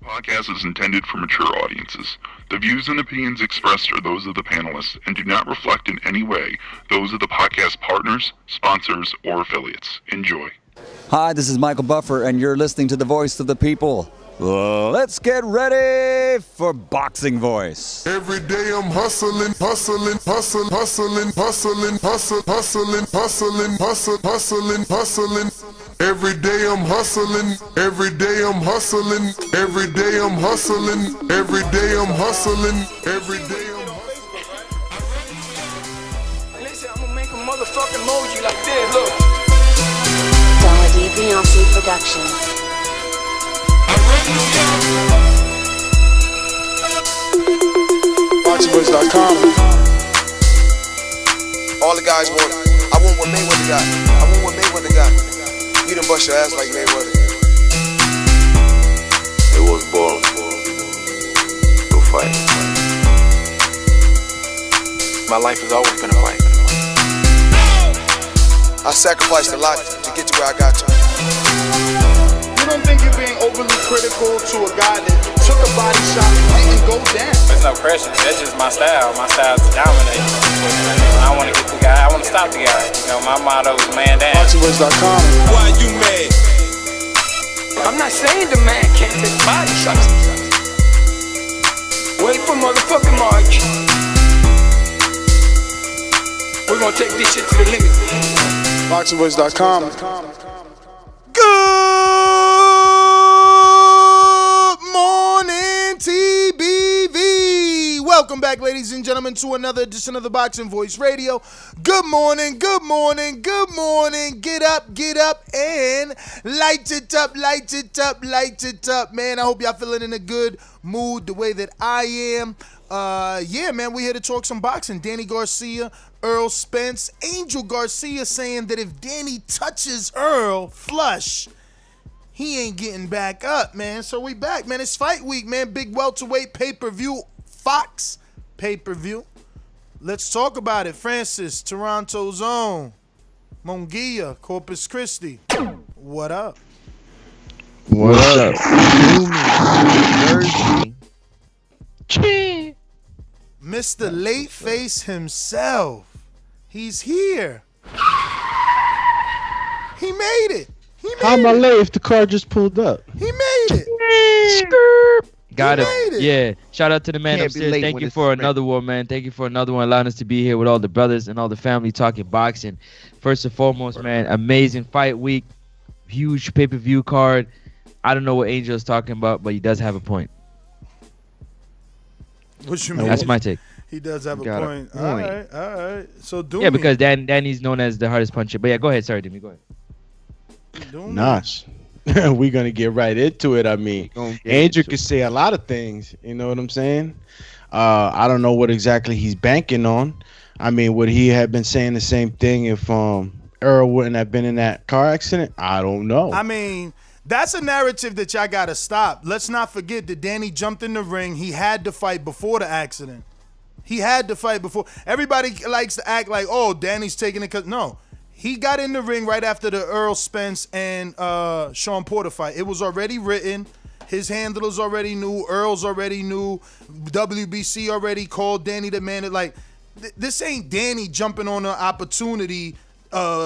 podcast is intended for mature audiences. The views and opinions expressed are those of the panelists and do not reflect in any way those of the podcast partners, sponsors, or affiliates. Enjoy. Hi, this is Michael Buffer, and you're listening to the voice of the people. Let's get ready for Boxing Voice. Every day I'm hustling. Every day I'm hustling. Every day I'm hustling. Every day I'm hustling. Every day I'm hustling. Every day I'm hustling. Listen, I'm gonna make a motherfucking emoji like this, look. Beyonce Productions. BoxingVoice.com. All the guys want. I want what Mayweather got. I want what Mayweather got. You done bust your ass like Mayweather. I was born to fight. My life has always been a fight. I sacrificed a lot to get to where I got to. You don't think you're being overly critical to a guy that took a body shot and didn't go down? There's no pressure. That's just my style. My style is to dominate. I want to get the guy. I want to stop the guy. You know, my motto is man down. BoxingVoice.com. Why you mad? I'm not saying the man can't take body shots. Wait for motherfucking March. We're gonna take this shit to the limit. BoxingVoice.com. Good morning, TBV. Welcome back, ladies and gentlemen, to another edition of the Boxing Voice Radio. Good morning, good morning, good morning. Get up, and light it up, light it up, light it up, man. I hope y'all feeling in a good mood the way that I am. Yeah, man, we here to talk some boxing. Danny Garcia, Errol Spence, Angel Garcia saying that if Danny touches Earl flush, he ain't getting back up, man. So we back, man. It's fight week, man. Big welterweight pay-per-view, Fox pay-per-view. Let's talk about it. Francis, Toronto's own, Mongia, Corpus Christi. What up? What up? Jersey. Mr. Late Face himself. He's here. He made it. How am I late if the car just pulled up? He made it. Got him. Yeah. Shout out to the man upstairs. Thank you for another one, man. Thank you for another one, allowing us to be here with all the brothers and all the family talking boxing. First and foremost, man, amazing fight week. Huge pay-per-view card. I don't know what Angel is talking about, but he does have a point. What you mean? That's my take. He does have a point. All right. So Doomy. Yeah, because Danny's known as the hardest puncher. But yeah, go ahead. Sorry, Doomy. Go ahead. Nice. We're going to get right into it. I mean, Andrew could say a lot of things. You know what I'm saying? I don't know what exactly he's banking on. I mean, would he have been saying the same thing if Earl wouldn't have been in that car accident? I don't know. I mean, that's a narrative that y'all got to stop. Let's not forget that Danny jumped in the ring. He had to fight before the accident. He had to fight before. Everybody likes to act like, oh, Danny's taking it. No. He got in the ring right after the Errol Spence and Sean Porter fight. It was already written. His handlers already knew. Earl's already knew. WBC already called Danny the man. Like, this ain't Danny jumping on an opportunity,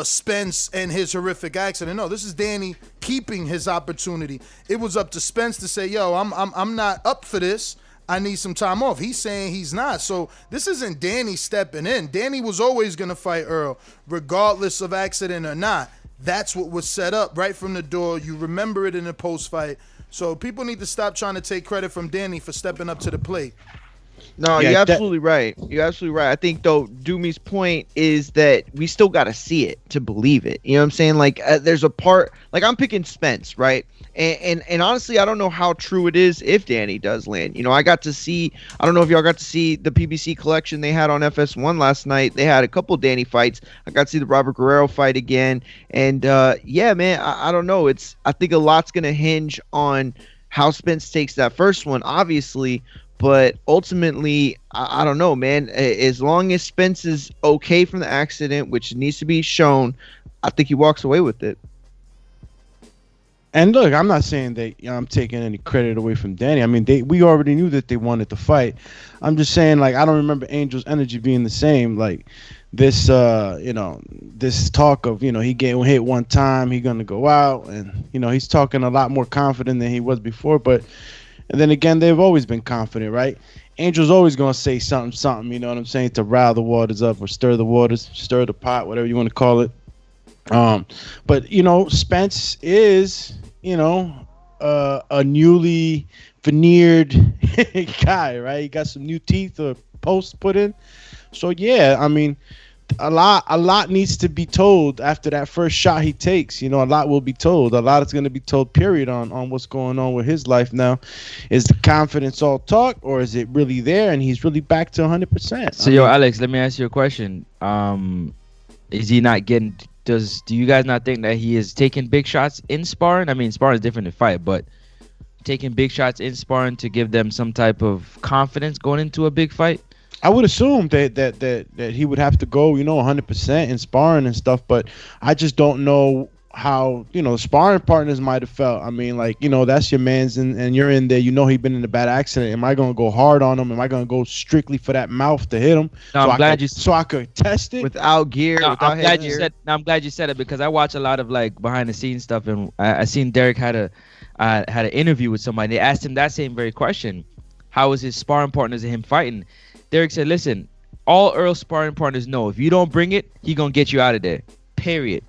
Spence and his horrific accident. No, this is Danny keeping his opportunity. It was up to Spence to say, yo, I'm not up for this. I need some time off. He's saying he's not. So this isn't Danny stepping in. Danny was always going to fight Earl, regardless of accident or not. That's what was set up right from the door. You remember it in the post-fight. So people need to stop trying to take credit from Danny for stepping up to the plate. No, you're absolutely right. You're absolutely right. I think, though, Doomy's point is that we still got to see it to believe it. You know what I'm saying? Like, there's a part, like, I'm picking Spence, right? And honestly, I don't know how true it is if Danny does land. You know, I got to see, I don't know if y'all got to see the PBC collection they had on FS1 last night. They had a couple Danny fights. I got to see the Robert Guerrero fight again. And, yeah, man, I don't know. I think a lot's going to hinge on how Spence takes that first one, obviously. But ultimately, I don't know, man. As long as Spence is okay from the accident, which needs to be shown, I think he walks away with it. And look, I'm not saying that I'm taking any credit away from Danny. I mean, we already knew that they wanted to fight. I'm just saying, like, I don't remember Angel's energy being the same. Like this, this talk of, he getting hit one time, he gonna go out, and he's talking a lot more confident than he was before. But and then again, they've always been confident, right? Angel's always gonna say something. You know what I'm saying, to rile the waters up or stir the waters, stir the pot, whatever you want to call it. But Spence is a newly veneered guy, right? He got some new teeth or posts put in. So yeah, I mean, a lot needs to be told after that first shot he takes. A lot will be told. A lot is going to be told, period, on what's going on with his life now. Is the confidence all talk, or is it really there and he's really back to 100%? So Alex, let me ask you a question. Is he not getting? Do you guys not think that he is taking big shots in sparring? I mean, sparring is different than fight, but taking big shots in sparring to give them some type of confidence going into a big fight? I would assume that he would have to go, 100% in sparring and stuff, but I just don't know how, sparring partners might have felt. I mean, like, that's your man's and you're in there, he's been in a bad accident. Am I going to go hard on him? Am I going to go strictly for that mouth to hit him? No, so I could test it without gear. No, without I'm glad you said it because I watch a lot of like behind the scenes stuff, and I seen Derek had an interview with somebody. They asked him that same very question. How was his sparring partners and him fighting? Derek said, listen, all Errol sparring partners know if you don't bring it, he gonna get you out of there. Period.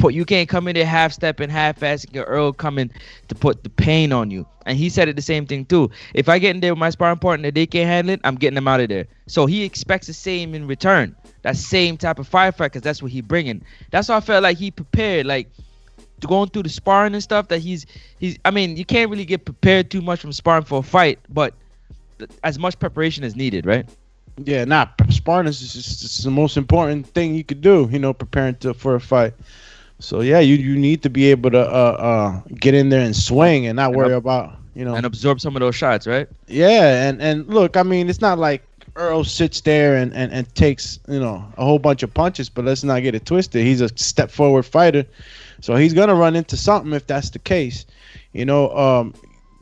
You can't come in there half-stepping, half-assing, or Errol coming to put the pain on you. And he said it the same thing too. If I get in there with my sparring partner, they can't handle it, I'm getting them out of there. So he expects the same in return. That same type of firefight, because that's what he bringing. That's why I felt like he prepared, like going through the sparring and stuff. That he's. I mean, you can't really get prepared too much from sparring for a fight, but as much preparation as needed, right? Yeah, sparring is just the most important thing you could do, preparing for a fight. So yeah, you need to be able to get in there and swing and not worry about and absorb some of those shots, right? Yeah, and look, I mean, it's not like Errol sits there and takes a whole bunch of punches, but let's not get it twisted. He's a step forward fighter, so he's gonna run into something if that's the case.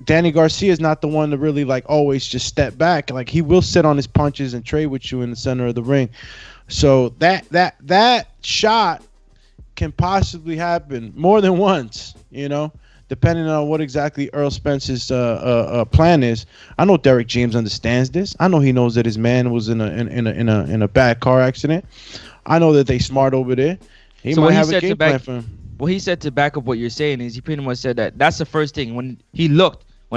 Danny Garcia is not the one to really like always just step back. Like he will sit on his punches and trade with you in the center of the ring. So that shot can possibly happen more than once, depending on what exactly Errol Spence's plan is. I know Derek James understands this. I know he knows that his man was in a bad car accident. I know that they smart over there. He might have a game plan for him. What he said to back up what you're saying is he pretty much said that's the first thing. When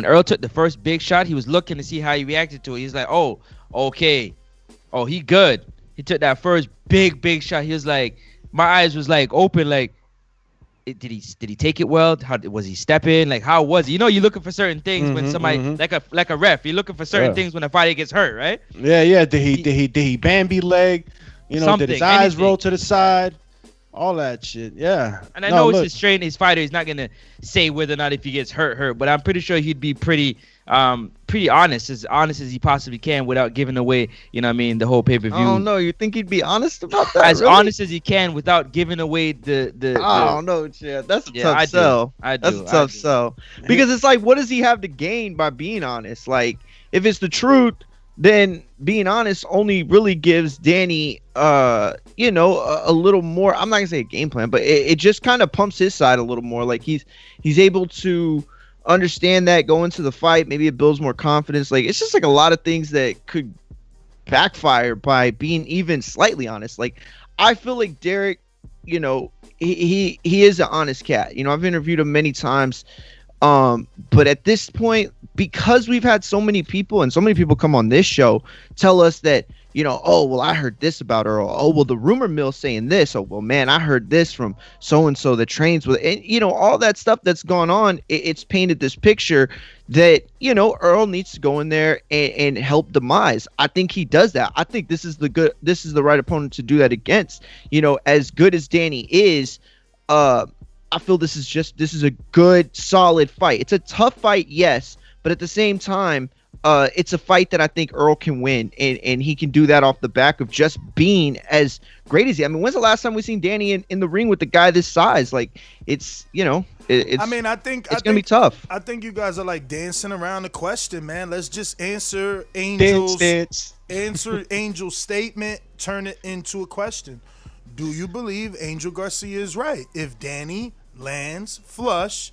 Errol took the first big shot, he was looking to see how he reacted to it. He's like, oh, okay. Oh, he good. He took that first big shot. He was like, my eyes was like open, like, did he take it well? How was he stepping? Like, how was he? You're looking for certain things when somebody like a ref. You're looking for certain things when a fighter gets hurt, right? Yeah. Did he Bambi leg? Did his eyes roll to the side? All that shit, yeah. And I know it's his train, his fighter. He's not gonna say whether or not if he gets hurt. But I'm pretty sure he'd be pretty honest as he possibly can without giving away, the whole pay-per-view. Oh no, you think he'd be honest about that? As honest as he can without giving away the. Oh no, Chad, that's a tough sell. That's a tough sell because it's like, what does he have to gain by being honest? Like, if it's the truth, then being honest only really gives Danny, a little more. I'm not gonna say a game plan, but it just kind of pumps his side a little more. Like he's able to understand that go into the fight. Maybe it builds more confidence. Like it's just like a lot of things that could backfire by being even slightly honest. Like I feel like Derek, he is an honest cat. I've interviewed him many times. But at this point, because we've had so many people and so many people come on this show tell us that, oh, well, I heard this about Earl. Oh, well, the rumor mill's saying this. Oh, well, man, I heard this from so-and-so that trains with, and, all that stuff that's gone on. It's painted this picture that, Earl needs to go in there and help demise. I think he does that. I think this is the right opponent to do that against. As good as Danny is, I feel this is a good, solid fight. It's a tough fight, yes, but at the same time, it's a fight that I think Earl can win, and he can do that off the back of just being as great as he. I mean, when's the last time we seen Danny in the ring with the guy this size? Like, it's It's. I mean, I think it's gonna be tough. I think you guys are like dancing around the question, man. Let's just answer Angel's statement, turn it into a question. Do you believe Angel Garcia is right? If Danny lands flush,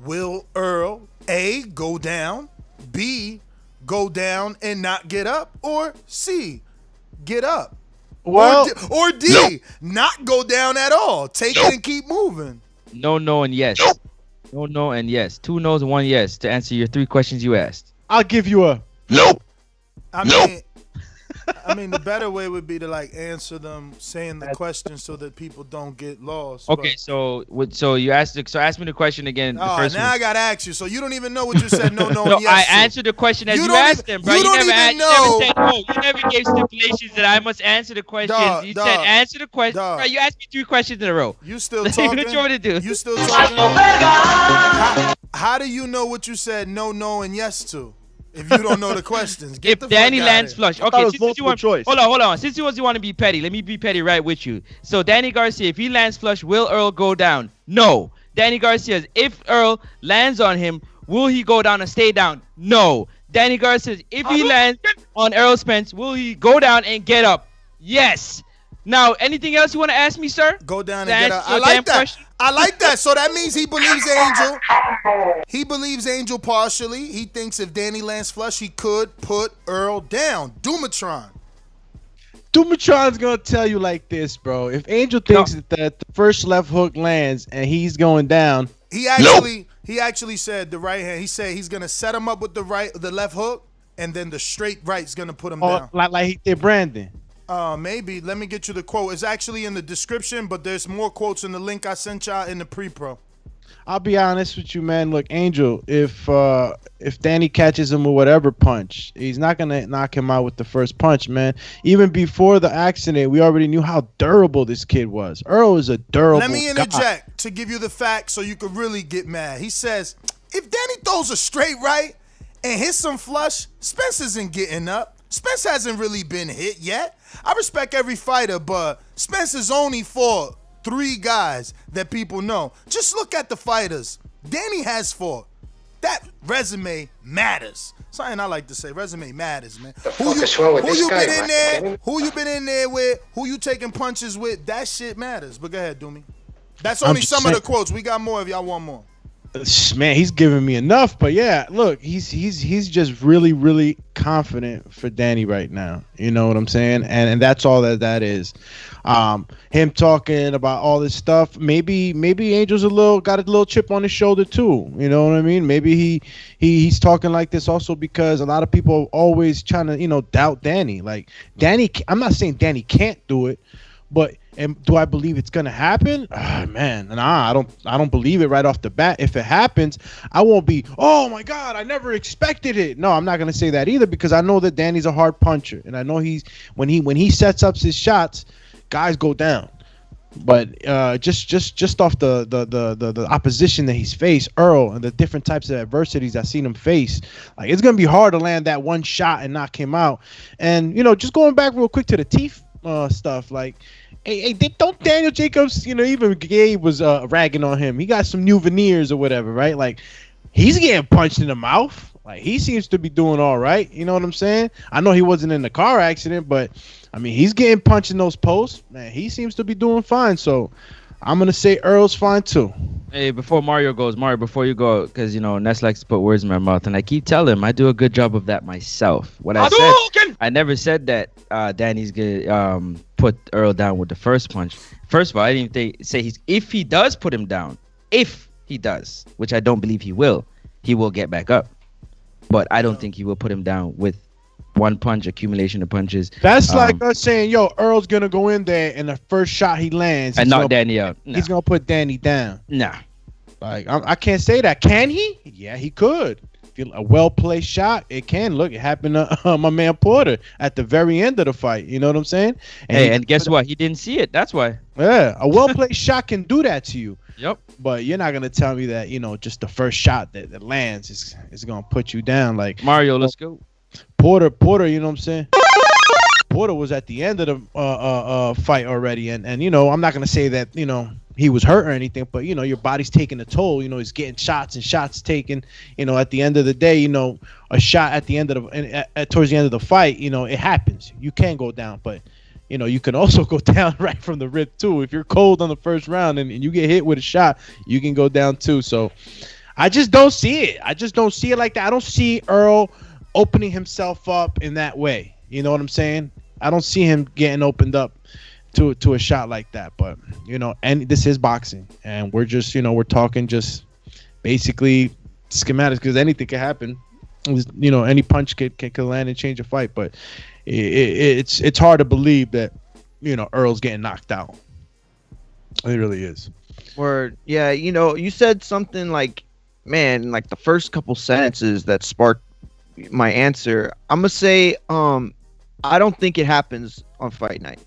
will Earl A, go down, B, go down and not get up, or C, get up? Well, or D, not go down at all. Take it and keep moving. No, and yes. No, and yes. 2 no's and 1 yes to answer your 3 questions you asked. I'll give you a nope. I mean, the better way would be to like answer them saying the question so that people don't get lost. Okay, so you asked. So ask me the question again. The first now one. I gotta ask you. So you don't even know what you said. No, No, and yes. I answered the question as you asked them, bro. You never said no. You never gave stipulations that I must answer the question. You said answer the question. Bro, you asked me 3 questions in a row. You still talking? What you want to do? You still talking? How do you know what you said no, and yes to? If you don't know the questions, if Danny lands flush, okay. Since you want, choice. Hold on. Since you want to be petty, let me be petty right with you. So Danny Garcia, if he lands flush, will Earl go down? No. Danny Garcia, if Earl lands on him, will he go down and stay down? No. Danny Garcia, if he lands on Errol Spence, will he go down and get up? Yes. Now, anything else you want to ask me, sir? Go down and get up. I like that. Question? I like that. So that means he believes Angel. He believes Angel partially. He thinks if Danny lands flush, he could put Earl down. Doomatron's gonna tell you like this, bro. If Angel thinks that the first left hook lands and he's going down, he actually said the right hand. He said he's gonna set him up with the left hook, and then the straight right's gonna put him down. Like he did Brandon. Maybe. Let me get you the quote. It's actually in the description, but there's more quotes in the link I sent y'all in the pre-pro. I'll be honest with you, man. Look, Angel, if Danny catches him with whatever punch, he's not gonna knock him out with the first punch, man. Even before the accident, we already knew how durable this kid was. Earl is a durable Let me interject to give you the facts so you could really get mad. He says, if Danny throws a straight right and hits some flush, Spence isn't getting up. Spence hasn't really been hit yet. I respect every fighter, but Spence has only fought 3 guys that people know. Just look at the fighters. Danny has fought. That resume matters. Something I like to say. Resume matters, man. Who you been in there with? Who you taking punches with? That shit matters. But go ahead, Doomy. That's only some of the quotes. We got more if y'all want more. Man, he's giving me enough, but yeah, look, he's just really, really confident for Danny right now. You know what I'm saying? And that's all that is. Him talking about all this stuff. Maybe Angel's got a little chip on his shoulder too. You know what I mean? Maybe he's talking like this also because a lot of people are always trying to doubt Danny. Like Danny, I'm not saying Danny can't do it, but. And do I believe it's gonna happen? Man, nah, I don't believe it right off the bat. If it happens, I won't be, oh my God, I never expected it. No, I'm not gonna say that either because I know that Danny's a hard puncher, and I know when he sets up his shots, guys go down. But just off the opposition that he's faced, Earl, and the different types of adversities I've seen him face, like it's gonna be hard to land that one shot and knock him out. And just going back real quick to the teeth stuff, like. Hey, don't Daniel Jacobs, even Gabe was ragging on him. He got some new veneers or whatever, right? Like, he's getting punched in the mouth. Like, he seems to be doing all right. You know what I'm saying? I know he wasn't in the car accident, but, I mean, he's getting punched in those posts. Man, he seems to be doing fine. So, I'm going to say Earl's fine, too. Hey, before Mario, before you go, because, Ness likes to put words in my mouth, and I keep telling him I do a good job of that myself. What I said, I never said that Danny's going to put Earl down with the first punch. First of all, I didn't even say if he does put him down, if he does, which I don't believe he will get back up. But I don't think he will put him down with one punch, accumulation of punches. That's like us saying, yo, Earl's going to go in there and the first shot he lands. And knock Danny out. No. He's going to put Danny down. Nah. Like, I can't say that. Can he? Yeah, he could. A well-placed shot, it can. Look, it happened to my man Porter at the very end of the fight. You know what I'm saying? And guess what? He didn't see it. That's why. Yeah, a well-placed shot can do that to you. Yep. But you're not going to tell me that, just the first shot that lands is going to put you down. Like Mario, let's go. Porter, you know what I'm saying? Porter was at the end of the fight already, and I'm not gonna say that he was hurt or anything, but your body's taking a toll. He's getting shots and shots taken. At the end of the day, a shot at the end of towards the end of the fight, it happens. You can go down, but you can also go down right from the rip too. If you're cold on the first round and you get hit with a shot, you can go down too. So I just don't see it. I just don't see it like that. I don't see Errol opening himself up in that way. You know what I'm saying? I don't see him getting opened up to a shot like that. But and this is boxing, and we're just we're talking just basically schematics, because anything can happen. Any punch could land and change a fight. But it's hard to believe that Earl's getting knocked out. It really is. Or yeah, you said something like, man, like the first couple sentences that sparked my answer. I'm gonna say I don't think it happens on fight night.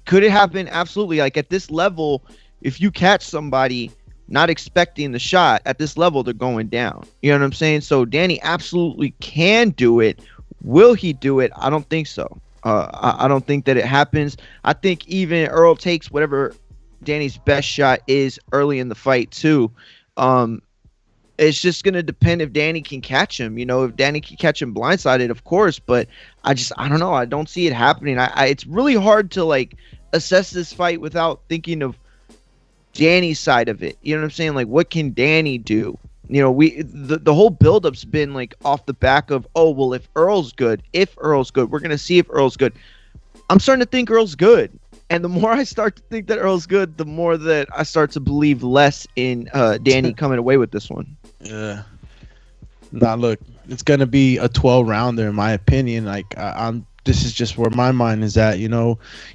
Could it happen? Absolutely. Like at this level, if you catch somebody not expecting the shot at this level, they're going down. You know what I'm saying? So Danny absolutely can do it. Will he do it? I don't think so. I don't think that it happens. I think even Earl takes whatever Danny's best shot is early in the fight too. It's just going to depend if Danny can catch him. If Danny can catch him blindsided, of course. But I don't know. I don't see it happening. It's really hard to like assess this fight without thinking of Danny's side of it. You know what I'm saying? Like, what can Danny do? The whole buildup's been like off the back of, oh, well, if Earl's good, we're going to see if Earl's good. I'm starting to think Earl's good. And the more I start to think that Earl's good, the more that I start to believe less in Danny coming away with this one. Yeah. Nah, look, it's gonna be a 12-rounder in my opinion. Like this is just where my mind is at.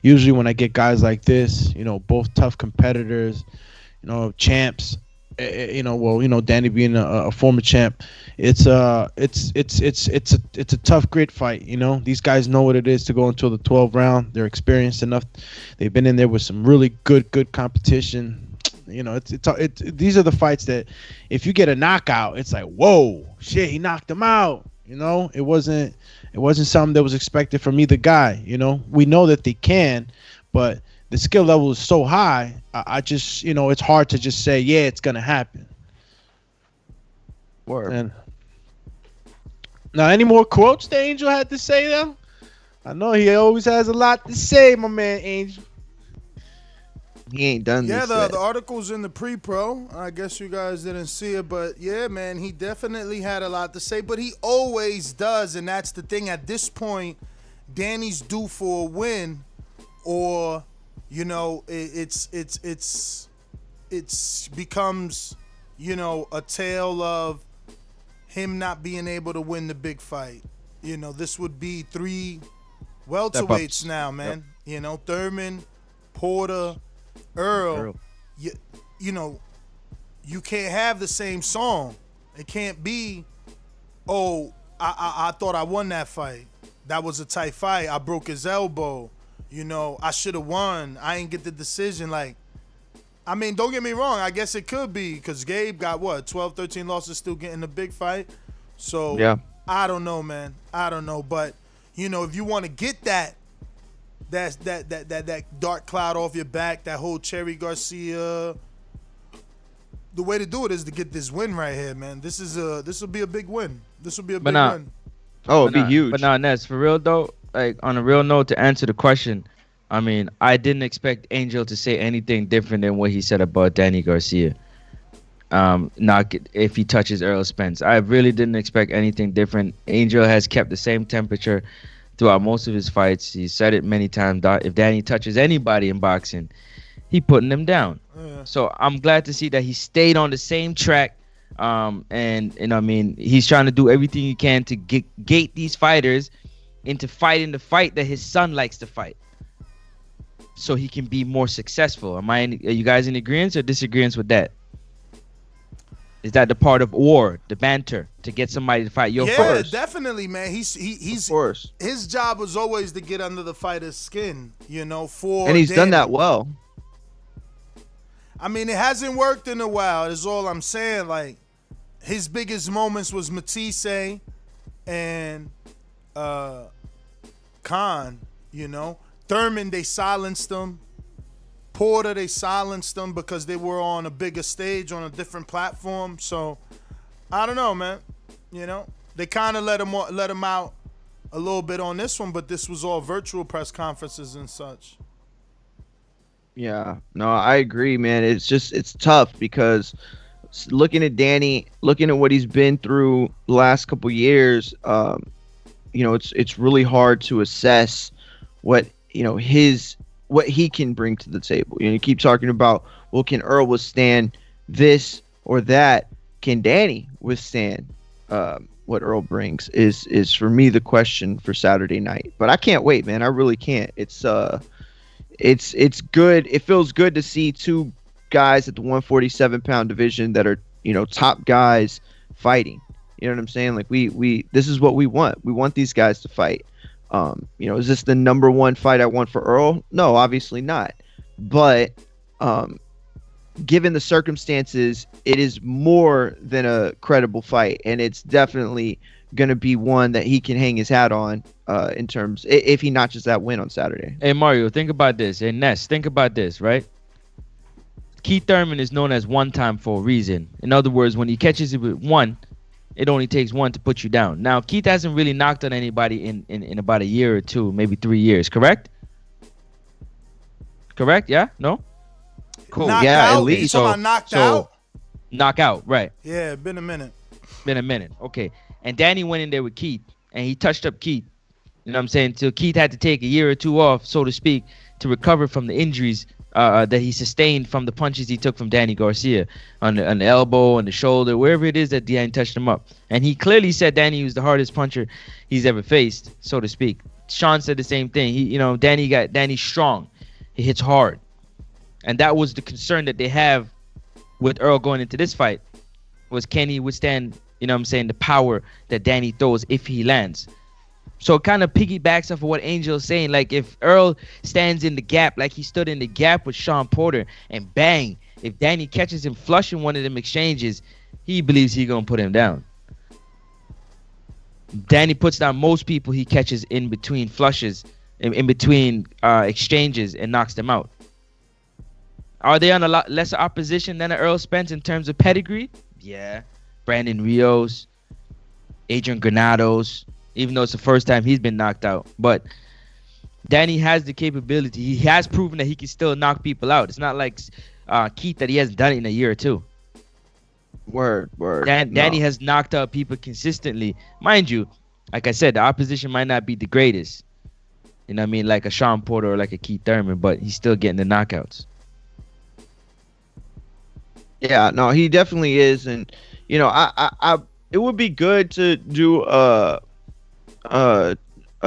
Usually when I get guys like this, both tough competitors, champs. Danny being a former champ, it's a tough grit fight. These guys know what it is to go into the 12th round. They're experienced enough. They've been in there with some really good competition. These are the fights that if you get a knockout, it's like, whoa, shit, he knocked him out. It wasn't something that was expected from either guy. We know that they can, but the skill level is so high. I just, it's hard to just say, yeah, it's gonna happen. Word. And now, any more quotes that Angel had to say though? I know he always has a lot to say, my man Angel. He ain't done this Yeah, yet. the article's in the pre-pro. I guess you guys didn't see it, but yeah, man, he definitely had a lot to say, but he always does, and that's the thing. At this point, Danny's due for a win, or it's becomes a tale of him not being able to win the big fight. This would be 3 welterweights now, man. Yep. Thurman, Porter, Earl. You can't have the same song. It can't be, oh, I thought I won that fight. That was a tight fight. I broke his elbow. I should have won. I ain't get the decision. Like, I mean, don't get me wrong. I guess it could be because Gabe got 12, 13 losses, still getting the big fight. So yeah, I don't know, man. I don't know. But if you want to get that dark cloud off your back, that whole Cherry Garcia, the way to do it is to get this win right here, man. This will be a big win. This will be a big win. Oh, it'd be huge. But now, Ness, for real though, like on a real note, to answer the question, I mean, I didn't expect Angel to say anything different than what he said about Danny Garcia. If he touches Errol Spence, I really didn't expect anything different. Angel has kept the same temperature throughout most of his fights. He said it many times. If Danny touches anybody in boxing, he putting them down. Yeah. So I'm glad to see that he stayed on the same track. And I mean, he's trying to do everything he can to gate these fighters into fighting the fight that his son likes to fight, so he can be more successful. Are you guys in agreement or disagreement with that? Is that the part of war, the banter, to get somebody to fight your first? Yeah, definitely, man. He's of course. His job was always to get under the fighter's skin, and he's done that well. I mean, it hasn't worked in a while. Is all I'm saying. Like, his biggest moments was Matisse and Khan. You know, Thurman, they silenced him. Porter, they silenced them because they were on a bigger stage, on a different platform. So, I don't know, man. You know, they kind of let him out a little bit on this one, but this was all virtual press conferences and such. Yeah, no, I agree, man. It's tough because looking at Danny, looking at what he's been through the last couple years, you know, it's really hard to assess what, you know, what he can bring to the table. You know, you keep talking about, well, can Earl withstand this or that? Can Danny withstand what Earl brings? Is for me the question for Saturday night. But I can't wait, man. I really can't. It's good. It feels good to see two guys at the 147-pound division that are, you know, top guys fighting. You know what I'm saying? Like this is what we want. We want these guys to fight. You know, is this the number one fight I want for Earl? No, obviously not. But given the circumstances, it is more than a credible fight, and it's definitely going to be one that he can hang his hat on in terms if he notches that win on Saturday. Hey, Mario, think about this. Hey, Ness, think about this, right? Keith Thurman is known as one time for a reason. In other words, when he catches it with one, it only takes one to put you down. Now, Keith hasn't really knocked on anybody in about a year or two, maybe 3 years, correct? Correct? Yeah? No? Cool. Knocked yeah, out? at least. So knocked out? Knockout, right. Yeah, been a minute. Okay. And Danny went in there with Keith, and he touched up Keith. You know what I'm saying? Till Keith had to take a year or two off, so to speak, to recover from the injuries that he sustained from the punches he took from Danny Garcia on the elbow, on the shoulder, wherever it is that Danny touched him up. And he clearly said Danny was the hardest puncher he's ever faced, so to speak. Sean said the same thing. Danny's strong. He hits hard. And that was the concern that they have with Earl going into this fight, was can he withstand, you know what I'm saying, the power that Danny throws if he lands. So it kind of piggybacks off of what Angel's saying. Like, if Earl stands in the gap like he stood in the gap with Sean Porter, and bang, if Danny catches him flush in one of them exchanges, he believes he's going to put him down. Danny puts down most people he catches in between flushes, in between exchanges, and knocks them out. Are they on a lot lesser opposition than Errol Spence in terms of pedigree? Yeah. Brandon Rios, Adrian Granados, even though it's the first time he's been knocked out. But Danny has the capability. He has proven that he can still knock people out. It's not like Keith that he hasn't done it in a year or two. Word. Danny has knocked out people consistently. Mind you, like I said, the opposition might not be the greatest. You know what I mean? Like a Sean Porter or like a Keith Thurman, but he's still getting the knockouts. Yeah, no, he definitely is. And, you know, I it would be good to do a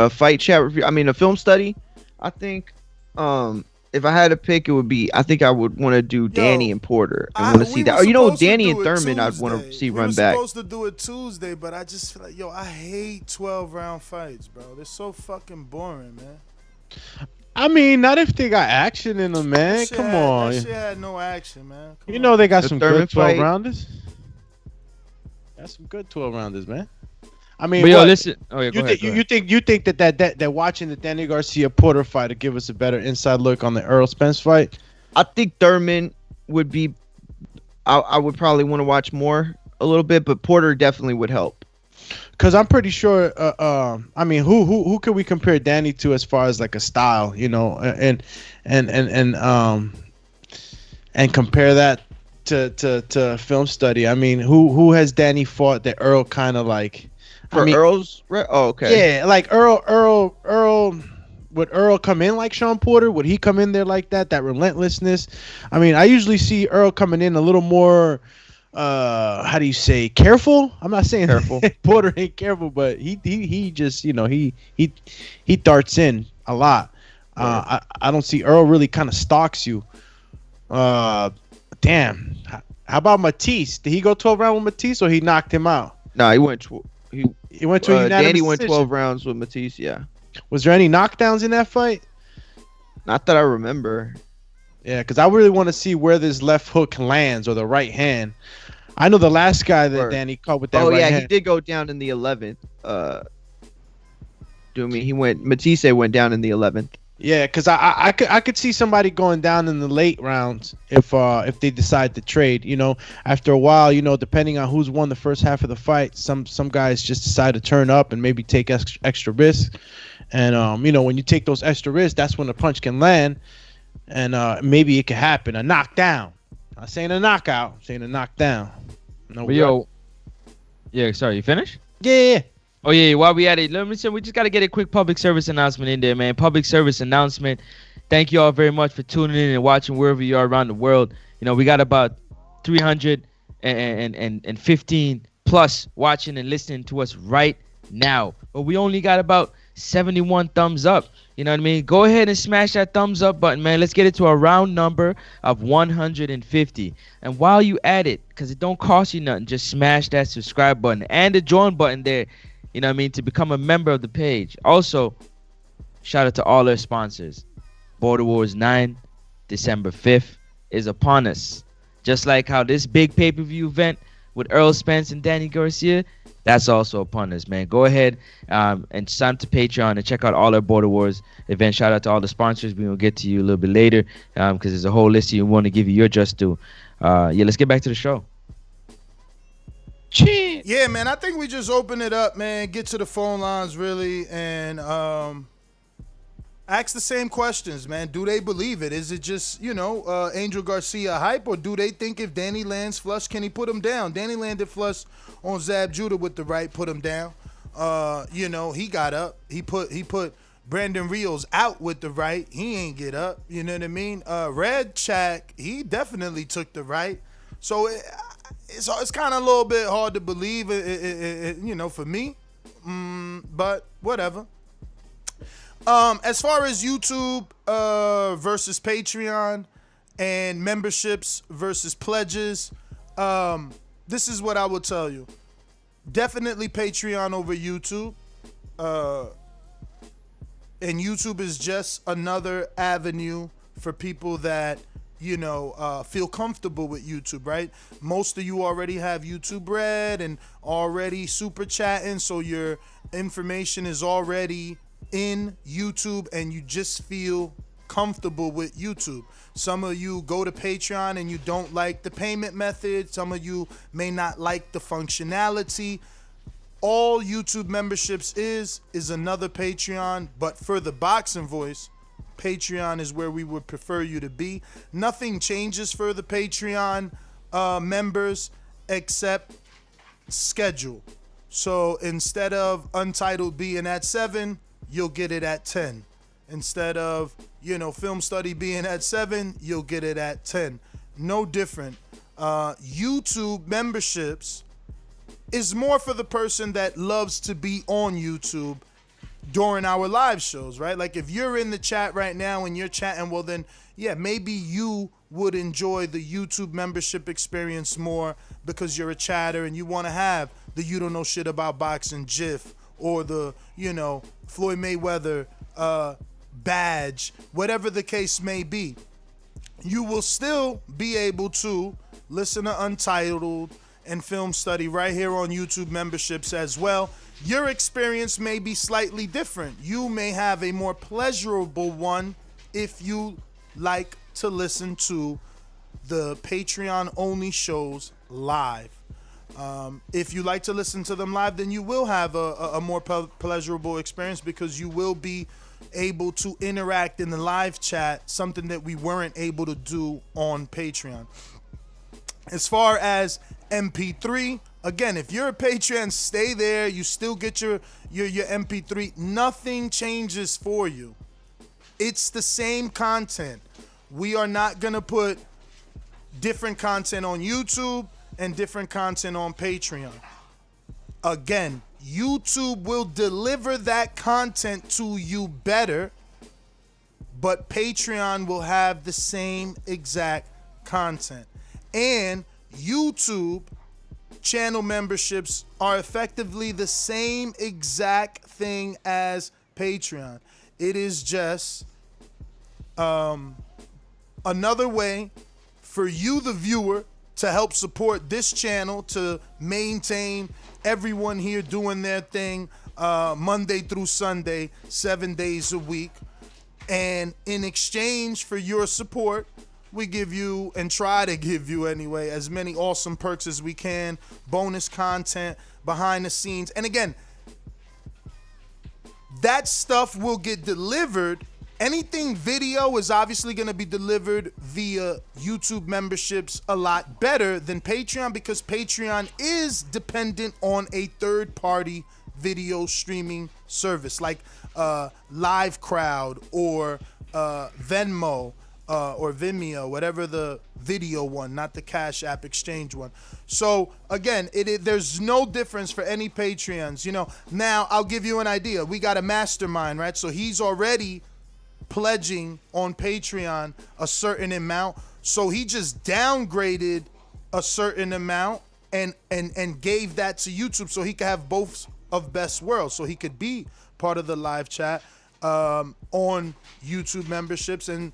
fight chat review. I mean, a film study. I think if I had to pick, it would be, I think I would want to do Danny and Porter. I want to see that. Or, you know, Danny and Thurman, I'd want to see run back. We were supposed to do it Tuesday, but I just feel like, I hate 12-round fights, bro. They're so fucking boring, man. I mean, not if they got action in them, man. Come on. That shit had no action, man. You know they got some good 12-rounders. That's some good 12-rounders, man. I mean, but listen. Oh, yeah, go ahead. You think that watching the Danny Garcia Porter fight to give us a better inside look on the Errol Spence fight? I think Thurman would be. I would probably want to watch more a little bit, but Porter definitely would help. Because I'm pretty sure. I mean, who can we compare Danny to as far as like a style, you know, and compare that to film study? I mean, who has Danny fought that Earl kind of like? Earl's? Oh, okay. Yeah, like Earl. Would Earl come in like Sean Porter? Would he come in there like that? That relentlessness. I mean, I usually see Earl coming in a little more. How do you say, careful? I'm not saying careful. Porter ain't careful, but he just, you know, he darts in a lot. I don't see Earl really kind of stalks you. Damn. How about Matisse? Did he go 12 rounds with Matisse, or he knocked him out? No, he went. He went to a unanimous Danny went decision. 12 rounds with Matisse. Yeah. Was there any knockdowns in that fight? Not that I remember. Yeah, because I really want to see where this left hook lands, or the right hand. I know the last guy that Danny caught with that right hand. He did go down in the 11th. Matisse went down in the 11th. Yeah, because I could see somebody going down in the late rounds if they decide to trade. After a while, depending on who's won the first half of the fight, some guys just decide to turn up and maybe take extra risks. And when you take those extra risks, that's when the punch can land, and maybe it can happen. A knockdown. I'm not saying a knockout. I'm saying a knockdown. No. Yeah. Sorry, you finished? Yeah. Oh yeah, while we at it, let me say we just gotta get a quick public service announcement in there, man. Public service announcement. Thank you all very much for tuning in and watching wherever you are around the world. We got about 315 plus watching and listening to us right now, but we only got about 71 thumbs up. You know what I mean? Go ahead and smash that thumbs up button, man. Let's get it to a round number of 150. And while you at it, because it don't cost you nothing, just smash that subscribe button and the join button there. You know what I mean? To become a member of the page. Also, shout out to all our sponsors. Border Wars 9, December 5th is upon us. Just like how this big pay-per-view event with Errol Spence and Danny Garcia, that's also upon us, man. Go ahead and sign up to Patreon and check out all our Border Wars events. Shout out to all the sponsors. We will get to you a little bit later because there's a whole list of you want to give you your just due. Let's get back to the show. Yeah, man, I think we just open it up, man. Get to the phone lines, really, and ask the same questions, man. Do they believe it? Is it just, Angel Garcia hype, or do they think if Danny lands flush, can he put him down? Danny landed flush on Zab Judah with the right, put him down. He got up. He put Brandon Rios out with the right. He ain't get up. You know what I mean? Red Shack, he definitely took the right. So it's kind of a little bit hard to believe, for me. But whatever. As far as YouTube versus Patreon and memberships versus pledges, this is what I will tell you. Definitely Patreon over YouTube. And YouTube is just another avenue for people that feel comfortable with YouTube, right? Most of you already have YouTube Red and already super chatting, so your information is already in YouTube and you just feel comfortable with YouTube. Some of you go to Patreon and you don't like the payment method. Some of you may not like the functionality. All YouTube memberships is another Patreon, but for the Boxing Voice, Patreon is where we would prefer you to be. Nothing changes for the Patreon members except schedule. So instead of Untitled being at 7, you'll get it at 10. Instead of, Film Study being at 7, you'll get it at 10. No different. YouTube memberships is more for the person that loves to be on YouTube during our live shows, right? Like if you're in the chat right now and you're chatting, well then, yeah, maybe you would enjoy the YouTube membership experience more because you're a chatter and you want to have the You Don't Know Shit About Boxing GIF or the, Floyd Mayweather badge, whatever the case may be. You will still be able to listen to Untitled and Film Study right here on YouTube memberships as well. Your experience may be slightly different. You may have a more pleasurable one if you like to listen to the Patreon only shows live. If you like to listen to them live, then you will have a more pleasurable experience because you will be able to interact in the live chat, something that we weren't able to do on Patreon. As far as MP3, again, if you're a Patreon, stay there. You still get your MP3. Nothing changes for you. It's the same content. We are not going to put different content on YouTube and different content on Patreon. Again, YouTube will deliver that content to you better, but Patreon will have the same exact content. And YouTube channel memberships are effectively the same exact thing as Patreon. It is just another way for you, the viewer, to help support this channel, to maintain everyone here doing their thing Monday through Sunday, 7 days a week. And in exchange for your support, we give you, and try to give you anyway, as many awesome perks as we can, bonus content, behind the scenes. And again, that stuff will get delivered. Anything video is obviously going to be delivered via YouTube memberships a lot better than Patreon, because Patreon is dependent on a third-party video streaming service like Live Crowd or Venmo or Vimeo, whatever the video one, not the Cash App Exchange one. So again, there's no difference for any Patreons. Now I'll give you an idea. We got a mastermind, right? So he's already pledging on Patreon a certain amount. So he just downgraded a certain amount and gave that to YouTube so he could have both of best worlds. So he could be part of the live chat on YouTube memberships and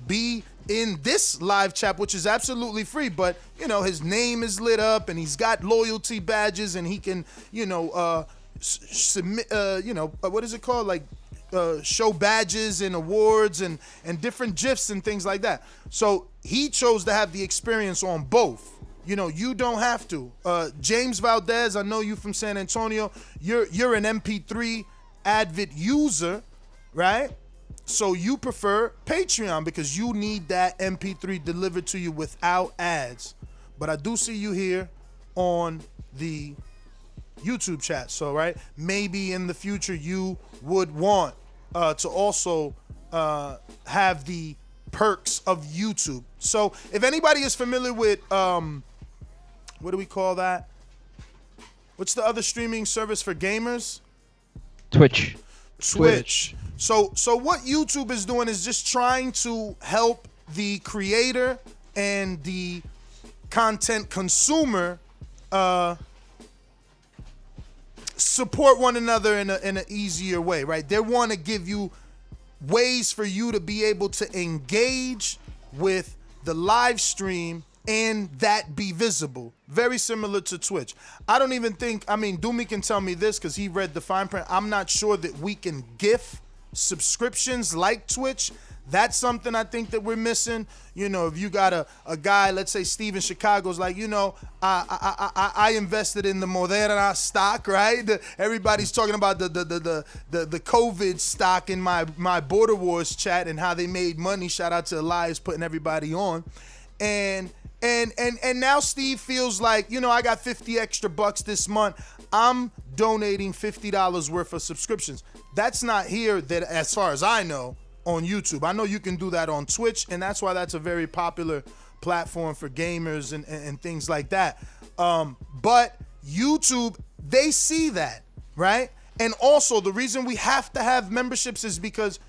be in this live chat, which is absolutely free, but his name is lit up and he's got loyalty badges and he can submit what is it called, like show badges and awards and different gifs and things like that. So he chose to have the experience on both. You don't have to. James Valdez, I know you from San Antonio. You're an MP3 Advit user, right? So you prefer Patreon because you need that MP3 delivered to you without ads. But I do see you here on the YouTube chat. So, right, maybe in the future you would want to also have the perks of YouTube. So if anybody is familiar with, what do we call that? What's the other streaming service for gamers? Twitch. So what YouTube is doing is just trying to help the creator and the content consumer support one another in an easier way, right? They want to give you ways for you to be able to engage with the live stream and that be visible. Very similar to Twitch. I don't even think, Doomy can tell me this because he read the fine print. I'm not sure that we can gift subscriptions like Twitch. That's something I think that we're missing. If you got a guy, let's say Steve in Chicago's like, I invested in the Moderna stock, right? Everybody's talking about the COVID stock in my Border Wars chat and how they made money. Shout out to Elias putting everybody on. And now Steve feels like, I got 50 extra bucks this month. I'm donating $50 worth of subscriptions. That's not here, that as far as I know, on YouTube. I know you can do that on Twitch, and that's why that's a very popular platform for gamers and things like that. But YouTube, they see that, right? And also the reason we have to have memberships is because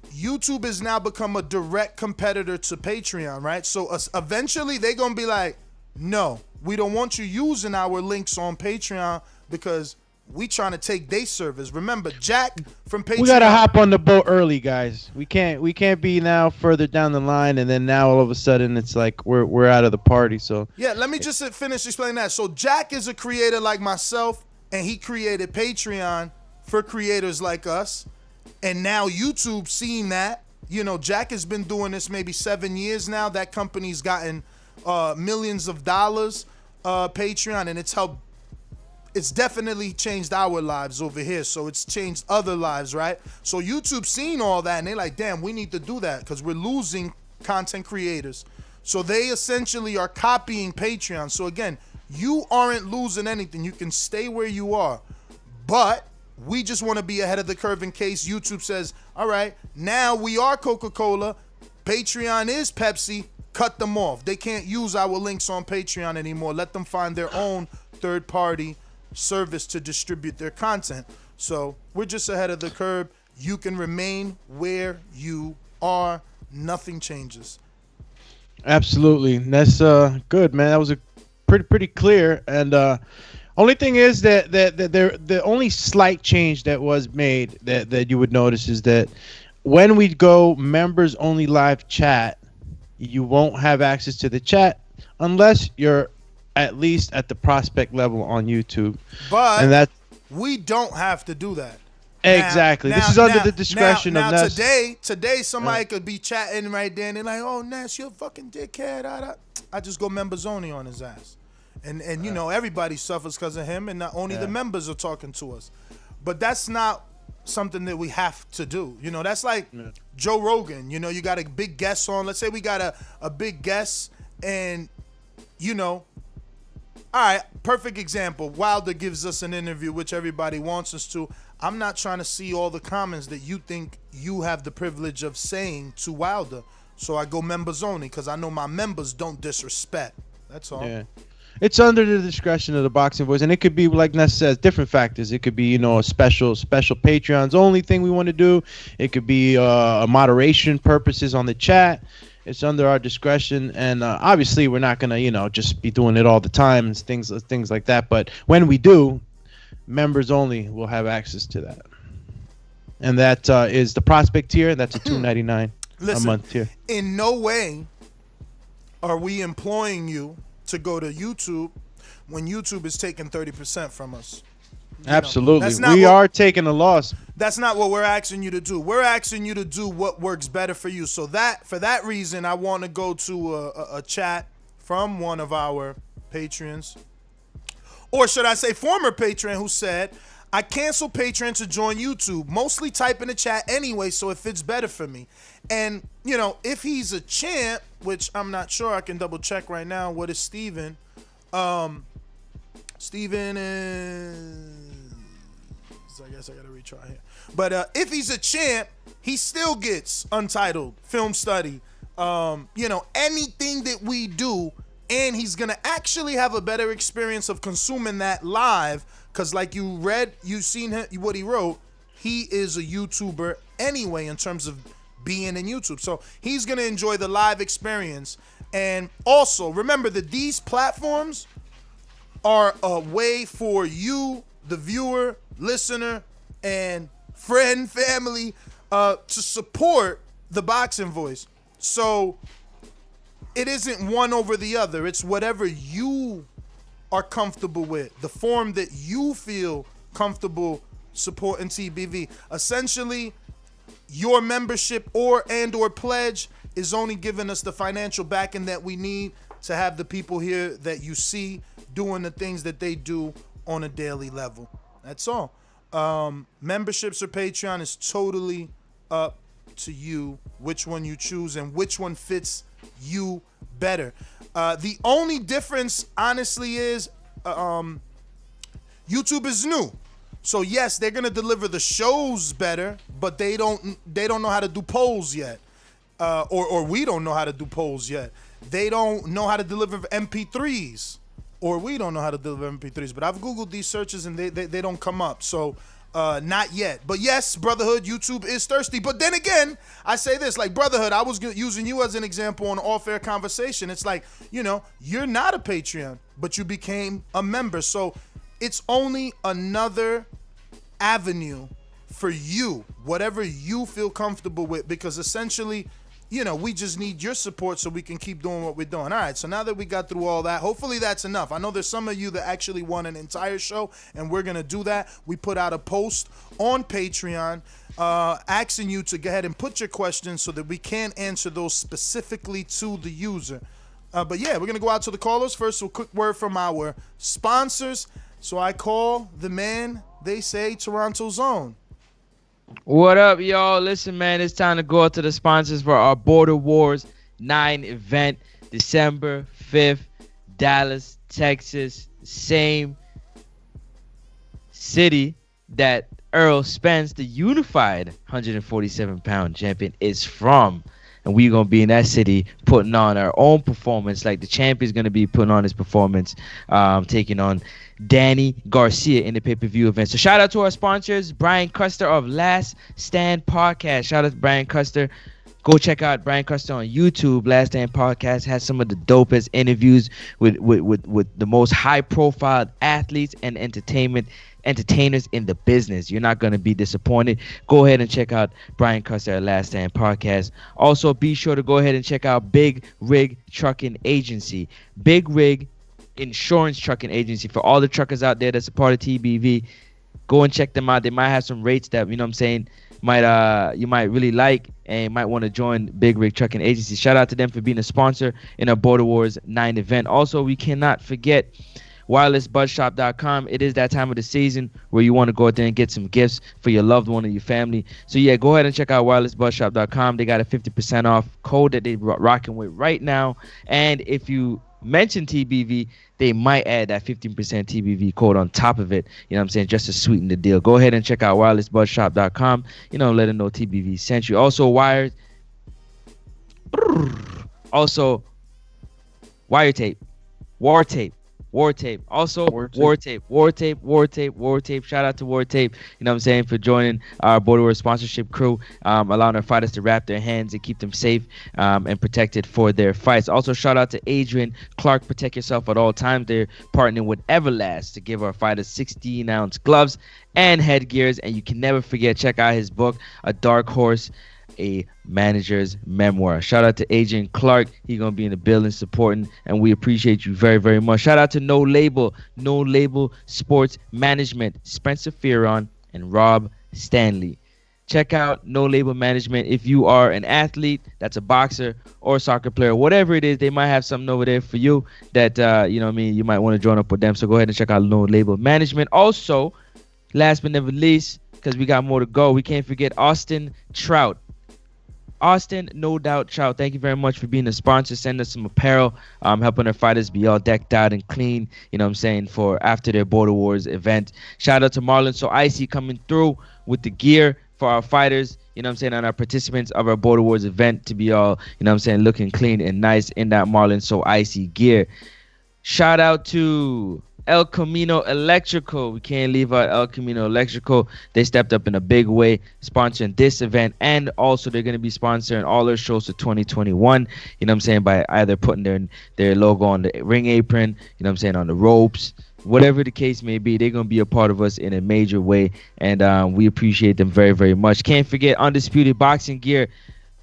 YouTube has now become a direct competitor to Patreon, right? So eventually they're going to be like, no, we don't want you using our links on Patreon because we trying to take their service. Remember, Jack from Patreon. We gotta hop on the boat early, guys. We can't be now further down the line, and then now all of a sudden it's like we're out of the party. So yeah, let me just finish explaining that. So Jack is a creator like myself, and he created Patreon for creators like us. And now YouTube seeing that, Jack has been doing this maybe 7 years now. That company's gotten millions of dollars Patreon, and it's definitely changed our lives over here. So it's changed other lives, right? So YouTube seen all that and they're like, damn, we need to do that because we're losing content creators. So they essentially are copying Patreon. So again, you aren't losing anything. You can stay where you are. But we just want to be ahead of the curve in case YouTube says, all right, now we are Coca-Cola. Patreon is Pepsi. Cut them off. They can't use our links on Patreon anymore. Let them find their own third-party service to distribute their content. So we're just ahead of the curve. You can remain where you are. Nothing changes. Absolutely. That's good, man. That was a pretty clear. And only thing is that the only slight change that was made that you would notice is that when we go members only live chat, you won't have access to the chat unless you're at least at the prospect level on YouTube. But We don't have to do that. Exactly. This is under the discretion of Ness. Today, somebody could be chatting right there and they're like, "Oh, Ness, you're a fucking dickhead." I just go members only on his ass, and you know everybody suffers because of him, and not only the members are talking to us, but that's not something that we have to do. You know, that's like Joe Rogan. You know, you got a big guest on. Let's say we got a big guest, and you know. All right, perfect example. Wilder gives us an interview, which everybody wants us to. I'm not trying to see all the comments that you think you have the privilege of saying to Wilder. So I go members only because I know my members don't disrespect. That's all. Yeah. It's under the discretion of the Boxing Voice, and it could be, like Ness says, different factors. It could be, you know, a special Patreons only thing we want to do. It could be a moderation purposes on the chat. It's under our discretion, and obviously we're not gonna, you know, just be doing it all the time and things like that. But when we do, members only will have access to that, and that is the prospect tier. That's a $2.99 a month tier. In no way are we employing you to go to YouTube when YouTube is taking 30% from us. Absolutely. We are taking a loss. That's not what we're asking you to do. We're asking you to do what works better for you. So for that reason, I want to go to a chat from one of our patrons, or should I say former patron, who said, "I cancel Patreon to join YouTube. Mostly type in the chat anyway, so it fits better for me." And, you know, if he's a champ, which I'm not sure, I can double check right now. What is Steven? Steven is... I guess I got to retry here. But if he's a champ, he still gets Untitled, Film Study, you know, anything that we do, and he's going to actually have a better experience of consuming that live, because like you seen what he wrote, he is a YouTuber anyway in terms of being in YouTube. So he's going to enjoy the live experience. And also, remember that these platforms are a way for you, the viewer, listener, and friend, family, to support the Boxing Voice. So it isn't one over the other. It's whatever you are comfortable with, the form that you feel comfortable supporting TBV. Essentially, your membership or pledge is only giving us the financial backing that we need to have the people here that you see doing the things that they do on a daily level. That's all. Memberships or Patreon is totally up to you, which one you choose and which one fits you better. The only difference, honestly, is YouTube is new. So yes, they're gonna deliver the shows better, but they don't know how to do polls yet, or we don't know how to do polls yet. They don't know how to deliver MP3s, or we don't know how to deliver MP3s. But I've Googled these searches and they don't come up. So not yet. But yes, Brotherhood, YouTube is thirsty. But then again, I say this, like Brotherhood, I was using you as an example on Off-Air Conversation. It's like, you know, you're not a Patreon, but you became a member. So it's only another avenue for you, whatever you feel comfortable with, because essentially, you know, we just need your support so we can keep doing what we're doing. All right, so now that we got through all that, hopefully that's enough. I know there's some of you that actually want an entire show, and we're going to do that. We put out a post on Patreon asking you to go ahead and put your questions so that we can answer those specifically to the user. But yeah, we're going to go out to the callers. First, a quick word from our sponsors. So I call the man, they say, Toronto's own. What up, y'all? Listen, man, it's time to go out to the sponsors for our Border Wars 9 event, December 5th, Dallas, Texas, same city that Errol Spence, the unified 147-pound champion, is from. And we're going to be in that city putting on our own performance, like the champion's going to be putting on his performance, taking on Danny Garcia in the pay-per-view event. So shout out to our sponsors, Brian Custer of Last Stand Podcast. Shout out to Brian Custer. Go check out Brian Custer on YouTube. Last Stand Podcast has some of the dopest interviews with the most high-profile athletes and entertainers in the business. You're not going to be disappointed. Go ahead and check out Brian Custer at Last Stand Podcast. Also, be sure to go ahead and check out Big Rig Trucking Agency. Big Rig Insurance Trucking Agency. For all the truckers out there that's a part of TBV, Go and check them out. They might have some rates that, you know what I'm saying, might you might really like and might want to join Big Rig Trucking Agency. Shout out to them for being a sponsor in our Border Wars 9 event. Also, we cannot forget wirelessbuzzshop.com. It is that time of the season where you want to go out there and get some gifts for your loved one or your family. So yeah, go ahead and check out wirelessbuzzshop.com. They got a 50% off code that they're rocking with right now. And if you mention TBV, they might add that 15% TBV code on top of it, you know what I'm saying, just to sweeten the deal. Go ahead and check out wirelessbuzzshop.com, you know, let them know TBV sent you. Also wire tape, war tape. Also war tape. Shout out to War Tape, you know what I'm saying, for joining our Border Wars sponsorship crew, allowing our fighters to wrap their hands and keep them safe and protected for their fights. Also shout out to Adrian Clark, protect yourself at all times. They're partnering with Everlast to give our fighters 16-ounce gloves and headgears. And you can never forget, check out his book, A Dark Horse, a manager's memoir. Shout out to Adrian Clark. He's gonna be in the building supporting, and we appreciate you very, very much. Shout out to No Label Sports Management, Spencer Fearon and Rob Stanley. Check out No Label Management if you are an athlete, that's a boxer or a soccer player, whatever it is. They might have something over there for you that you know what I mean, you might want to join up with them. So go ahead and check out No Label Management. Also, last but never least, because we got more to go, we can't forget Austin Trout. Austin, No Doubt Trout, thank you very much for being a sponsor. Send us some apparel, helping our fighters be all decked out and clean, you know what I'm saying, for after their Border Wars event. Shout out to Marlon So Icy coming through with the gear for our fighters, you know what I'm saying, and our participants of our Border Wars event to be all, you know what I'm saying, looking clean and nice in that Marlon So Icy gear. Shout out to El Camino Electrical. We can't leave out El Camino Electrical. They stepped up in a big way, sponsoring this event, and also they're going to be sponsoring all their shows for 2021, you know what I'm saying, by either putting their logo on the ring apron, you know what I'm saying, on the ropes, whatever the case may be. They're going to be a part of us in a major way, and we appreciate them very, very much. Can't forget Undisputed Boxing Gear.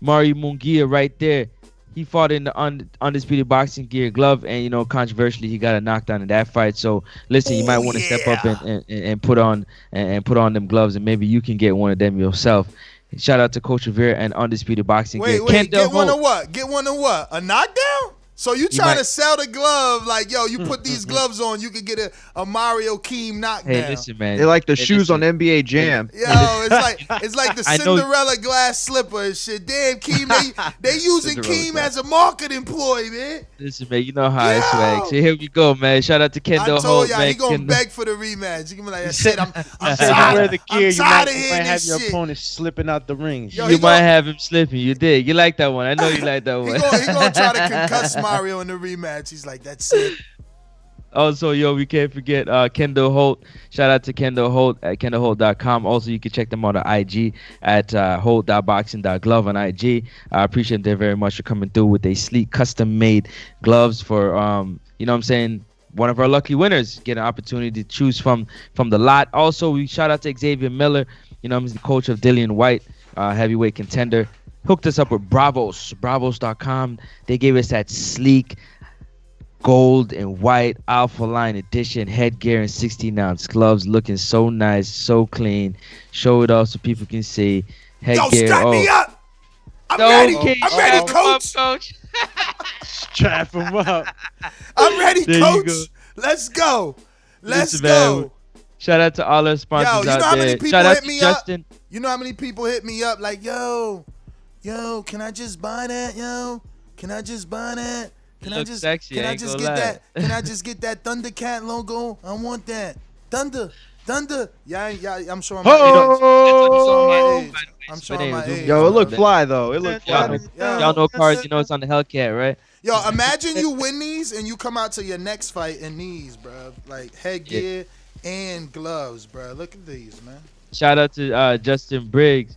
Mario Munguia right there. He fought in the Undisputed Boxing Gear glove, and, you know, controversially, he got a knockdown in that fight. So, listen, you might want to step up and put on them gloves, and maybe you can get one of them yourself. Shout out to Coach Rivera and Undisputed Boxing Gear. Wait, get one of what? Get one of what? A knockdown? So you trying to sell the glove like, yo, you put these gloves on, you could get a Mario Keem knockdown. Hey, listen, man. They like the shoes on NBA Jam. Yo, it's like the Cinderella glass slipper and shit. Damn, Keem, they using Keem as a marketing ploy, man. Listen, man, you know how it swags. So here we go, man. Shout out to Kendall Holt. I told y'all, man. he gonna beg for the rematch. He gonna be like, shit, I'm tired of hearing this shit. You might have your opponent slipping out the rings. Yo, you might have him slipping. You did. You like that one. I know you like that one. He gonna try to concuss Mario in the rematch. He's like, that's it. Also, yo, we can't forget Kendall Holt. Shout out to Kendall Holt at kendallholt.com. Also, you can check them out on IG at holt.boxing.glove on IG. I appreciate them very much for coming through with a sleek, custom-made gloves for, you know what I'm saying, one of our lucky winners get an opportunity to choose from the lot. Also, we shout out to Xavier Miller. You know, he's the coach of Dillian White, heavyweight contender. Hooked us up with Bravos.com. They gave us that sleek gold and white Alpha Line edition headgear and 16-ounce gloves, looking so nice, so clean. Show it off so people can see. Headgear. Yo, strap me up. I'm ready. I'm ready, coach. Strap him up. I'm ready, coach. Let's go. Let's go. Man. Shout out to all our sponsors out there. Shout out to Justin. You know how many people hit me up like, yo, can I just buy that, yo? Can I just buy that? Can I just get that? Can I just get that Thundercat logo? I want that. Thunder. Yeah, I'm showing my age. I'm showing my age. Yo, it look fly though. It look fly. Y'all know cards, you know it's on the Hellcat, right? Yo, imagine you win these and you come out to your next fight in these, bro. Like headgear and gloves, bro. Look at these, man. Shout out to Justin Briggs.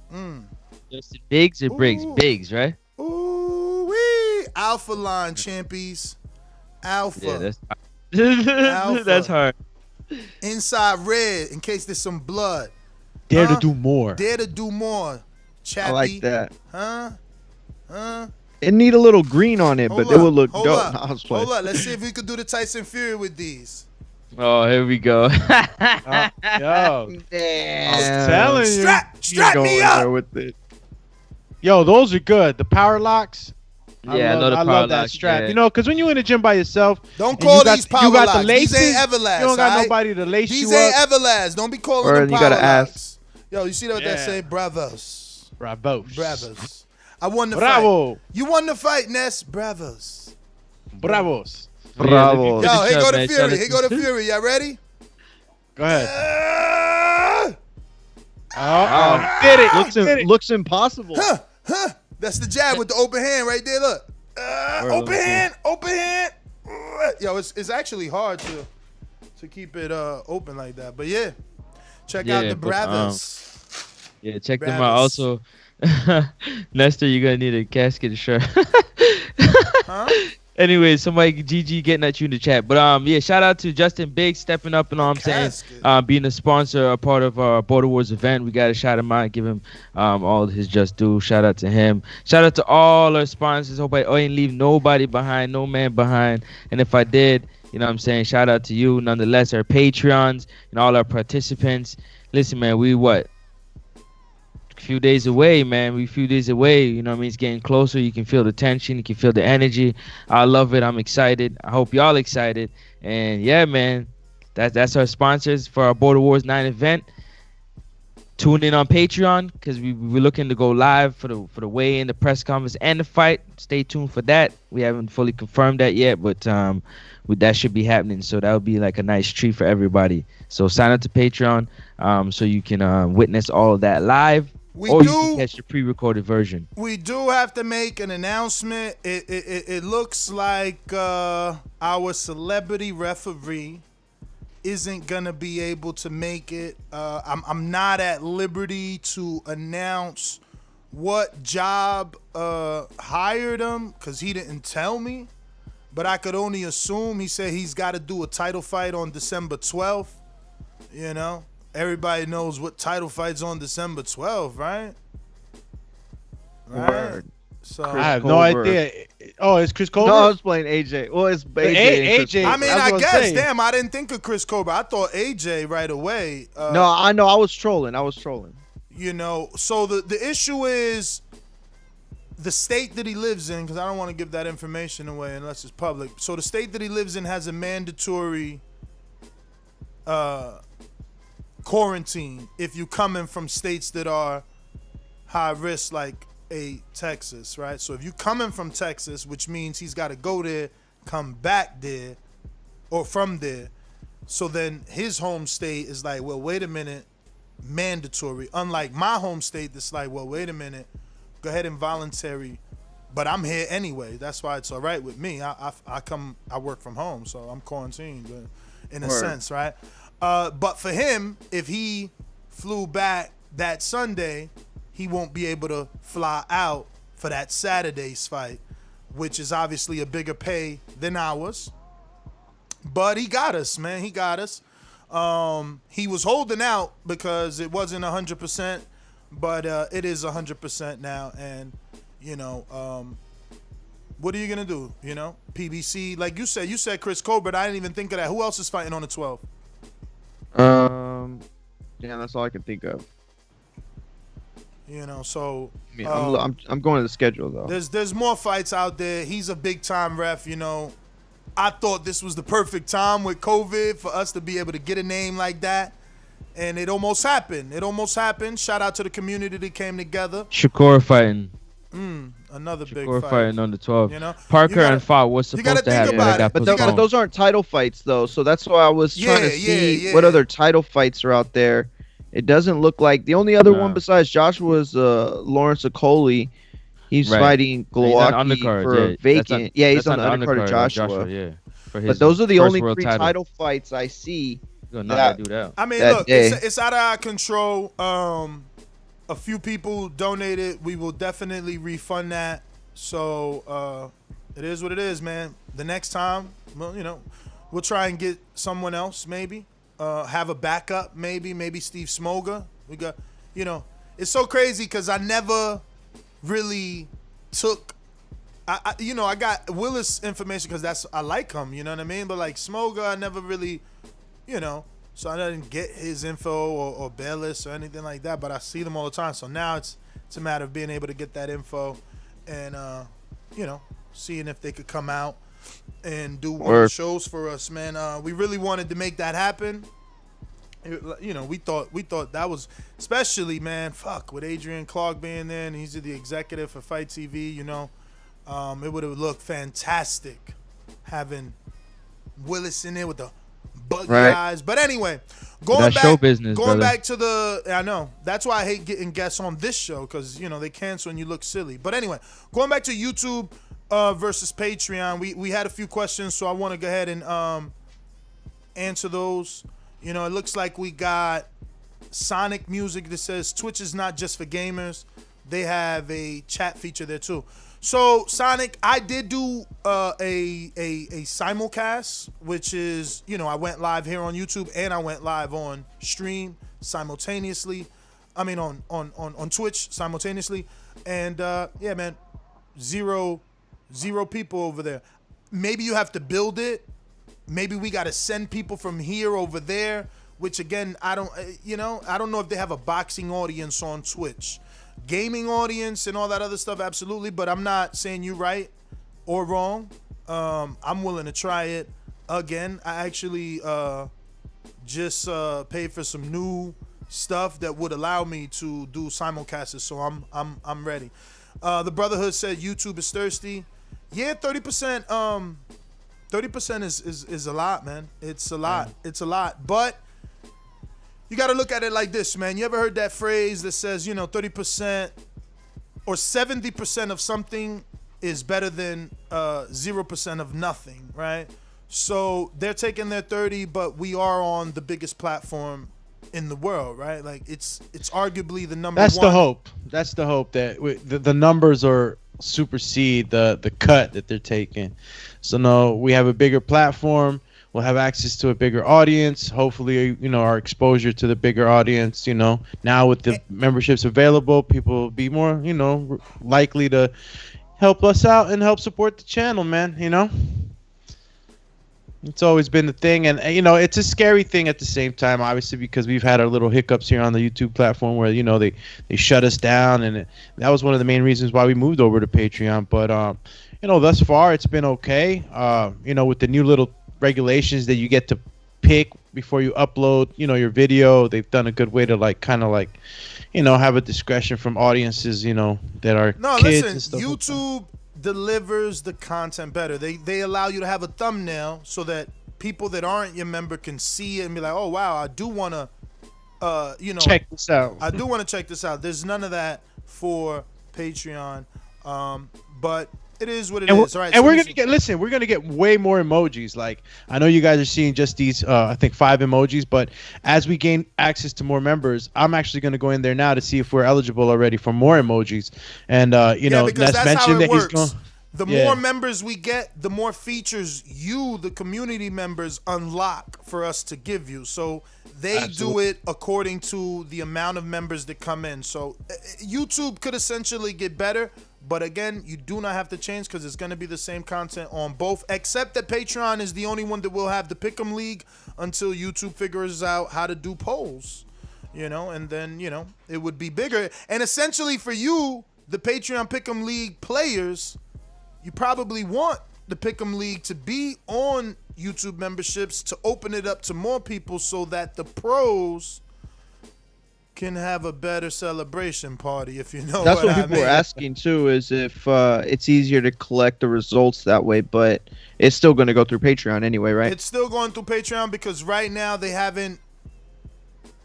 Justin Biggs or Briggs? Biggs, right? Ooh-wee. Alpha Line champions. Alpha. Yeah, that's hard. Inside red in case there's some blood. Dare to do more. Dare to do more. Chappy. I like that. Huh? It need a little green on it, but it would look dope. Hold up. Let's see if we could do the Tyson Fury with these. Oh, here we go. Yo, Damn. I'm telling you. Strap me up. With it. Yo, those are good. The power locks. Yeah, I know the I power love that locks, strap. yeah. You know, because when you're in the gym by yourself, Don't and call you got, these power you got locks. the laces, These ain't Everlast. you don't got alright? nobody to lace These you ain't up. Everlast. Don't be calling Or them you power gotta ask. locks. Yo, you see what they Yeah. say? Bravos. Bravos. Bravos. I won the Bravo. fight. You won the fight, Ness. Bravos. Bravos. Bravo. Yo, here go the man. Fury. Shout Here go the Fury. Y'all ready? Go ahead. Did it. Looks impossible. Huh. That's the jab with the open hand right there. Look. Open hand. Open hand. Yo, it's actually hard to keep it open like that. But yeah, check out the Bravos. Yeah, check them out. Also, Nestor, you're gonna need a casket shirt. Huh? Anyway, somebody GG getting at you in the chat. But yeah, shout out to Justin Biggs stepping up, and all I'm saying, being a sponsor, a part of our Border Wars event. We gotta shout him out, give him all his just due. Shout out to him. Shout out to all our sponsors. Hope I ain't leave nobody behind, no man behind. And if I did, you know what I'm saying, shout out to you. Nonetheless, our Patreons and all our participants. Listen, man, we what? Few days away, man. We few days away. You know what I mean? It's getting closer. You can feel the tension. You can feel the energy. I love it. I'm excited. I hope y'all excited. And yeah, man, that's our sponsors for our Border Wars 9 event. Tune in on Patreon because we're looking to go live for the weigh-in, the press conference, and the fight. Stay tuned for that. We haven't fully confirmed that yet, but that should be happening. So that would be like a nice treat for everybody. So sign up to Patreon so you can witness all of that live. You can catch the pre-recorded version. We do have to make an announcement. It looks like our celebrity referee isn't gonna be able to make it. I'm not at liberty to announce what job hired him because he didn't tell me. But I could only assume he said he's got to do a title fight on December 12th. You know. Everybody knows what title fight's on December 12th, right? Right. So I have no idea. Oh, it's Chris Colbert? No, I was playing AJ. Well, it's AJ. I mean, I guess. Damn, I didn't think of Chris Colbert. I thought AJ right away. No, I know. I was trolling. You know, so the issue is the state that he lives in, because I don't want to give that information away unless it's public. So the state that he lives in has a mandatory quarantine if you coming from states that are high risk, like Texas, right? So if you coming from Texas, which means he's got to go there, come back there, or from there. So then his home state is like, well, wait a minute, mandatory. Unlike my home state, that's like, well, wait a minute, go ahead and voluntary, but I'm here anyway. That's why it's all right with me. I work from home, so I'm quarantined in a sense, right? But for him, if he flew back that Sunday, he won't be able to fly out for that Saturday's fight, which is obviously a bigger pay than ours. But he got us, man. He got us. He was holding out because it wasn't 100%, but it is 100% now. And, you know, what are you going to do? You know, PBC, like you said Chris Colbert. I didn't even think of that. Who else is fighting on the 12th? Yeah, that's all I can think of. You know, so I'm going to the schedule though. There's more fights out there. He's a big time ref. You know, I thought this was the perfect time with COVID for us to be able to get a name like that, and it almost happened. Shout out to the community that came together. Shakur fighting. Another big Shakur fight. Fighting on the 12th. You know, Parker and Fought was supposed to happen. But those aren't title fights though, so that's why I was trying to see what other title fights are out there. It doesn't look like the only other one besides Joshua is Lawrence Okoli. He's fighting Glowacki for vacant. He's on the undercard of Joshua. But those are the only three title fights I see. I mean, look, it's out of our control. A few people donated. We will definitely refund that. So it is what it is, man. The next time, well, you know, we'll try and get someone else maybe. Have a backup, maybe Steve Smoga. We got, you know, it's so crazy because I never really took, I got Willis information because I like him, you know what I mean? But like Smoga, I never really you know, so I didn't get his info or Bayless or anything like that, but I see them all the time. So now it's a matter of being able to get that info and, you know, seeing if they could come out and do one of the shows for us, man. We really wanted to make that happen. You know, we thought that was, especially, man, with Adrian Clark being there, and he's the executive for Fight TV, you know, it would have looked fantastic having Willis in there with the buggy eyes. But anyway, going back to the, I know, that's why I hate getting guests on this show, because, you know, they cancel and you look silly. But anyway, going back to YouTube versus Patreon, we had a few questions, so I want to go ahead and answer those. You know, it looks like we got Sonic Music that says Twitch is not just for gamers. They have a chat feature there too. So Sonic, I did do a simulcast, which is, you know, I went live here on YouTube and I went live on stream simultaneously. I mean on Twitch simultaneously. And yeah, man, zero people over there. Maybe you have to build it. Maybe we got to send people from here over there, which again, I don't know if they have a boxing audience on Twitch. Gaming audience and all that other stuff, absolutely, but I'm not saying you right or wrong. I'm willing to try it again. I actually just paid for some new stuff that would allow me to do simulcasts, so I'm ready. The Brotherhood said YouTube is thirsty. Yeah, 30%. 30% is a lot, man. It's a lot. Yeah. It's a lot. But you got to look at it like this, man. You ever heard that phrase that says, you know, 30% or 70% of something is better than 0% of nothing, right? So they're taking their 30, but we are on the biggest platform in the world, right? Like it's arguably the number one. That's the hope that the numbers are supersede the cut that they're taking. So no, we have a bigger platform. We'll have access to a bigger audience. Hopefully, you know, our exposure to the bigger audience, you know, now with the memberships available, people will be more, you know, likely to help us out and help support the channel, man, you know. It's always been the thing, and you know, it's a scary thing at the same time, obviously, because we've had our little hiccups here on the YouTube platform where, you know, they shut us down, and that was one of the main reasons why we moved over to Patreon. But you know, thus far it's been okay. You know, with the new little regulations that you get to pick before you upload, you know, your video, they've done a good way to kind of you know, have a discretion from audiences, you know, that are kids and stuff. YouTube delivers the content better. They allow you to have a thumbnail so that people that aren't your member can see it and be like, oh wow, I do want to you know, check this out. I do want to check this out. There's none of that for Patreon, but it is what it is. All right, and we're gonna get way more emojis. Like, I know you guys are seeing just these I think 5 emojis, but as we gain access to more members, I'm actually gonna go in there now to see if we're eligible already for more emojis. And you know, that's mentioned that works. He's going. The more members we get, the more features you, the community members, unlock for us to give you. So they do it according to the amount of members that come in. So YouTube could essentially get better, but again, you do not have to change because it's going to be the same content on both, except that Patreon is the only one that will have the Pick'em League until YouTube figures out how to do polls, you know, and then, you know, it would be bigger. And essentially for you, the Patreon Pick'em League players, you probably want the Pick'em League to be on YouTube memberships to open it up to more people so that the pros can have a better celebration party, if you know That's what I people mean. are asking too, is if it's easier to collect the results that way, but it's still going to go through Patreon anyway, right? It's still going through Patreon because right now they haven't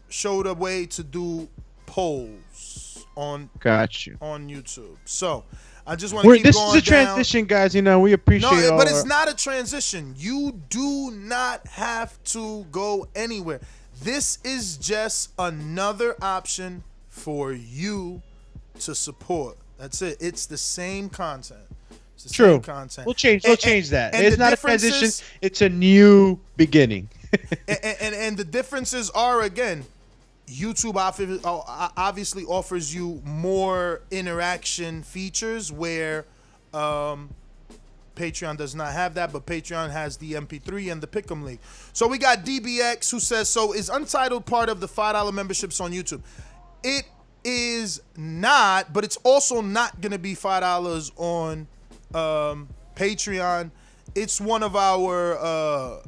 showed a way to do polls on YouTube. So I just want to keep this going is a transition, guys. You know, we appreciate but it's not a transition. You do not have to go anywhere. This is just another option for you to support. That's it. It's the same content. It's the same content. We'll change that. It's not a transition. It's a new beginning. and the differences are, again, YouTube obviously offers you more interaction features where Patreon does not have that, but Patreon has the MP3 and the Pick'em League. So we got DBX who says, so is Untitled part of the $5 memberships on YouTube? It is not, but it's also not going to be $5 on Patreon. It's one of our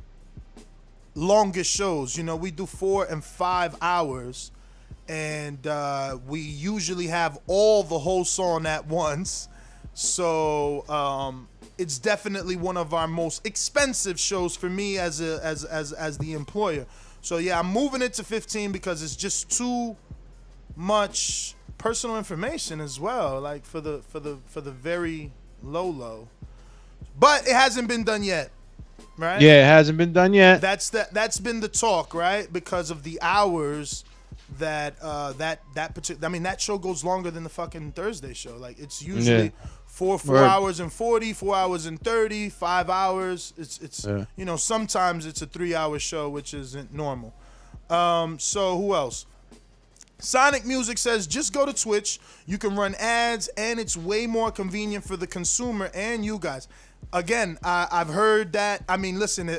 longest shows. You know, we do 4 and 5 hours, and we usually have all the whole song at once. So it's definitely one of our most expensive shows for me as the employer. So yeah, I'm moving it to 15 because it's just too much personal information as well, like for the very low. But it hasn't been done yet, right? Yeah, it hasn't been done yet. That's been the talk, right? Because of the hours that particular. I mean, that show goes longer than the fucking Thursday show. Like it's usually 4 hours and 40, 4 hours and 30, 5 hours. It's you know, sometimes it's a 3-hour show, which isn't normal. So who else? Sonic Music says, just go to Twitch. You can run ads, and it's way more convenient for the consumer and you guys. Again, I've heard that. I mean, listen,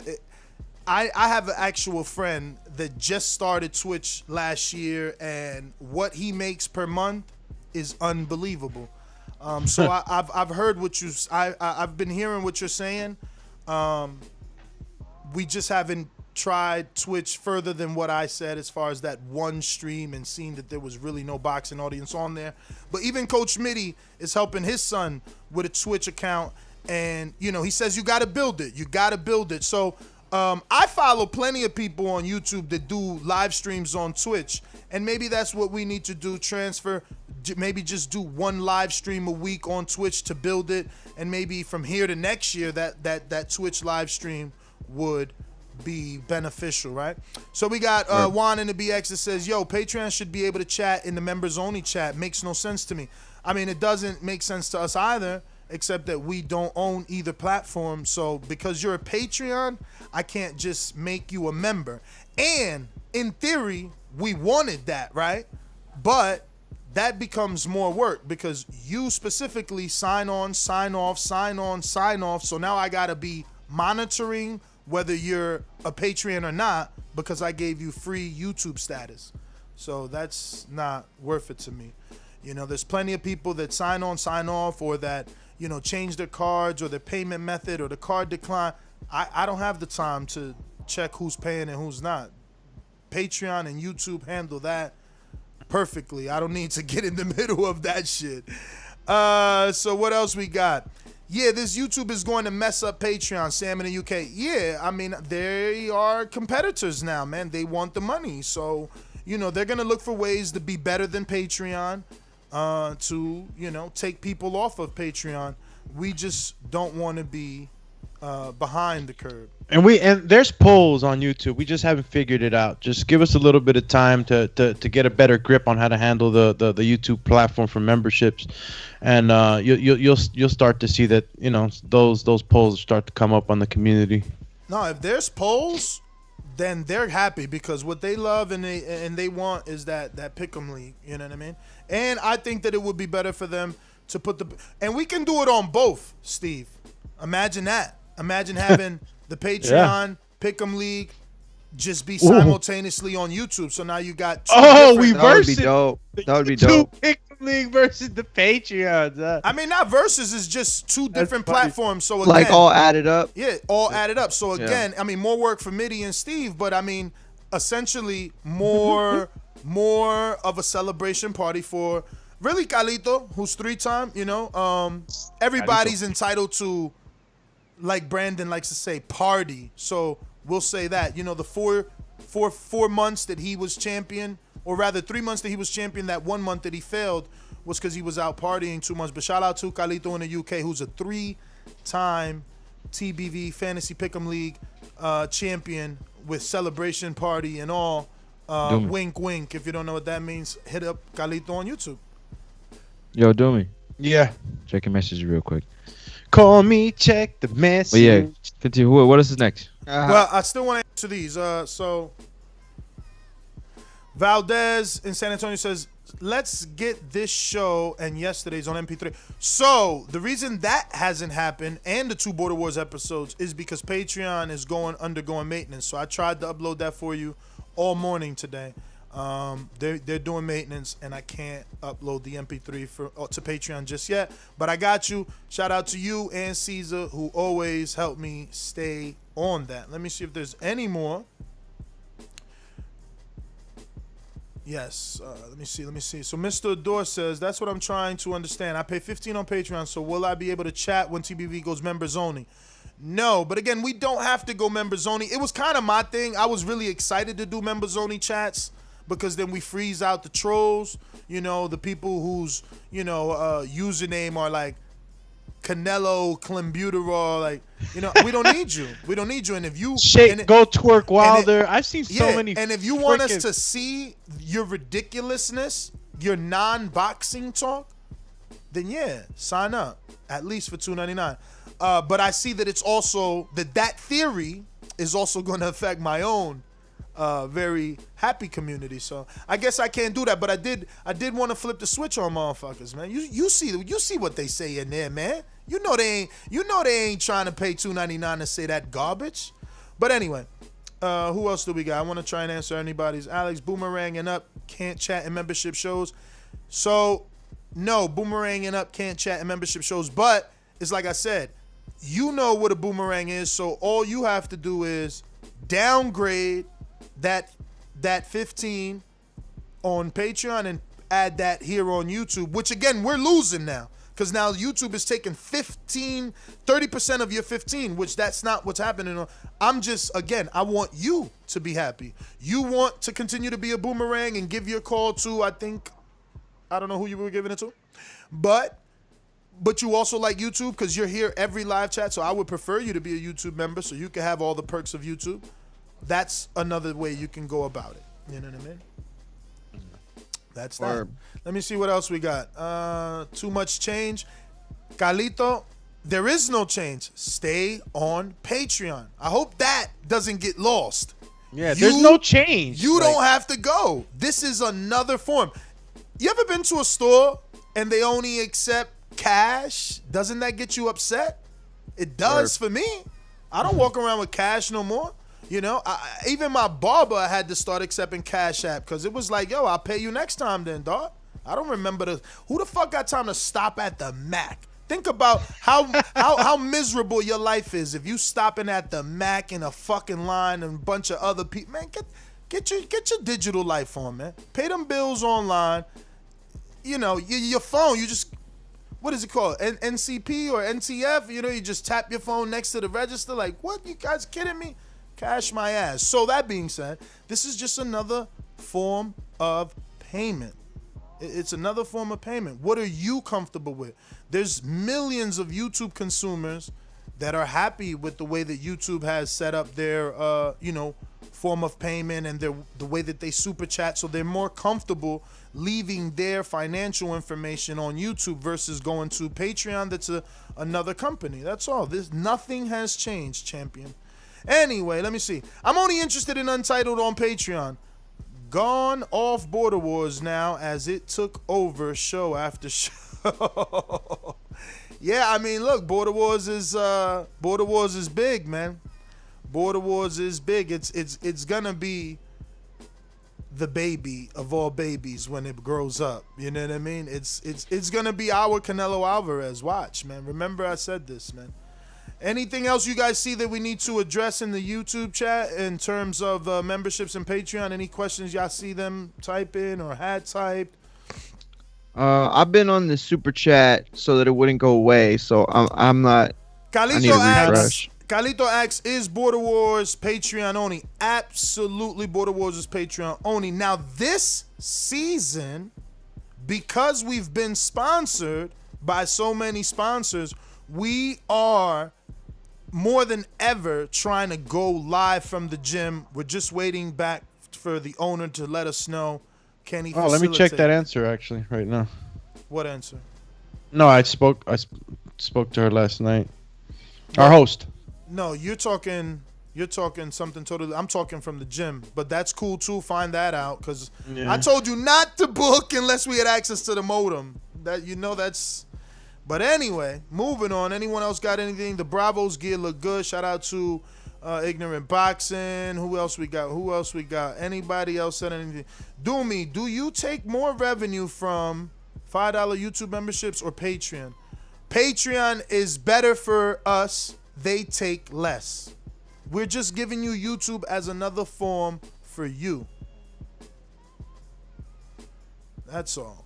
I have an actual friend that just started Twitch last year, and what he makes per month is unbelievable. So I've heard what I've been hearing what you're saying. We just haven't tried Twitch further than what I said as far as that one stream and seen that there was really no boxing audience on there. But even Coach Mitty is helping his son with a Twitch account, and you know, he says you got to build it. You got to build it. So I follow plenty of people on YouTube that do live streams on Twitch, and maybe that's what we need to do, transfer, maybe just do one live stream a week on Twitch to build it, and maybe from here to next year that Twitch live stream would be beneficial, right? So we got Juan in the BX that says, yo, Patreon should be able to chat in the members only chat. Makes no sense to me. I mean, it doesn't make sense to us either, except that we don't own either platform. So because you're a Patreon, I can't just make you a member. And in theory, we wanted that, right? But that becomes more work because you specifically sign on, sign off, sign on, sign off. So now I got to be monitoring whether you're a Patreon or not because I gave you free YouTube status. So that's not worth it to me. You know, there's plenty of people that sign on, sign off, or that, you know, change their cards or their payment method or the card decline. I don't have the time to check who's paying and who's not. Patreon and YouTube handle that perfectly. I don't need to get in the middle of that shit. So what else we got? Yeah, this YouTube is going to mess up Patreon, Sam in the UK. Yeah, I mean, they are competitors now, man. They want the money. So, you know, they're going to look for ways to be better than Patreon, to, you know, take people off of Patreon. We just don't want to be behind the curve. And there's polls on YouTube. We just haven't figured it out. Just give us a little bit of time to get a better grip on how to handle the YouTube platform for memberships, and you'll start to see that, you know, those polls start to come up on the community. No, if there's polls, then they're happy because what they love and they want is that pick'em league. You know what I mean? And I think that it would be better for them to put and we can do it on both, Steve. Imagine that. Imagine having the Patreon Pick'em League just be simultaneously on YouTube. So now you got we versus that would be dope. Pick'em League versus the Patreons. I mean, not versus, is just two different platforms. So again, like all added up. Yeah, all added up. So again, I mean, more work for Mitty and Steve, but I mean, essentially more of a celebration party for really Carlito, who's 3-time. You know, everybody's entitled to, like Brandon likes to say, party. So we'll say that, you know, the four months that he was champion, or rather 3 months that he was champion, that 1 month that he failed was because he was out partying 2 months. But shout out to Carlito in the UK, who's a 3-time TBV Fantasy Pick'em League champion with celebration party and all. Wink, wink. If you don't know what that means, hit up Carlito on YouTube. Yo, Doomy. Yeah. Check your message real quick. Call me, check the message. But yeah, continue. What is next? Well, I still want to answer these. So Valdez in San Antonio says, let's get this show and yesterday's on MP3. So the reason that hasn't happened and the 2 Border Wars episodes is because Patreon is undergoing maintenance. So I tried to upload that for you all morning today. They're doing maintenance, and I can't upload the MP3 to Patreon just yet. But I got you. Shout out to you and Caesar, who always help me stay on that. Let me see if there's any more. Yes, let me see. So Mr. Adore says, that's what I'm trying to understand. I pay $15 on Patreon, so will I be able to chat when TBV goes members only? No, but again, we don't have to go members only. It was kind of my thing. I was really excited to do members only chats because then we freeze out the trolls, the people whose, username are like Canelo, Clenbuterol, like, we don't need you. We don't need you. And if you go twerk Wilder, I've seen so many. And if you want us to see your ridiculousness, your non-boxing talk, then yeah, sign up at least for $2.99. But I see that it's also that theory is also going to affect my own very happy community. So I guess I can't do that. But I did want to flip the switch on motherfuckers, man. You see what they say in there, man. You know they ain't trying to pay $2.99 to say that garbage. But anyway, who else do we got? I want to try and answer anybody's. Alex, boomeranging up, can't chat in membership shows. So no, boomeranging up, can't chat in membership shows. But it's like I said, you know what a boomerang is. So all you have to do is downgrade that 15 on Patreon and add that here on YouTube, which again, we're losing now. Because now YouTube is taking 30% of your 15, which that's not what's happening. I want you to be happy. You want to continue to be a boomerang and give your call to, I don't know who you were giving it to, but you also like YouTube because you're here every live chat. So I would prefer you to be a YouTube member so you can have all the perks of YouTube. That's another way you can go about it. You know what I mean? That's that. Let me see what else we got. Too much change. Carlito, there is no change. Stay on Patreon. I hope that doesn't get lost. Yeah, there's no change. You don't have to go. This is another form. You ever been to a store and they only accept cash? Doesn't that get you upset? It does for me. I don't walk around with cash no more. Even my barber had to start accepting Cash App because it was like, yo, I'll pay you next time then, dog. I don't remember who the fuck got time to stop at the Mac? Think about how miserable your life is if you stopping at the Mac in a fucking line and a bunch of other people. Man, get your digital life on, man. Pay them bills online. Your phone, you just, what is it called? NCP or NTF? You just tap your phone next to the register. Like, what? You guys kidding me? Cash my ass. So that being said, this is just another form of payment. It's another form of payment. What are you comfortable with? There's millions of YouTube consumers that are happy with the way that YouTube has set up their, form of payment and the way that they super chat. So they're more comfortable leaving their financial information on YouTube versus going to Patreon. That's another company. That's all. Nothing has changed, champion. Anyway, let me see. I'm only interested in Untitled on Patreon. Gone off Border Wars now as it took over show after show. Yeah, I mean, look, Border Wars is big, man. Border Wars is big. It's gonna be the baby of all babies when it grows up. You know what I mean? It's gonna be our Canelo Alvarez. Watch, man. Remember I said this, man. Anything else you guys see that we need to address in the YouTube chat in terms of memberships and Patreon? Any questions y'all see them type in or had typed? I've been on the super chat so that it wouldn't go away. So I'm not. Carlito asks, is Border Wars Patreon only? Absolutely, Border Wars is Patreon only. Now this season, because we've been sponsored by so many sponsors, we are more than ever trying to go live from the gym. We're just waiting back for the owner to let us know. Can he facilitate? Let me check that answer actually right now. What answer? No, I spoke to her last night. Our host. No, you're talking You're talking something totally. I'm talking from the gym, but that's cool too. Find that out, because I told you not to book unless we had access to the modem. That's. But anyway, moving on. Anyone else got anything? The Bravos gear look good. Shout out to Ignorant Boxing. Who else we got? Anybody else said anything? Doomy, do you take more revenue from $5 YouTube memberships or Patreon? Patreon is better for us. They take less. We're just giving you YouTube as another form for you. That's all.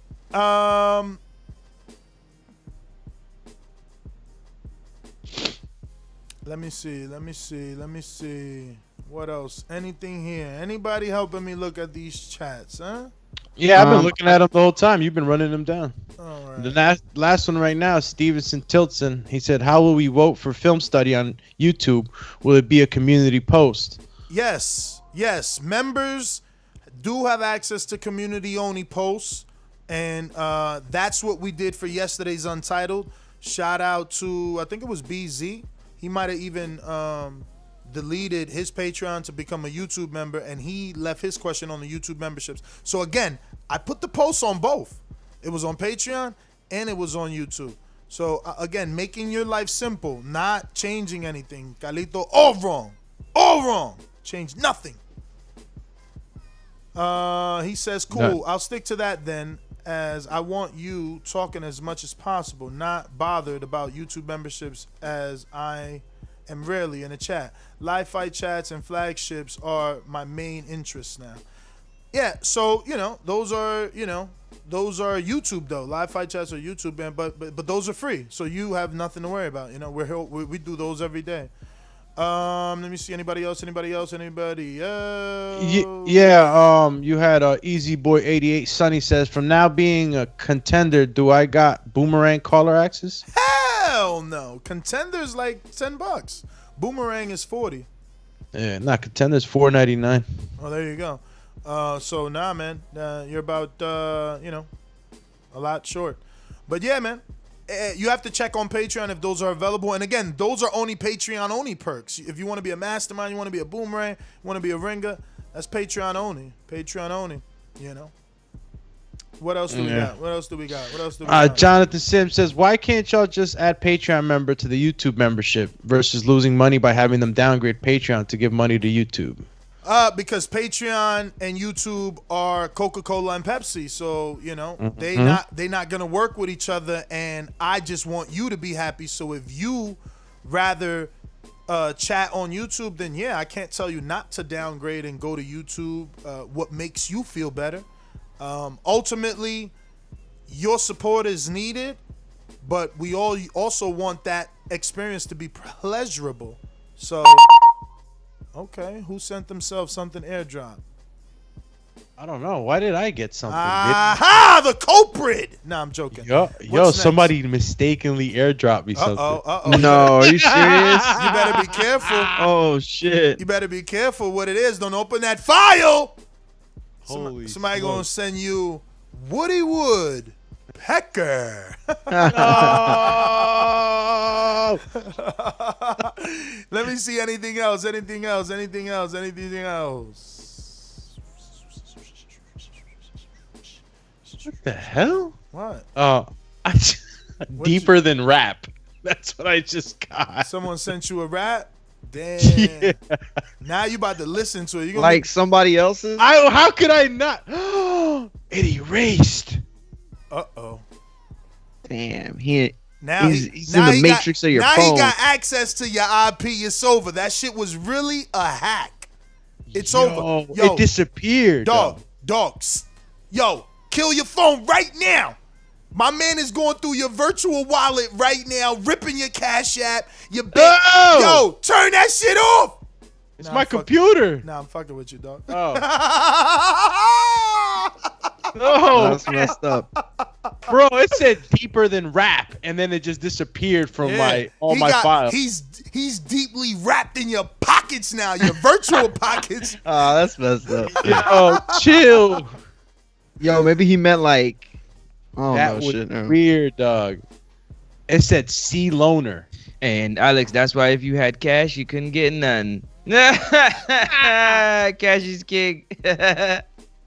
Let me see. What else? Anything here? Anybody helping me look at these chats, huh? Yeah, I've been looking at them the whole time. You've been running them down. All right. The last one right now, Stevenson Tiltson. He said, "How will we vote for film study on YouTube? Will it be a community post?" Yes. Members do have access to community-only posts, and that's what we did for yesterday's Untitled. Shout out to, I think it was BZ. He might have even deleted his Patreon to become a YouTube member, and he left his question on the YouTube memberships. So again, I put the posts on both. It was on Patreon and it was on YouTube. So again, making your life simple, not changing anything. Calito, all wrong. Change nothing. He says, cool, I'll stick to that then, as I want you talking as much as possible, not bothered about YouTube memberships, as I am rarely in a chat. Live fight chats and flagships are my main interests now. Yeah, so those are YouTube though. Live fight chats are YouTube, man, but those are free, so you have nothing to worry about. We do those every day. Let me see. Anybody else? Yeah. You had Easy Boy 88. Sonny says, "From now being a contender, do I got boomerang caller access?" Hell no. Contender's like $10. Boomerang is $40. Yeah, not contender's $4.99. Oh, there you go. So nah, man. You're about a lot short. But yeah, man. You have to check on Patreon if those are available. And again, those are only Patreon only perks. If you want to be a mastermind, you want to be a boomerang, you want to be a ringer, that's Patreon only. What else do we got? Jonathan Sims says, "Why can't y'all just add Patreon member to the YouTube membership versus losing money by having them downgrade Patreon to give money to YouTube?" Because Patreon and YouTube are Coca-Cola and Pepsi, so they not gonna work with each other, and I just want you to be happy. So if you rather chat on YouTube, then yeah, I can't tell you not to downgrade and go to YouTube. What makes you feel better? Ultimately, your support is needed, but we all also want that experience to be pleasurable. So. Okay, who sent themselves something airdrop? I don't know. Why did I get something? Aha! The culprit! Nah, I'm joking. Yo, somebody mistakenly airdropped me something. Uh-oh. No, are you serious? You better be careful. Oh, shit. You better be careful what it is. Don't open that file! Somebody gonna send you Woody Wood Pecker. No! Let me see anything else. What the hell? What? Deeper than rap. That's what I just got. Someone sent you a rap? Damn. Yeah. Now you about to listen to it. Like somebody else's? How could I not? It erased. Uh-oh. Damn. He's in the matrix of your phone. Now he got access to your IP. It's over. That shit was really a hack. It's over. Yo, it disappeared. Dogs. Yo, kill your phone right now. My man is going through your virtual wallet right now, ripping your Cash App. Yo, turn that shit off. It's my computer. Nah, I'm fucking with you, dog. Oh. No. That's messed up. Bro, it said deeper than rap, and then it just disappeared from my files. He's deeply wrapped in your pockets now, your virtual pockets. Oh, that's messed up. Oh, chill. Yo, maybe he meant like... Oh, that was weird, dog. It said C loaner. And Alex, that's why if you had cash, you couldn't get none. Cash is king.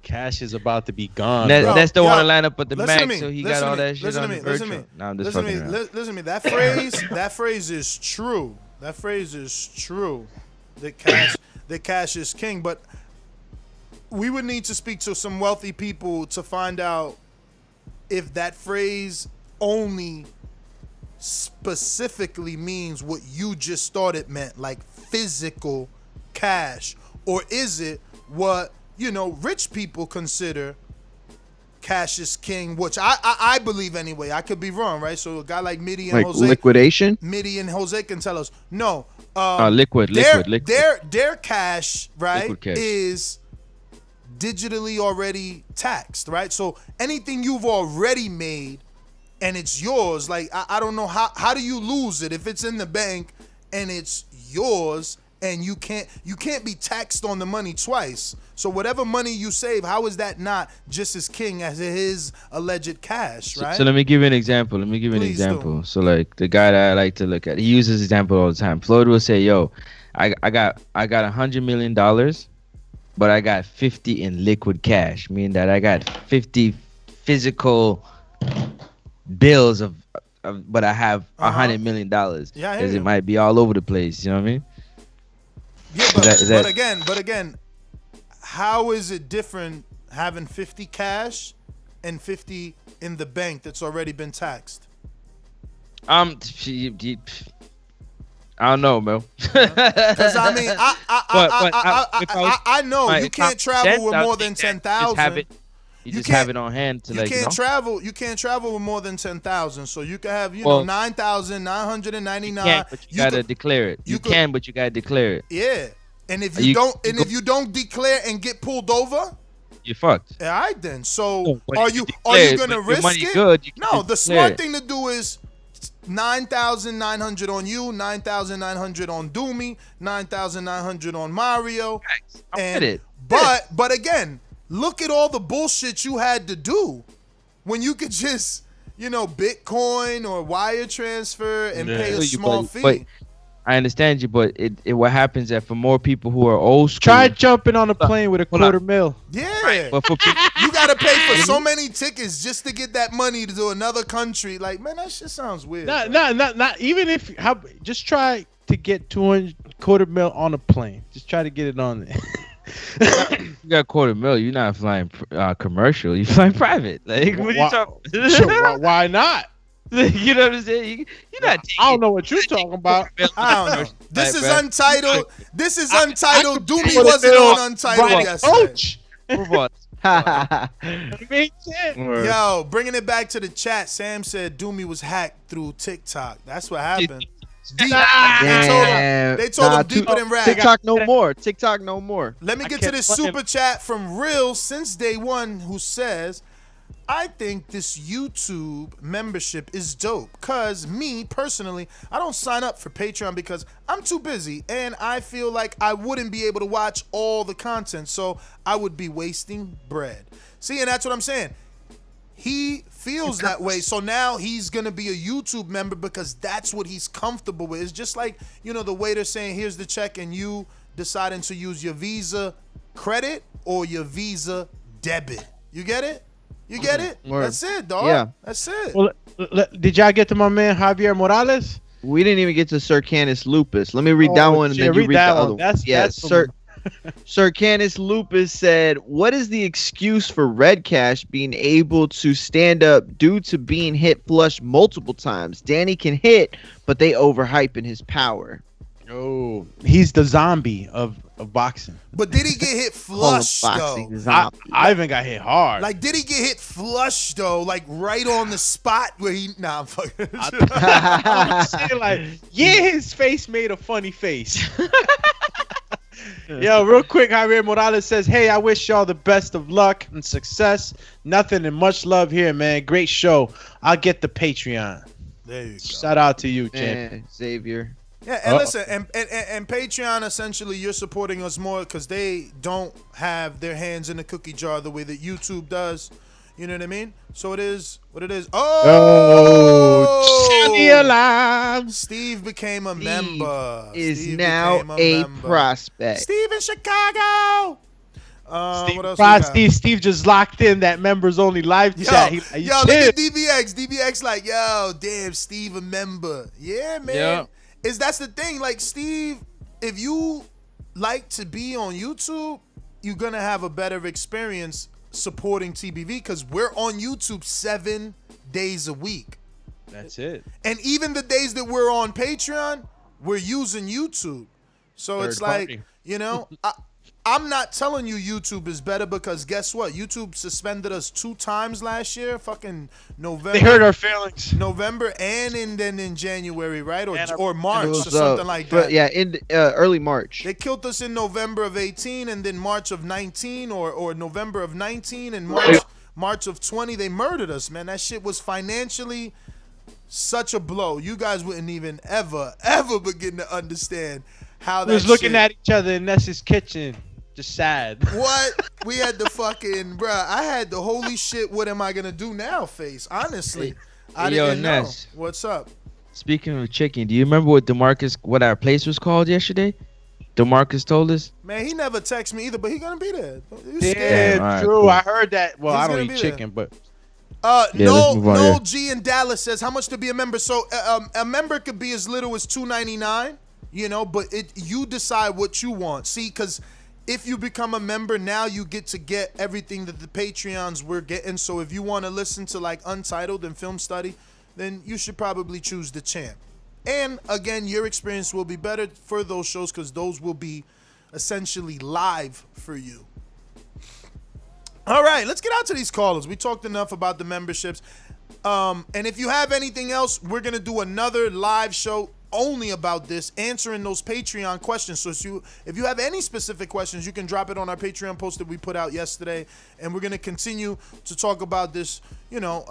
Cash is about to be gone. That's the one to line up with the listen to Mac, me, so he listen got all to me, that shit listen on to the me, listen to virtual. me, Nah, I'm just listen to fucking me, around. listen to me. That phrase is true. That phrase is true. That cash is king. But we would need to speak to some wealthy people to find out if that phrase only specifically means what you just thought it meant, like physical cash, or is it what rich people consider cash is king, which I believe anyway. I could be wrong, right? So a guy like Midi and Like Jose, liquidation. Midi and Jose can tell us. No, Liquid. Their cash, right, Liquid cash. is digitally already taxed, right? So anything you've already made and it's yours, like I don't know how do you lose it if it's in the bank and it's yours and you can't be taxed on the money twice. So whatever money you save, how is that not just as king as his alleged cash, right? So let me give you an example. Please do. So like the guy that I like to look at, he uses this example all the time. Floyd will say, "Yo, I got $100 million, but I got 50 in liquid cash, meaning that I got 50 physical bills of but I have $100 million. Yeah, because it might be all over the place. You know what I mean? Yeah, but again, how is it different having 50 cash and 50 in the bank that's already been taxed? I don't know, bro. Because I mean, I know you can't travel with more than 10,000. You just have it on hand to you can't travel. You can't travel with more than 10,000. So you can have 9,999. But you gotta declare it. You can, but you gotta declare it. Yeah, and if you don't declare and get pulled over, you're fucked. All right then. So but are if you declare gonna but your risk money it? good, you No, can the declare smart it. thing to do is 9,900 on you, 9,900 on Doomy, 9,900 on Mario. But again, look at all the bullshit you had to do when you could just, Bitcoin or wire transfer and pay a small fee. But I understand you, but what happens that for more people who are old school, try jumping on a plane with a $250,000. Yeah, but for people, you gotta pay for so many tickets just to get that money to another country. Like, man, that shit sounds weird. Not even if just try to get $250,000 on a plane. Just try to get it on there. you got $250,000. You're not flying commercial. You're flying private. Like, what are you talking? Sure, why not? You know what I'm saying? You're not. I don't know what you're talking about. I don't know. This is Untitled. This is Untitled. Doomy wasn't on Untitled yesterday. Move on. Yo, bringing it back to the chat. Sam said Doomy was hacked through TikTok. That's what happened. Deep. They told him deeper than rap. TikTok no more. TikTok no more. Let me get to this super chat from Real Since Day One, who says, I think this YouTube membership is dope because me personally, I don't sign up for Patreon because I'm too busy and I feel like I wouldn't be able to watch all the content, so I would be wasting bread. See, and that's what I'm saying. He feels that way, so now he's gonna be a YouTube member because that's what he's comfortable with. It's just like, the waiter saying, here's the check, and you deciding to use your Visa credit or your Visa debit. You get it? You get it? Word. That's it, dog. Yeah. That's it. Well, did y'all get to my man Javier Morales? We didn't even get to Sir Canis Lupus. Let me read that one and then you read the other one. That's Sir Canis Lupus said, what is the excuse for Red Cash being able to stand up due to being hit flush multiple times? Danny can hit, but they overhyping his power. Oh, he's the zombie of boxing. But did he get hit flush though? Ivan got hit hard. Like, did he get hit flush though? Like right on the spot where he? Nah, I'm fucking. I would say like, his face made a funny face. Yo, real quick, Javier Morales says, hey, I wish y'all the best of luck and success. Nothing and much love here, man. Great show. I'll get the Patreon. There you go. Shout out to you, champ. Xavier. Yeah, and listen, and Patreon, essentially, you're supporting us more because they don't have their hands in the cookie jar the way that YouTube does. You know what I mean? So it is what it is. Oh, Steve became a member. Steve now a prospect. Steve in Chicago. What else Steve just locked in that members only live chat. Look at DBX. DBX like, yo, damn, Steve a member. Yeah, man. Yeah. That's the thing. Like, Steve, if you like to be on YouTube, you're gonna have a better experience supporting TBV because we're on YouTube 7 days a week. That's it. And even the days that we're on Patreon, we're using YouTube. So it's like, you know, I'm not telling you YouTube is better because guess what? YouTube suspended us 2 times last year. Fucking November. They hurt our feelings. November and then in January, right? Or March or something like that. Yeah, in early March. They killed us in November of 18 and then March of 19 or November of 19 and March of 20. They murdered us, man. That shit was financially such a blow. You guys wouldn't even ever begin to understand how that was looking at each other in Ness's kitchen. Just sad. What? We had the fucking, bruh, I had the holy shit, what am I going to do now face, honestly. I didn't know. Ness, what's up? Speaking of chicken, do you remember what our place was called yesterday? DeMarcus told us. Man, he never texted me either, but he going to be there. Yeah, true. Cool. I heard that. Well, I don't eat chicken, but. No G in Dallas says, how much to be a member? So a member could be as little as $2.99, you know, but you decide what you want. See, because if you become a member now, you get everything that the Patreons were getting. So if you want to listen to like Untitled and Film Study, then you should probably choose the Champ. And again, your experience will be better for those shows because those will be essentially live for you. All right, let's get out to these callers. We talked enough about the memberships. And if you have anything else, we're going to do another live show only about this, answering those Patreon questions. So if you have any specific questions, you can drop it on our Patreon post that we put out yesterday. And we're going to continue to talk about this, you know,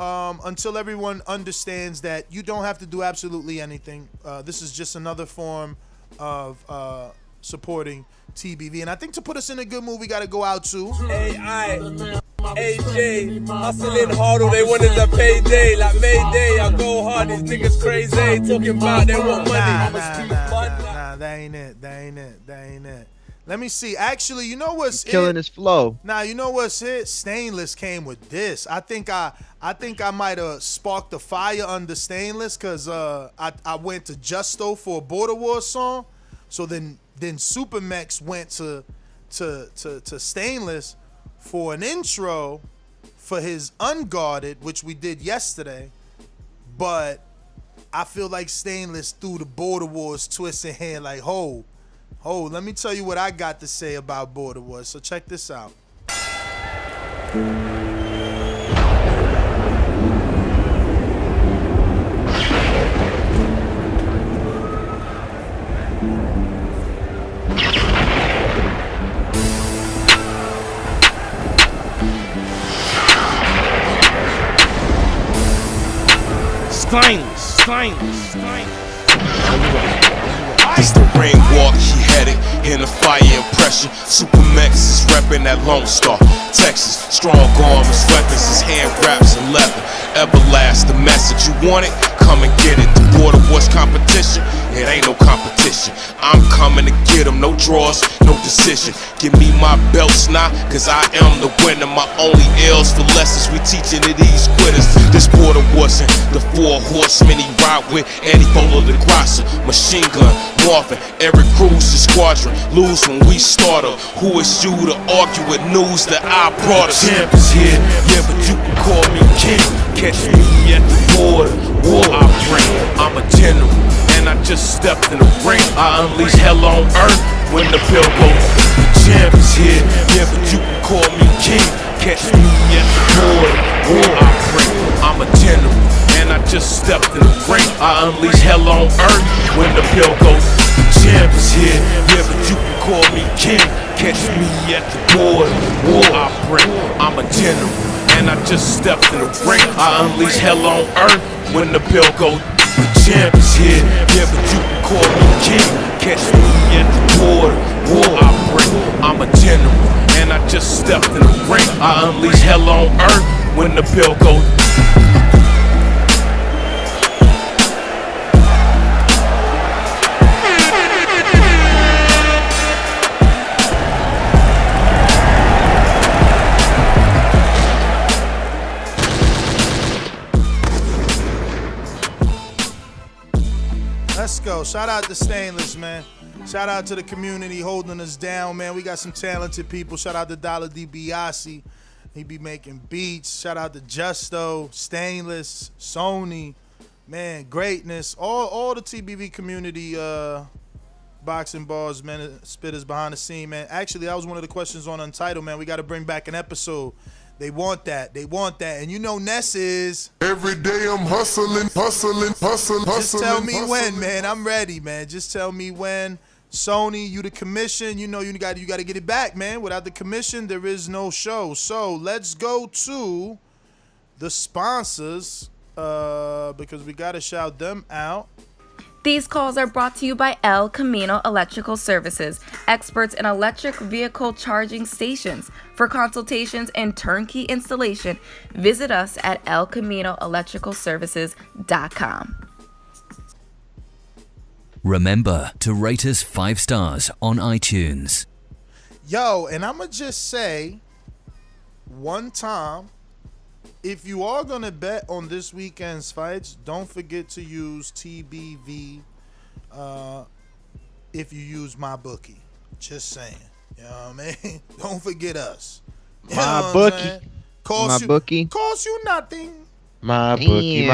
until everyone understands that you don't have to do absolutely anything. This is just another form of supporting TBV. And I think to put us in a good mood, we got to go out to AJ, hustling hard, they wanted the payday, like Mayday. I go hard, these niggas crazy, talking about they want money. Nah, that ain't it. Let me see. Actually, you know what's killing his flow? Nah, you know what's it? Stainless came with this. I think I might have sparked a fire under Stainless because I went to Justo for a Border Wars song. So then Supermex went to Stainless for an intro for his Unguarded, which we did yesterday. But I feel like Stainless threw the Border Wars twist in here like, ho, let me tell you what I got to say about Border Wars. So check this out. Stainless. It's the ring walk, he headed in the fire and pressure. Supermex is reppin' that Lone Star, Texas. Strong arms, weapons, his hand wraps in leather. Everlast, the message you want it, come and get it. The Border Wars competition, it ain't no competition. I'm coming to get him, no draws, no decision. Give me my belts now, cause I am the winner. My only L's for lessons, we teaching to these quitters. This Border Wars and the 4 horsemen he ride with. Eddie Bolo the Grasser, machine gun, Marvin, Eric Cruz, the squadron. Lose when we start up. Who is you to argue with news that I brought us? Champ is here, yeah, but you can call me king. Catch me at the border, war I bring. I'm a general, and I just stepped in the ring. I unleash hell on earth when the bell goes. The champ is here, yeah, but you can call me king. Catch me at the border, war I bring. I'm a general, and I just stepped in the ring. I unleash hell on earth when the bell goes. The champ is here, yeah, but you can call me king. Catch me at the border, war I bring. I'm a general, and I just stepped in the ring. I unleash hell on earth when the bell goes. The champ is here, yeah, but you can call me king. Catch me at the border, war I bring. I'm a general, and I just stepped in the ring. I unleash hell on earth when the pill goes. Let's go. Shout out to Stainless, man. Shout out to the community holding us down, man. We got some talented people. Shout out to Dollar DiBiase. He be making beats. Shout out to Justo, Stainless, Sony, man, Greatness. All the TBV community boxing bars, man, spitters behind the scene, man. Actually, that was one of the questions on Untitled, man. We got to bring back an episode. They want that. They want that. And you know Ness is. Every day I'm hustling. Just tell me when, man. I'm ready, man. Just tell me when. Sony, you the commission. You know you got to get it back, man. Without the commission, there is no show. So let's go to the sponsors because we got to shout them out. These calls are brought to you by El Camino Electrical Services, experts in electric vehicle charging stations. For consultations and turnkey installation, visit us at elcaminoelectricalservices.com. Remember to rate us 5 stars on iTunes. Yo, and I'm going to just say one time, if you are going to bet on this weekend's fights, don't forget to use TBV if you use my bookie. Just saying. You know what I mean? Don't forget us. You my bookie. Cost you nothing. My bookie,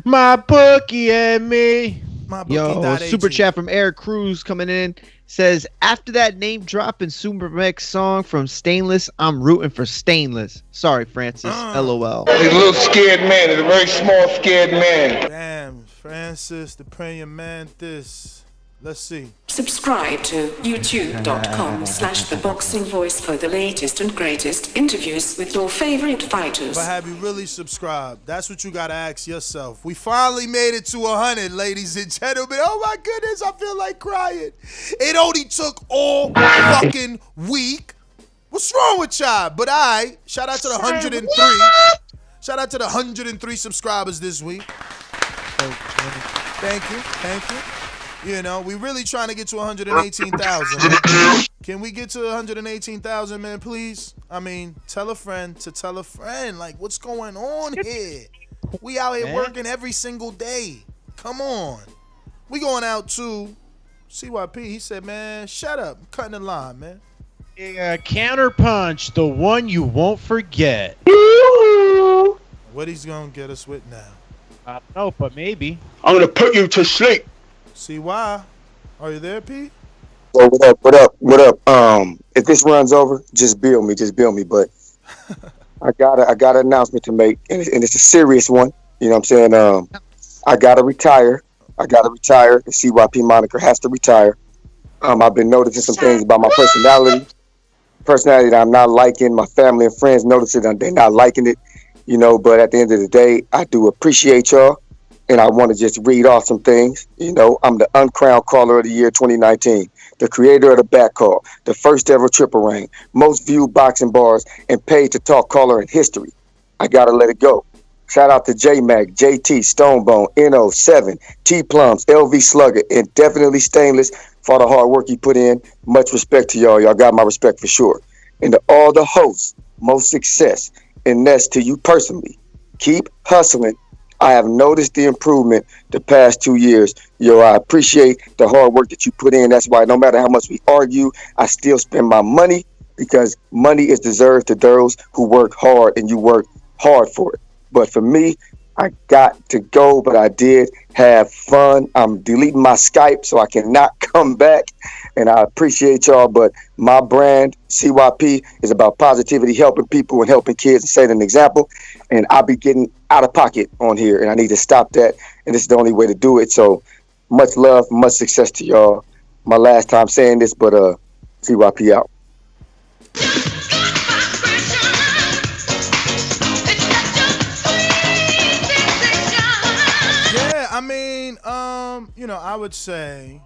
my bookie and me. Yo, super chat from Eric Cruz coming in says, after that name drop and Super Mix song from Stainless, I'm rooting for Stainless. Sorry, Francis. LOL. He's a little scared man. He's a very small, scared man. Damn, Francis, the praying mantis. Let's see. Subscribe to youtube.com/theboxingvoice for the latest and greatest interviews with your favorite fighters. But have you really subscribed? That's what you got to ask yourself. We finally made it to 100, ladies and gentlemen. Oh my goodness, I feel like crying. It only took all fucking week. What's wrong with y'all? But shout out to the 103. Shout out to the 103 subscribers this week. Thank you. You know, we really trying to get to 118,000. Can we get to 118,000, man, please? I mean, tell a friend to tell a friend. Like, what's going on here? We out here working every single day. Come on. We going out to CYP. He said, man, shut up. I'm cutting the line, man. Yeah, counterpunch, the one you won't forget. What he's going to get us with now? I don't know, but maybe. I'm going to put you to sleep. See why? Are you there, P? So what up? If this runs over, just bill me. But I got an announcement to make, and it's a serious one. You know what I'm saying? I gotta retire. The CYP moniker has to retire. I've been noticing some things about my personality that I'm not liking. My family and friends notice it, and they're not liking it. You know, but at the end of the day, I do appreciate y'all. And I want to just read off some things. You know, I'm the uncrowned caller of the year 2019, the creator of the back call, the first ever triple ring, most viewed boxing bars, and paid to talk caller in history. I got to let it go. Shout out to J-Mac, JT, Stonebone, NO7, T-Plums, LV Slugger, and definitely Stainless for the hard work you put in. Much respect to y'all. Y'all got my respect for sure. And to all the hosts, most success. And that's to you personally. Keep hustling. I have noticed the improvement the past 2 years. Yo, I appreciate the hard work that you put in. That's why no matter how much we argue, I still spend my money because money is deserved to those who work hard, and you work hard for it. But for me, I got to go, but I did have fun. I'm deleting my Skype so I cannot come back, and I appreciate y'all. But my brand, CYP, is about positivity, helping people and helping kids and setting an example. And I'll be getting out of pocket on here, and I need to stop that. And this is the only way to do it. So much love, much success to y'all. My last time saying this, but CYP out. I mean, you know, I would say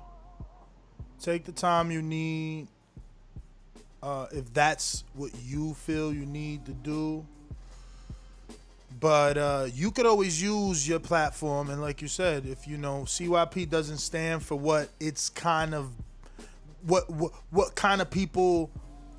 take the time you need if that's what you feel you need to do. But you could always use your platform, and like you said, if you know CYP doesn't stand for what it's kind of what kind of people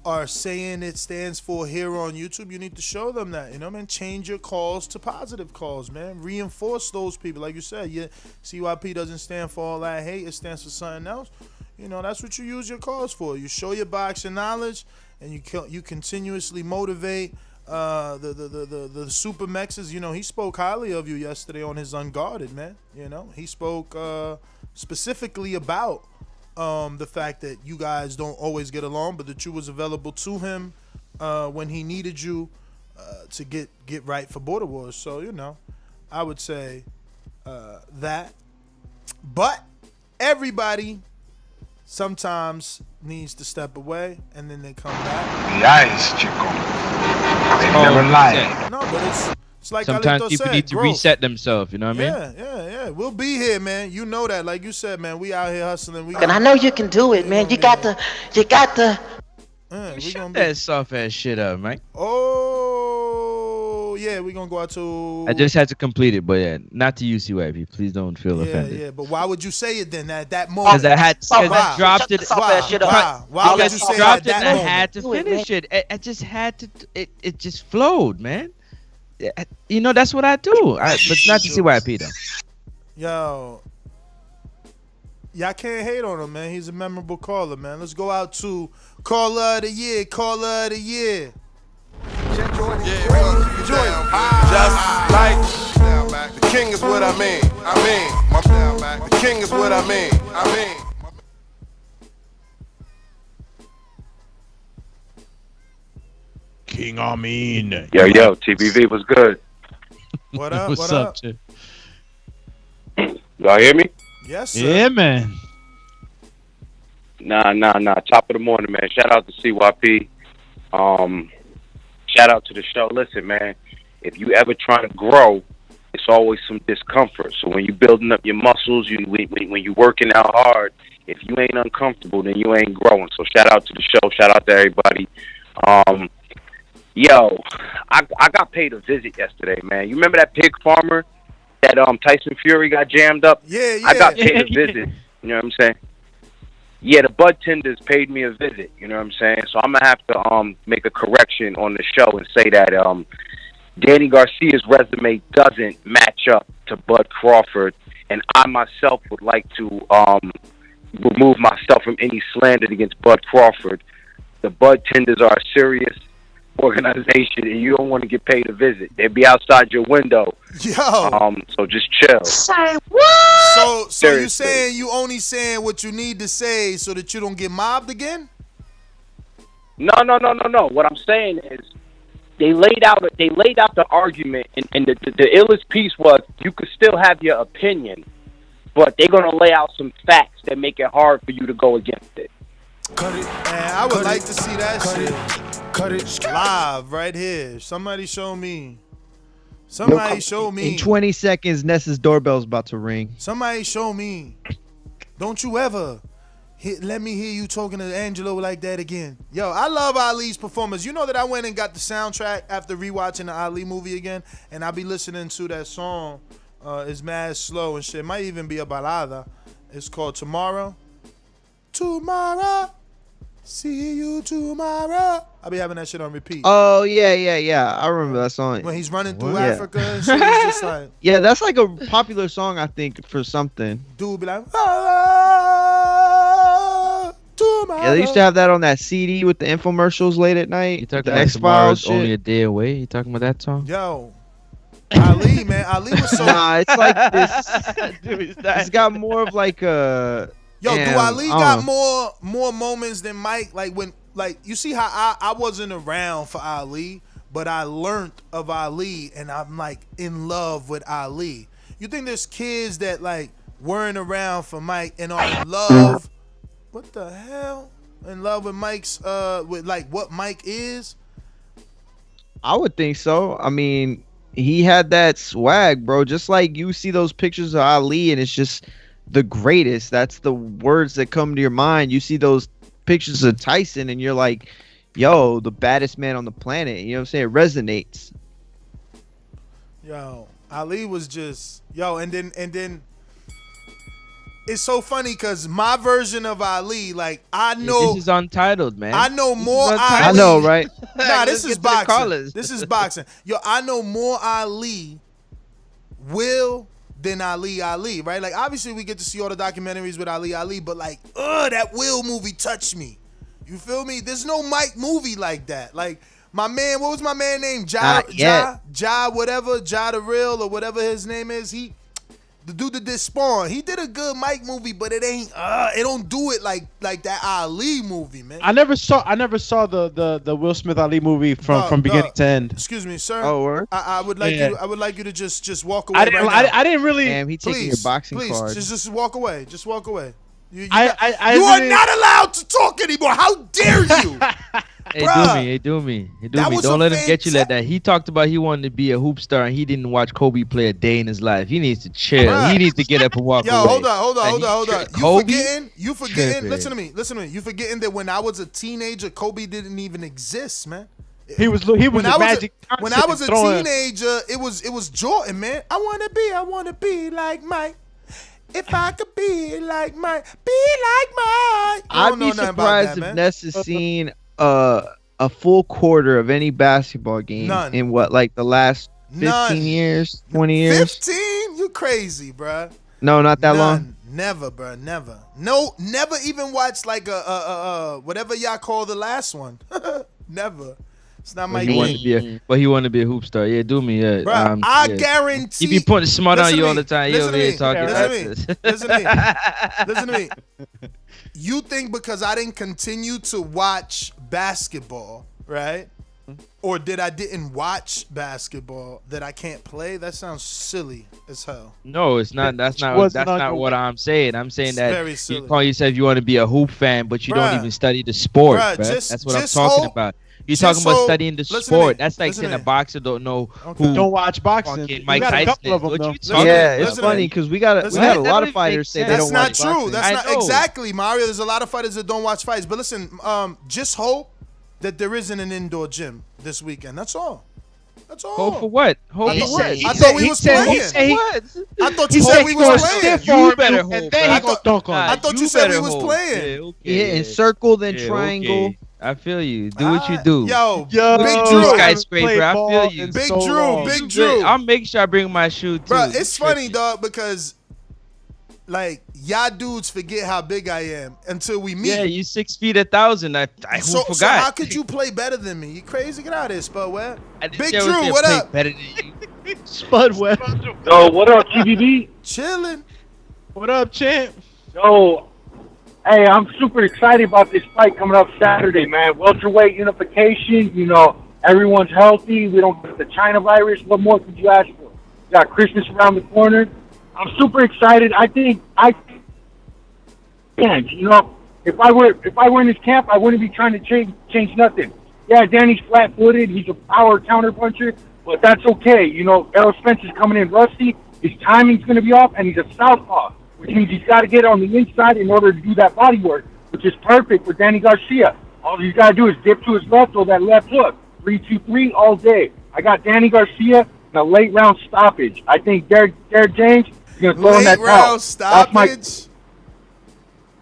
are saying it stands for here on YouTube, you need to show them that, you know, man. Change your calls to positive calls, man. Reinforce those people. Like you said, yeah, CYP doesn't stand for all that hate, it stands for something else. You know, that's what you use your calls for. You show your boxing knowledge, and you continuously motivate the super mexes. You know, he spoke highly of you yesterday on his Unguarded, man. You know, he spoke specifically about the fact that you guys don't always get along, but that you was available to him when he needed you to get right for Border Wars. So, you know, I would say that. But everybody sometimes needs to step away, and then they come back. Lies, chico. They never lie. No, but it's like sometimes Alito people said, need to growth. reset themselves. You know what I mean? Yeah. We'll be here, man. You know that. Like you said, man, we out here hustling. And I know you can do it, man. You got to. Shut that soft ass shit up, man. Oh, yeah, we're going to go out to... I just had to complete it, but yeah, not to you, CYP. Please don't feel offended. Yeah, but why would you say it then at that moment? Because I dropped it. Why would you say it at that moment? I had to finish it. I just had to... It just flowed, man. You know, that's what I do. But not to CYP, though. Yo... Y'all can't hate on him, man. He's a memorable caller, man. Let's go out to Caller of the Year. Caller of the Year. Just like the king is what I mean. The king is what I mean. King Amin. Yo, TBV was good. What up? What's up, Chip? Y'all hear me? Yes, sir. Yeah, man. Nah. Top of the morning, man. Shout out to CYP. Shout out to the show. Listen, man, if you ever trying to grow, it's always some discomfort. So when you building up your muscles, when you working out hard, if you ain't uncomfortable, then you ain't growing. So shout out to the show. Shout out to everybody. Yo, I got paid a visit yesterday, man. You remember that pig farmer that Tyson Fury got jammed up? Yeah. I got paid a visit. You know what I'm saying? Yeah, the bud tenders paid me a visit. You know what I'm saying? So I'm gonna have to make a correction on the show and say that Danny Garcia's resume doesn't match up to Bud Crawford, and I myself would like to remove myself from any slander against Bud Crawford. The bud tenders are a serious organization, and you don't want to get paid a visit. They'd be outside your window. Yo. So just chill. Say what? So you saying you only saying what you need to say so that you don't get mobbed again? No. What I'm saying is they laid out the argument, and the illest piece was you could still have your opinion, but they're gonna lay out some facts that make it hard for you to go against it. Man, I would like to see that shit. Cut it live right here. Somebody show me. In 20 seconds, Ness's doorbell's about to ring. Somebody show me. Don't you ever let me hear you talking to Angelo like that again. Yo, I love Ali's performance. You know that I went and got the soundtrack after rewatching the Ali movie again, and I be listening to that song. It's mad slow and shit. Might even be a balada. It's called Tomorrow. Tomorrow. See you tomorrow. I be having that shit on repeat. Oh, yeah. I remember that song. When he's running through Africa and shit, it's just like... Yeah, that's like a popular song, I think, for something. Dude be like... Yeah, they used to have that on that CD with the infomercials late at night. You talking the about X-Files shit. Only a Day Away? You talking about that song? Yo. Ali, man. Ali was so... Nah, it's like this. Dude, it's got more of like a... Yo, do Ali got more moments than Mike? Like when, like you see how I wasn't around for Ali, but I learned of Ali, and I'm like in love with Ali. You think there's kids that like weren't around for Mike and are in love? What the hell? In love with Mike's with like what Mike is? I would think so. I mean, he had that swag, bro. Just like you see those pictures of Ali, and it's just the greatest. That's the words that come to your mind. You see those pictures of Tyson and you're like, yo, the baddest man on the planet. You know what I'm saying? It resonates. Yo, Ali was just and then it's so funny because my version of Ali, like I know this is untitled, man. I know more Ali. I know, right? Nah, this is boxing. callers. This is boxing. Yo, I know more Ali than Ali, right? Like obviously we get to see all the documentaries with Ali, but like, that Will movie touched me. You feel me? There's no Mike movie like that. Like my man, what was my man name? Ja the Real or whatever his name is. The dude that did Spawn, he did a good Mike movie, but it don't do it like that Ali movie, man. I never saw the Will Smith Ali movie from beginning to end. Excuse me, sir. Oh, word? I would like you to just walk away. I didn't really. Damn, he taking your boxing card. Just walk away. Just walk away. You I are not allowed to talk anymore. How dare you? Hey, do me. Don't let him get you like that. He talked about he wanted to be a hoop star and he didn't watch Kobe play a day in his life. He needs to chill. Bruh. He needs to get up and walk away. Hold on. You forgetting. Tripping. Listen to me. You forgetting that when I was a teenager, Kobe didn't even exist, man. He was a Magic. When I was a teenager, it was Jordan, man. I wanna be like Mike. If I could be like Mike, I'd be surprised if Ness has seen a full quarter of any basketball game in the last 15 years, 20 years. 15? You crazy, bruh. No, not that long. Never, bruh. Never. No, never even watched like a whatever y'all call the last one. Never. It's not my game. But he wanted to be a hoop star. Yeah, do me. Yeah. Bruh, I guarantee. He be putting smart on you all the time. Listen to me. You think because I didn't continue to watch basketball, right? Or I didn't watch basketball that I can't play? That sounds silly as hell. No, it's not. That's not what I'm saying. I'm saying that you call yourself you want to be a hoop fan, but you don't even study the sport. That's what I'm talking about. You're talking about studying the sport. That's like saying a boxer don't know who don't watch boxing. Mike Tyson. It's funny because we had a lot of fighters say they don't watch boxing. That's not true. Exactly, Mario. There's a lot of fighters that don't watch fights. But listen, just hope that there isn't an indoor gym this weekend. That's all. Hope for what? I thought we was playing. I thought you said we was playing. You better hope. I thought you said we was playing. Yeah, in circle then triangle. I feel you. Do what you do. Yo, Big Drew, skyscraper. I feel you. Big Drew. I'll make sure I bring my shoe too. Bro, it's funny, dog, because like y'all dudes forget how big I am until we meet. Yeah, you 6 feet 1,000. I forgot. So how could you play better than me? You crazy? Get out of here, Spudweb. Big Drew, what up? Better than you. Spudweb. Yo, what up, TBB? Chilling. What up, champ? Yo. Hey, I'm super excited about this fight coming up Saturday, man. Welterweight unification, everyone's healthy. We don't get the China virus. What more could you ask for? You got Christmas around the corner. I'm super excited. If I were in his camp, I wouldn't be trying to change nothing. Yeah, Danny's flat-footed. He's a power counter-puncher, but that's okay. Errol Spence is coming in rusty. His timing's going to be off, and he's a southpaw, which means he's got to get on the inside in order to do that body work, which is perfect for Danny Garcia. All he's got to do is dip to his left or that left hook. 3-2-3 all day. I got Danny Garcia in a late round stoppage. I think Derek James is going to throw in that round stoppage?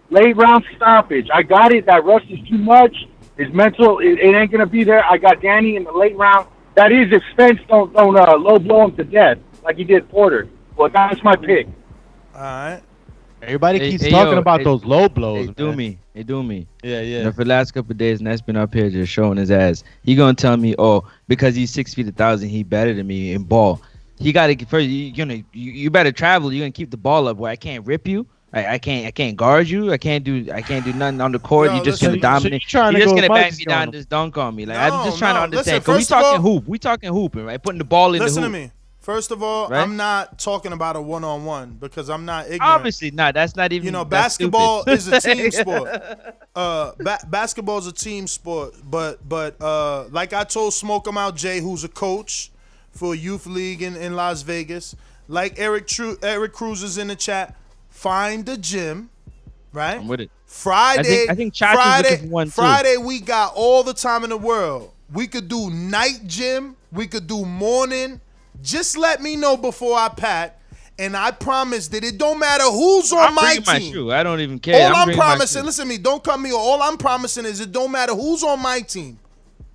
Late round stoppage. I got it. That rush is too much. His mental, it ain't going to be there. I got Danny in the late round. That is if Spence don't low blow him to death like he did Porter. Well, that's my pick. All right. Everybody keeps talking about those low blows. Do me. Yeah. For the last couple of days, Ness been up here just showing his ass. He gonna tell me, because he's 6 feet 1,000, he better than me in ball. He gotta first. You better travel. You're gonna keep the ball up where I can't rip you. I can't guard you. I can't do nothing on the court. You're just gonna dominate. You're just gonna bang me down and just dunk on me. Like I'm just trying to understand. Cause we talking hooping, right? Putting the ball in the hoop. Listen to me. First of all, right? I'm not talking about a one-on-one because I'm not ignorant. Obviously not. That's not even. Basketball is a team sport. Basketball is a team sport, but like I told Smoke 'em Out Jay, who's a coach for a youth league in Las Vegas, like Eric Cruz is in the chat. Find the gym, right? I'm with it. Friday. I think Chat is looking for one too. Friday, we got all the time in the world. We could do night gym. We could do morning. Just let me know before I pat, and I promise that it don't matter who's on my team. My shoe. I don't even care. All I'm promising, listen to me, don't cut me off. All I'm promising is it don't matter who's on my team.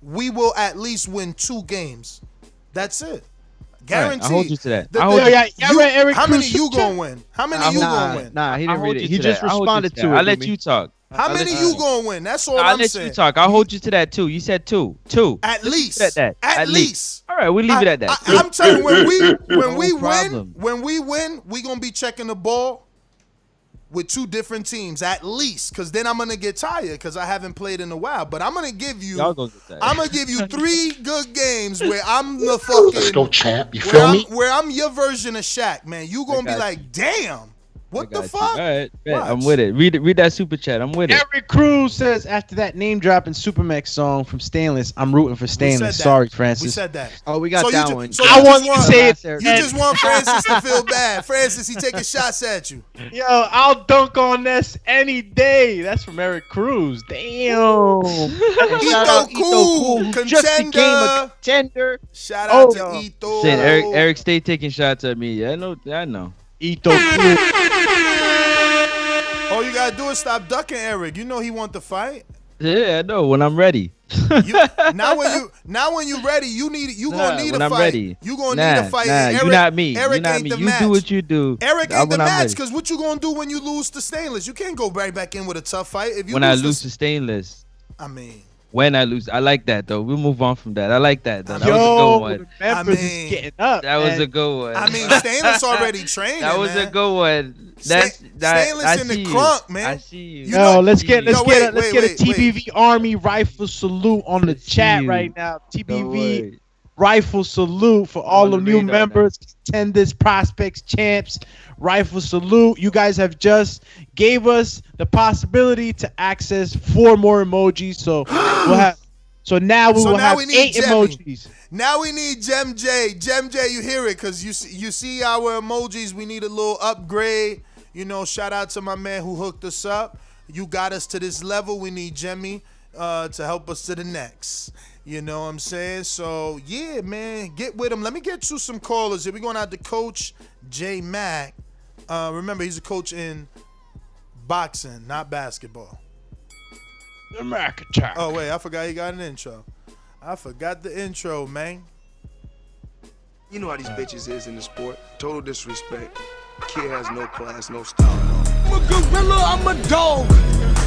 We will at least win 2 games. That's it. Guaranteed. Right, I hold you to that. How many you gonna win? How many you gonna win? Nah, he didn't read it. He just responded to it. I'll let you talk. How many you gonna win? That's all I'm saying. I'll let you talk. I'll hold you to that too. You said 2. At least. At least. All right, we leave it at that. I'm telling you, when we win, we gonna be checking the ball with 2 different teams at least, because then I'm gonna get tired because I haven't played in a while. But I'm gonna give you 3 good games where I'm the fucking let's go, champ. You feel me? Where I'm your version of Shaq, man. You gonna be like, damn. What the fuck? All right, I'm with it. Read that super chat. I'm with it. Eric Cruz says, after that name dropping Supermax song from Stainless, I'm rooting for Stainless. Sorry, Francis. We said that. Oh, we got that one. So I want you to say it. You just want Francis to feel bad. Francis, he taking shots at you. Yo, I'll dunk on this any day. That's from Eric Cruz. Damn. Ito Cool, just became a contender. Shout out to Ito. Eric, stay taking shots at me. I know. Ito Cool. All you gotta do is stop ducking Eric. You know he want to fight. Yeah, I know. When I'm ready. Now when you ready, you gonna need a fight. Ready. You gonna need a fight. Eric, you're not me. Eric ain't the me. match. You do what you do. Eric ain't the match, because what you gonna do when you lose to Stainless? You can't go right back in with a tough fight. If you when I lose to Stainless. I mean. When I lose, I like that though. We'll move on from that. I like that though. That was a good one. Is getting up. That was a good one. I mean, Stainless already training. That was a good one. Stainless in the crunk, man. I see you. Yo, let's get a TBV Army rifle salute on the chat right now. TBV rifle salute for all the new members, contenders, prospects, champs. Rifle salute. You guys have just gave us the possibility to access 4 more emojis. So we'll have. So now we will have 8 emojis. Now we need Gem J. Gem J, you hear it, because you see our emojis. We need a little upgrade. You know, shout out to my man who hooked us up. You got us to this level. We need Jemmy to help us to the next. You know what I'm saying? So, yeah, man, get with him. Let me get you some callers here. We're going out to Coach J Mac. Remember, he's a coach in boxing, not basketball. The Mac attack. Oh, wait, I forgot he got an intro. I forgot the intro, man. You know how these bitches is in the sport. Total disrespect. Kid has no class, no style. I'm a gorilla, I'm a dog.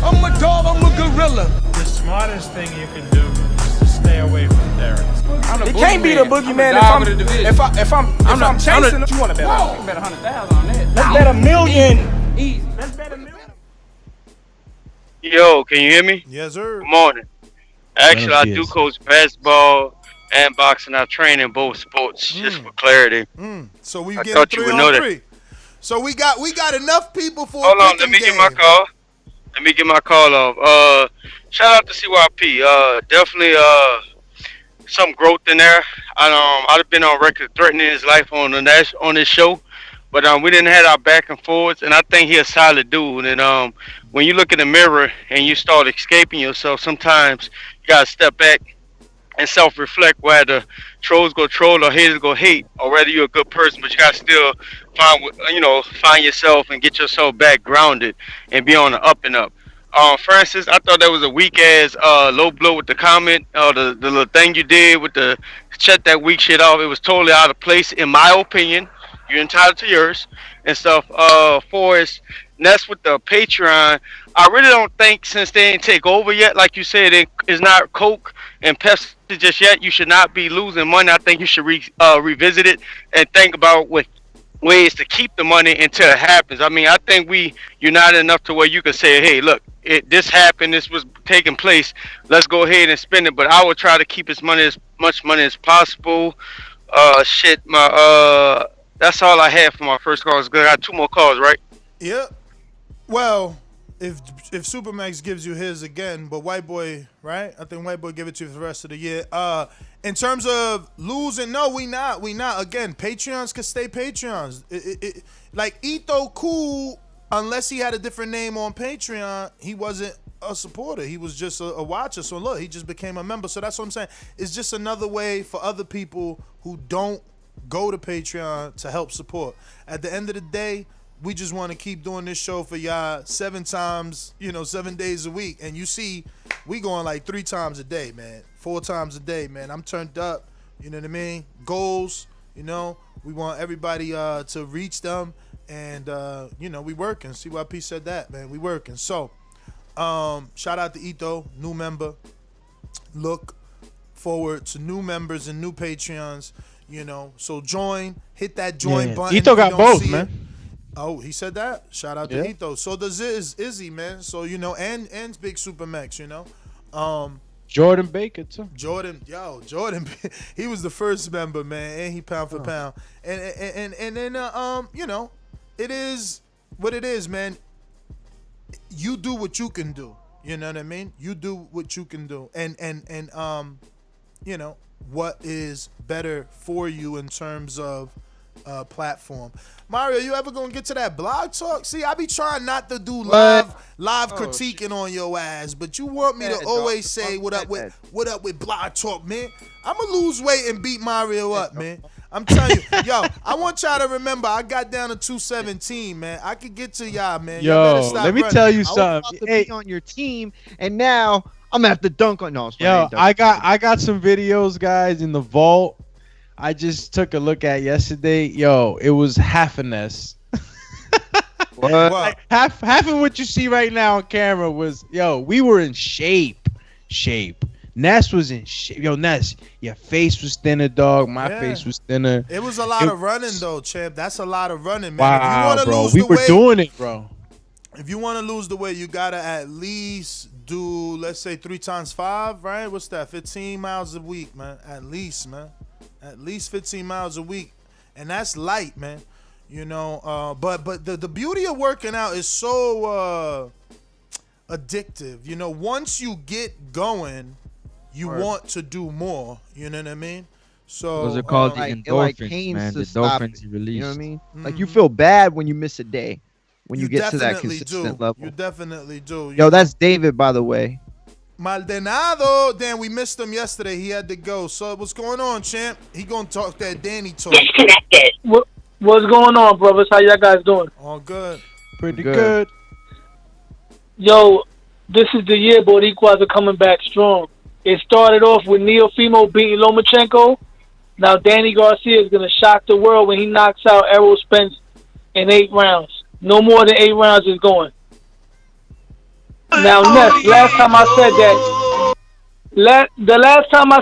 I'm a dog, I'm a gorilla. The smartest thing you can do is to stay away from Derek. It can't be the boogeyman if I'm chasing him. You want to bet? You bet 100,000 on that. Let's bet $1 million. Easy. Let's bet $1 million. Yo, can you hear me? Yes, sir. Good morning. Actually, I do coach basketball and boxing. I train in both sports, just for clarity. So we get 3 on 3. So we got enough people for. Hold on, let me get my call. Let me get my call off. Shout out to CYP. Definitely some growth in there. I've been on record threatening his life on this show, but we didn't have our back and forwards, and I think he's a solid dude. And when you look in the mirror and you start escaping yourself, sometimes you gotta step back and self-reflect, whether trolls go troll or haters go hate, or whether you're a good person, but you gotta still find yourself and get yourself back grounded and be on the up and up. Francis, I thought that was a weak ass low blow with the comment, the little thing you did with the shut that weak shit off. It was totally out of place, in my opinion. You're entitled to yours and stuff. Forrest, that's with the Patreon. I really don't think, since they ain't take over yet, like you said, it's not Coke and Pepsi just yet. You should not be losing money. I think you should revisit it and think about ways to keep the money until it happens. I mean, I think we united enough to where you can say, hey, look, this happened, this was taking place, let's go ahead and spend it. But I would try to keep as much money as possible. That's all I had for my first call. I got 2 more calls, right? Yep. Well, if Supermax gives you his again, but White Boy, right? I think White Boy give it to you for the rest of the year. In terms of losing, no, we not. Again, Patreons can stay Patreons. Like Ito Cool, unless he had a different name on Patreon, he wasn't a supporter. He was just a watcher. So look, he just became a member. So that's what I'm saying. It's just another way for other people who don't go to Patreon to help support. At the end of the day, we just want to keep doing this show for y'all 7 days a week. And you see, we going like 3 times a day, man. 4 times a day, man. I'm turned up. You know what I mean? Goals, we want everybody to reach them. And, we working. CYP said that, man. We working. So, shout out to Ito, new member. Look forward to new members and new Patreons, So hit that join button. Ito got both, man. Oh, he said that? Shout out to Ito. So does Izzy, man. So, and Big Super Max, Jordan Baker too. Jordan, he was the first member, man, and he pound for pound. And then it is what it is, man. You do what you can do. You know what I mean? You do what you can do. And what is better for you in terms of platform. Mario, you ever gonna get to that blog talk? See, I be trying not to do live critiquing on your ass, but you want me to always say what up with blog talk, man. I'ma lose weight and beat Mario up, man. I'm telling you, yo, I want y'all to remember I got down to 217, man. I could get to y'all, man. Yo, let me tell you something. I was about to be on your team, and now I'm gonna have to dunk on. No, I got some videos, guys, in the vault. I just took a look at yesterday. Yo, it was half an S. What? Like, half of what you see right now on camera was, we were in shape. Ness was in shape. Yo, Ness, your face was thinner, dog. My face was thinner. It was a lot of running, though, champ. That's a lot of running, man. Wow, bro. We were doing it, bro. If you want to lose the weight, you got to at least do, let's say, 3 times 5, right? What's that? 15 miles a week, man. At least, man. At least 15 miles a week. And that's light, man. But the beauty of working out is so addictive. Once you get going, you want to do more. You know what I mean? So those are called the endorphins, man. The endorphins you release. You know what I mean? Like, you feel bad when you miss a day. When you get to that consistent level. You definitely do. Yo, that's David, by the way. Maldonado. Dan, we missed him yesterday. He had to go. So what's going on, champ? He gonna talk that Danny talk. Disconnected. What's going on, brothers? How y'all guys doing? All good. Pretty good. Yo, this is the year Boricuas are coming back strong. It started off with Neofimo beating Lomachenko. Now Danny Garcia is gonna shock the world when he knocks out Errol Spence in 8 rounds. No more than 8 rounds is going. Now, Ness, last time I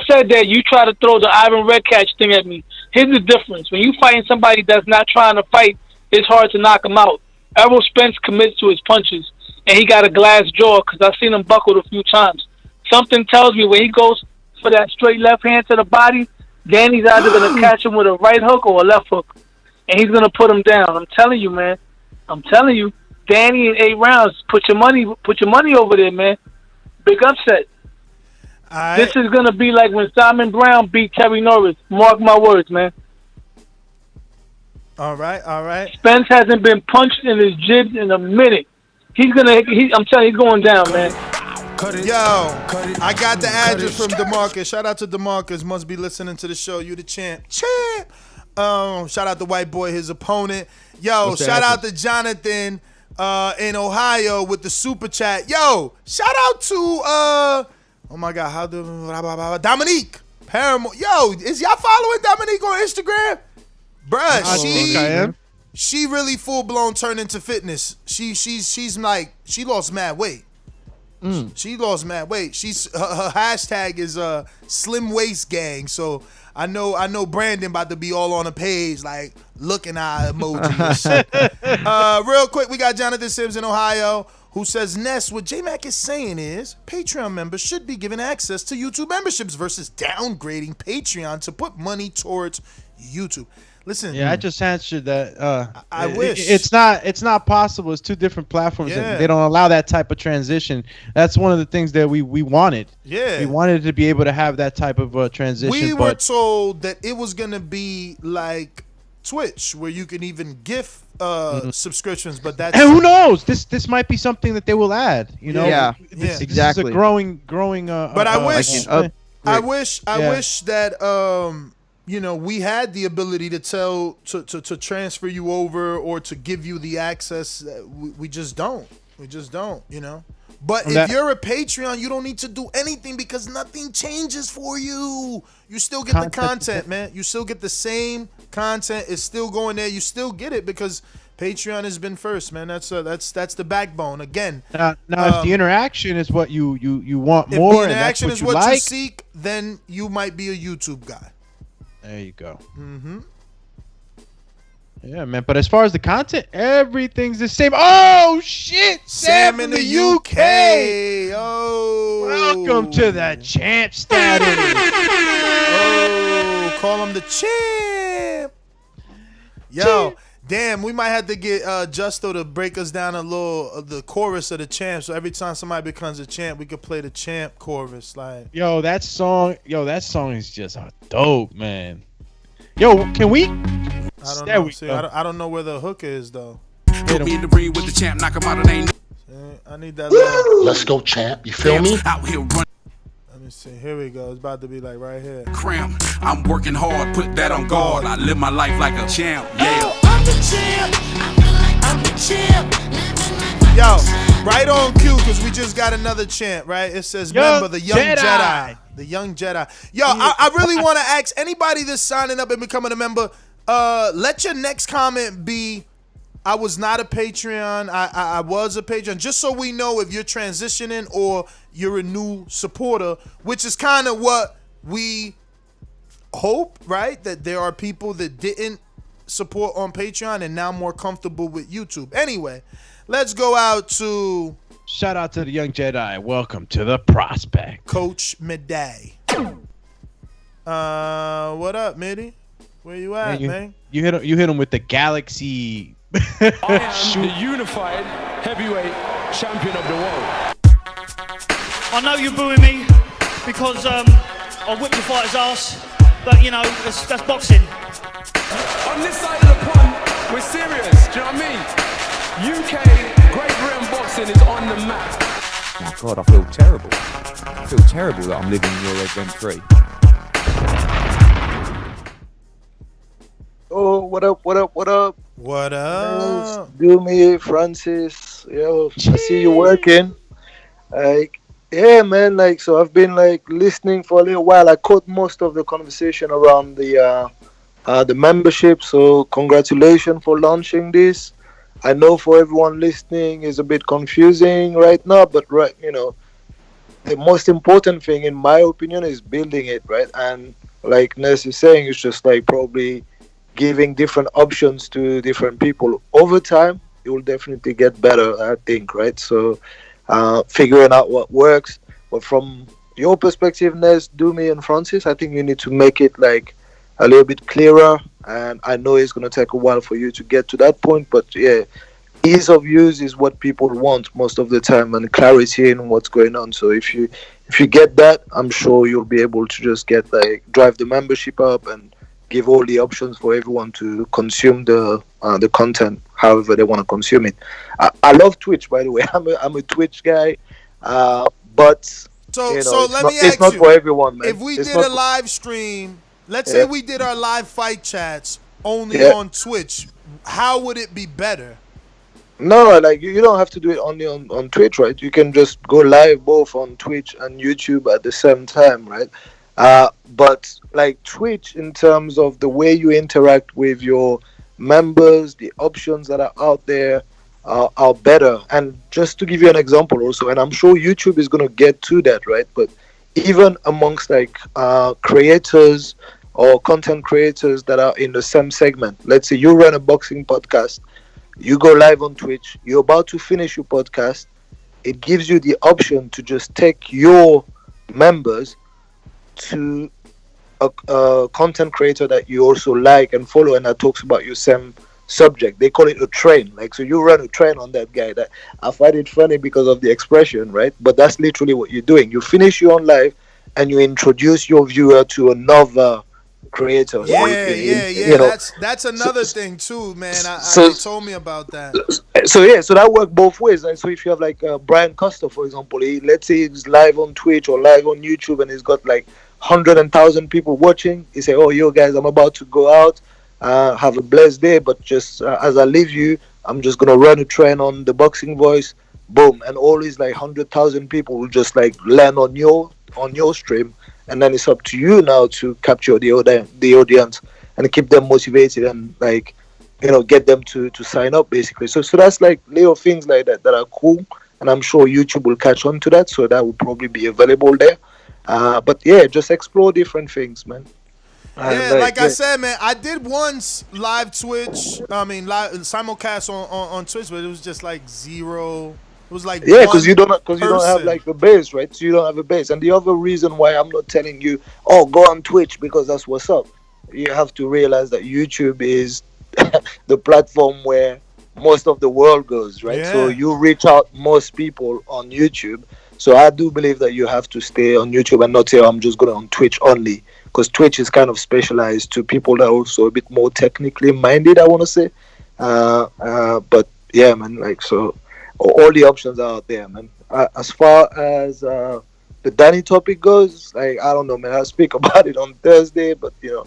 said that, you try to throw the Ivan Redcatch thing at me. Here's the difference. When you fighting somebody that's not trying to fight, it's hard to knock him out. Errol Spence commits to his punches, and he got a glass jaw because I've seen him buckled a few times. Something tells me when he goes for that straight left hand to the body, Danny's either going to catch him with a right hook or a left hook, and he's going to put him down. I'm telling you, man. I'm telling you, Danny in 8 rounds. Put your money over there, man. Big upset. This is gonna be like when Simon Brown beat Terry Norris. Mark my words, man. All right. Spence hasn't been punched in his jibs in a minute. I'm telling you, he's going down, man. Yo, I got the address from DeMarcus. Shout out to DeMarcus. Must be listening to the show. You the champ. Shout out to White Boy, his opponent. Yo, shout out to Jonathan in Ohio with the super chat. Yo, shout out to oh my God, Dominique Paramore. Yo, is y'all following Dominique on Instagram? Bruh, she really full blown turned into fitness. She's like, she lost mad weight. She lost mad weight. Her hashtag is slim waist gang. So I know Brandon about to be all on a page like looking eye emoji and shit. Real quick, we got Jonathan Sims in Ohio who says, Ness, what J-Mac is saying is Patreon members should be given access to YouTube memberships versus downgrading Patreon to put money towards YouTube. Listen, I just answered that. I wish it's not possible. It's 2 different platforms. Yeah. They don't allow that type of transition. That's one of the things that we wanted. Yeah, we wanted to be able to have that type of transition. We were told that it was gonna be like Twitch, where you can even gift subscriptions, but that's and who knows? This might be something that they will add. You know, exactly. This is a growing. But I wish that we had the ability to to transfer you over or to give you the access. We just don't. We just don't. But if you're a Patreon, you don't need to do anything because nothing changes for you. You still get the content, man. You still get the same content. It's still going there. You still get it because Patreon has been first, man. That's the backbone. Again. Now if the interaction is what you want more, if the interaction and that's is what you you seek, then you might be a YouTube guy. There you go. Mm-hmm. Yeah, man. But as far as the content, everything's the same. Oh shit! Sam in the UK. Oh, welcome to the champ status. Oh, call him the champ. Yo, damn, we might have to get Justo to break us down a little of the chorus of the champ. So every time somebody becomes a champ, we could play the champ chorus. Like, that song is just dope, man. Yo, can we? I don't know. See, I don't know where the hook is though. Put me in the ring with the champ, knock him out, it ain't. I need that. Let's go, champ. You feel me? Out here running. Let me see. Here we go. It's about to be like right here. Cram. I'm working hard. Put that on guard. I live my life like a champ. Yeah. I'm the champ. I feel like I'm the champ. Yo, right on cue because we just got another chant. Right? It says, "Remember the young Jedi." The young Jedi. Yo, I really want to ask anybody that's signing up and becoming a member. Let your next comment be, I was not a Patreon. I was a Patreon. Just so we know if you're transitioning or you're a new supporter, which is kind of what we hope, right? That there are people that didn't support on Patreon and now more comfortable with YouTube. Anyway, let's go out to... Shout out to the young Jedi. Welcome to the prospect. Coach Midday. What up, Mitty? Where you at, man? You hit him with the Galaxy. I am the unified heavyweight champion of the world. I know you're booing me because I whipped the fighter's ass, but that's boxing. On this side of the pond, we're serious. Do you know what I mean? UK Great Britain boxing is on the map. Oh God, I feel terrible. I feel terrible that I'm living in your rent free. Oh, what up? What up? Yes, do me, Francis. Yo, I see you working. Yeah, man. So I've been listening for a little while. I caught most of the conversation around the membership. So congratulations for launching this. I know for everyone listening is a bit confusing right now, but the most important thing, in my opinion, is building it, right? And like Ness is saying, it's just probably giving different options to different people. Over time, it will definitely get better, I think, right? So figuring out what works. But from your perspective, Ness, Doomy, and Francis, I think you need to make it a little bit clearer. And I know it's going to take a while for you to get to that point. But yeah, ease of use is what people want most of the time, and clarity in what's going on. So if you get that, I'm sure you'll be able to just get drive the membership up and give all the options for everyone to consume the content however they want to consume it. I love Twitch, by the way. I'm a Twitch guy, but so let me ask you, it's not for everyone, man. If we did a live stream, let's say we did our live fight chats only on Twitch, how would it be better? No, you don't have to do it only on Twitch, right? You can just go live both on Twitch and YouTube at the same time, right? But Twitch, in terms of the way you interact with your members, the options that are out there are better. And just to give you an example also, and I'm sure YouTube is going to get to that, right? But even amongst creators or content creators that are in the same segment, let's say you run a boxing podcast, you go live on Twitch, you're about to finish your podcast, it gives you the option to just take your members to a content creator that you also like and follow and that talks about your same subject. They call it a train. So you run a train on that guy. That I find it funny because of the expression, right? But that's literally what you're doing. You finish your own live and you introduce your viewer to another creator. Yeah. That's another thing too, man. They told me about that. So that works both ways. So if you have Brian Costa, for example, let's say he's live on Twitch or live on YouTube and he's got 100,000 people watching. He say, "Oh, yo guys, I'm about to go out. Have a blessed day, but just as I leave you, I'm just gonna run a train on the Boxing Voice." Boom, and always like 100,000 people will just like land on your stream, and then it's up to you now to capture the audience and keep them motivated and like get them to sign up basically. So that's like little things like that are cool, and I'm sure YouTube will catch on to that, so that will probably be available there. But yeah, just explore different things, man. Yeah, like I said, man, I did once live Twitch. I mean, live simulcast on Twitch, but it was just like zero. It was like because you don't have like a base, right? So you don't have a base. And the other reason why I'm not telling you, oh, go on Twitch because that's what's up. You have to realize that YouTube is the platform where most of the world goes, right? Yeah. So you reach out most people on YouTube. So I do believe that you have to stay on YouTube and not say, oh, I'm just going on Twitch only, because Twitch is kind of specialized to people that are also a bit more technically minded, I want to say. But yeah, man, like, so all the options are out there, man. As far as the Danny topic goes, like, I don't know, man. I'll speak about it on Thursday, but yeah,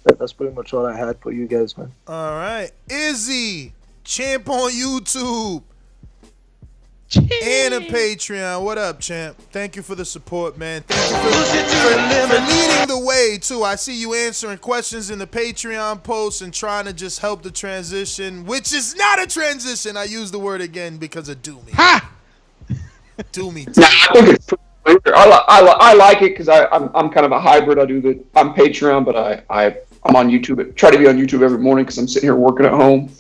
that's pretty much all I had for you guys, man. All right, Izzy, champ on YouTube. And a Patreon. What up, champ? Thank you for the support, man. Thank you for leading the way, too. I see you answering questions in the Patreon posts and trying to just help the transition, which is not a transition. I use the word again because of Doomy. Ha! Doomy. Nah, I think it's pretty clear. I like it because I'm kind of a hybrid. I'm Patreon, but I'm on YouTube. Try to be on YouTube every morning because I'm sitting here working at home.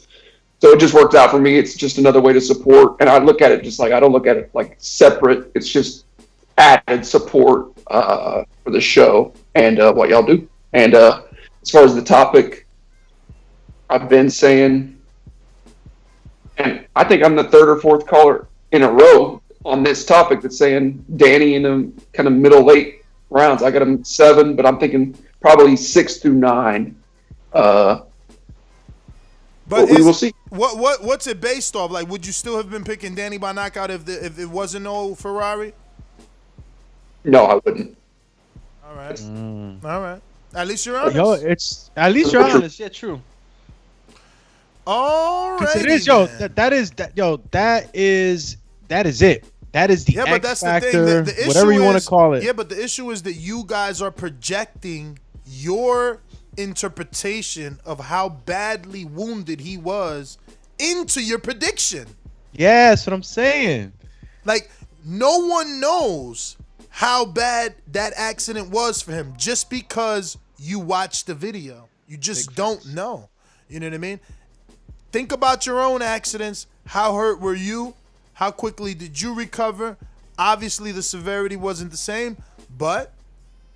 So it just worked out for me. It's just another way to support. And I look at it just like, I don't look at it like separate. It's just added support for the show and what y'all do. And as far as the topic, I've been saying, and I think I'm the third or fourth caller in a row on this topic that's saying Danny in the kind of middle late rounds. I got him 7, but I'm thinking probably 6 through 9. But we will see. What's it based off? Like, would you still have been picking Danny by knockout if it wasn't no Ferrari? No, I wouldn't. All right. All right. At least you're honest. Yo, at least you're honest. Yeah, true. All right. It is, yo. That is it. That is the but X that's factor, the thing. The issue whatever you want to call it. Yeah, but the issue is that you guys are projecting your interpretation of how badly wounded he was into your prediction. Yeah, that's what I'm saying. Like, no one knows how bad that accident was for him just because you watched the video. You just don't know. You know what I mean? Think about your own accidents. How hurt were you? How quickly did you recover? Obviously, the severity wasn't the same, but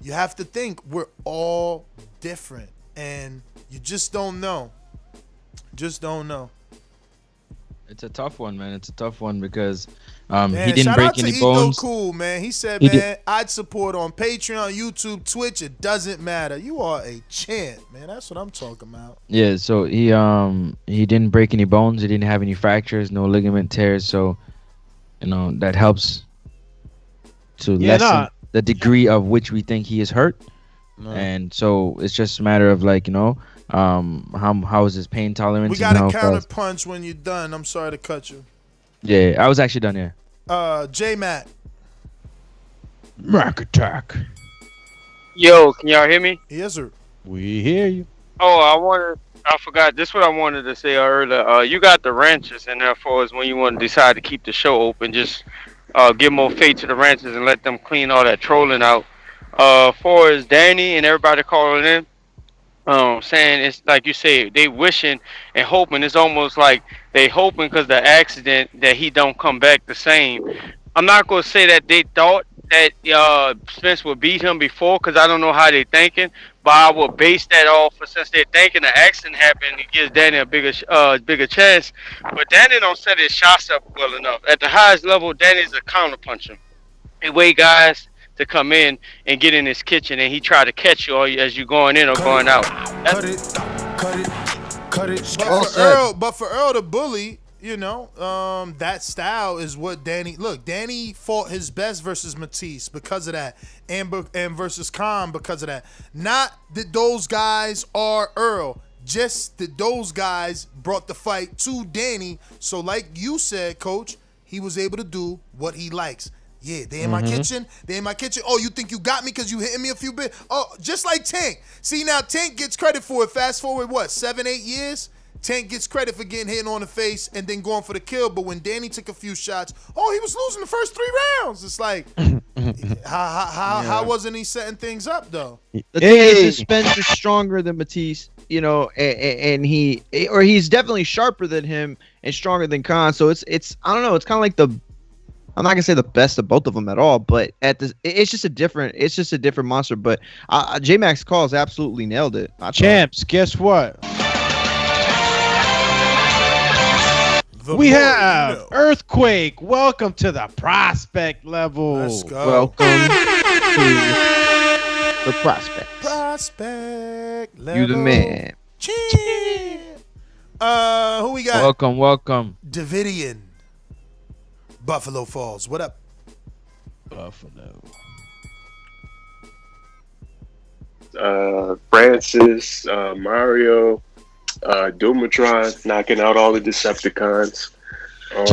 you have to think we're all different, and you just don't know. Just don't know. It's a tough one, man. It's a tough one because Man, he didn't shout break out to any Ito bones. Cool, man. He said, He man, did- I'd support on Patreon, YouTube, Twitch. It doesn't matter. You are a champ, man. That's what I'm talking about. Yeah, so he didn't break any bones. He didn't have any fractures, no ligament tears. So, that helps to lessen the degree of which we think he is hurt. No. And so it's just a matter of how is his pain tolerance? We got and a how counter fast- punch when you're done. I'm sorry to cut you. Yeah, I was actually done. Yeah. J-Mac. Mac attack. Yo, can y'all hear me? Yes, sir. We hear you. Oh, I forgot. This is what I wanted to say earlier. You got the ranchers in there for us when you want to decide to keep the show open. Just give more faith to the ranchers and let them clean all that trolling out. For as Danny and everybody calling in, saying it's like you say, they wishing and hoping. It's almost like they hoping because the accident that he don't come back the same. I'm not gonna say that they thought that Spence would beat him before, because I don't know how they thinking, but I will base that off since they're thinking the accident happened. It gives Danny a bigger chance, but Danny don't set his shots up well enough. At the highest level, Danny's a counterpuncher. He wait guys to come in and get in his kitchen, and he try to catch you as you going in or going out. But for Earl the bully, that style is what Danny fought his best versus Matisse because of that, and versus Khan because of that. Not that those guys are Earl, just that those guys brought the fight to Danny. So like you said, Coach, he was able to do what he likes. Yeah, they in my kitchen. They in my kitchen. Oh, you think you got me because you hitting me a few bit? Oh, just like Tank. See, now Tank gets credit for it. Fast forward, 7-8 years? Tank gets credit for getting hit on the face and then going for the kill. But when Danny took a few shots, he was losing the first 3 rounds. It's like, how wasn't he setting things up, though? The thing is, Spence is stronger than Matisse, and he's definitely sharper than him and stronger than Khan. So it's I don't know. It's kind of like I'm not gonna say the best of both of them at all, but it's just a different monster. But J Max Calls absolutely nailed it. Champs, guess what? We have Earthquake. Welcome to the prospect level. Let's go. Welcome to the prospect. Prospect level. You the man. Who we got? Welcome. Davidian. Buffalo Falls. What up? Francis, Mario, Doomatron, knocking out all the Decepticons. I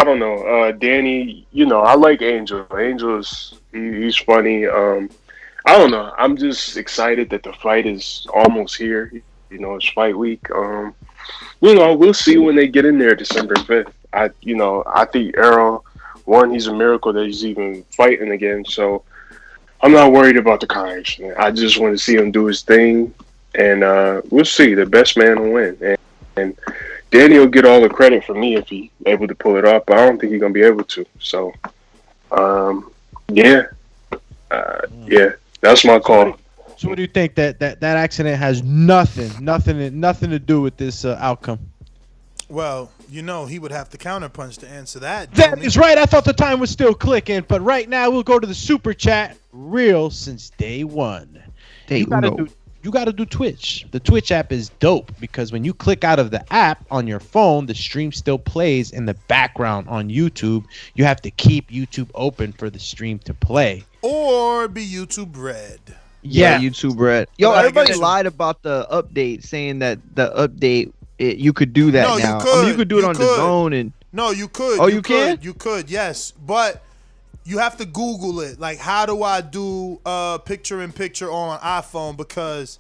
don't know. Danny, I like Angel. He's funny. I don't know. I'm just excited that the fight is almost here. It's fight week. We'll see when they get in there December 5th. I think Errol, he's a miracle that he's even fighting again. So I'm not worried about the car accident. I just want to see him do his thing, and we'll see. The best man will win, and Danny will get all the credit for me if he's able to pull it off. But I don't think he's gonna be able to. So, yeah, that's my call. So what do you think that accident has nothing to do with this outcome? Well, he would have to counterpunch to answer that. That is right. I thought the time was still clicking, but right now we'll go to the super chat. Real since day one. You gotta do Twitch. The Twitch app is dope because when you click out of the app on your phone, the stream still plays in the background on YouTube. You have to keep YouTube open for the stream to play. Or be YouTube Red. Yeah, YouTube Red. Yo, everybody lied about the update, saying that the update you could do that now. You could do it on Dazn and. No, you could. Oh, you can? You could, yes, but you have to Google it. Like, how do I do picture-in-picture on iPhone? Because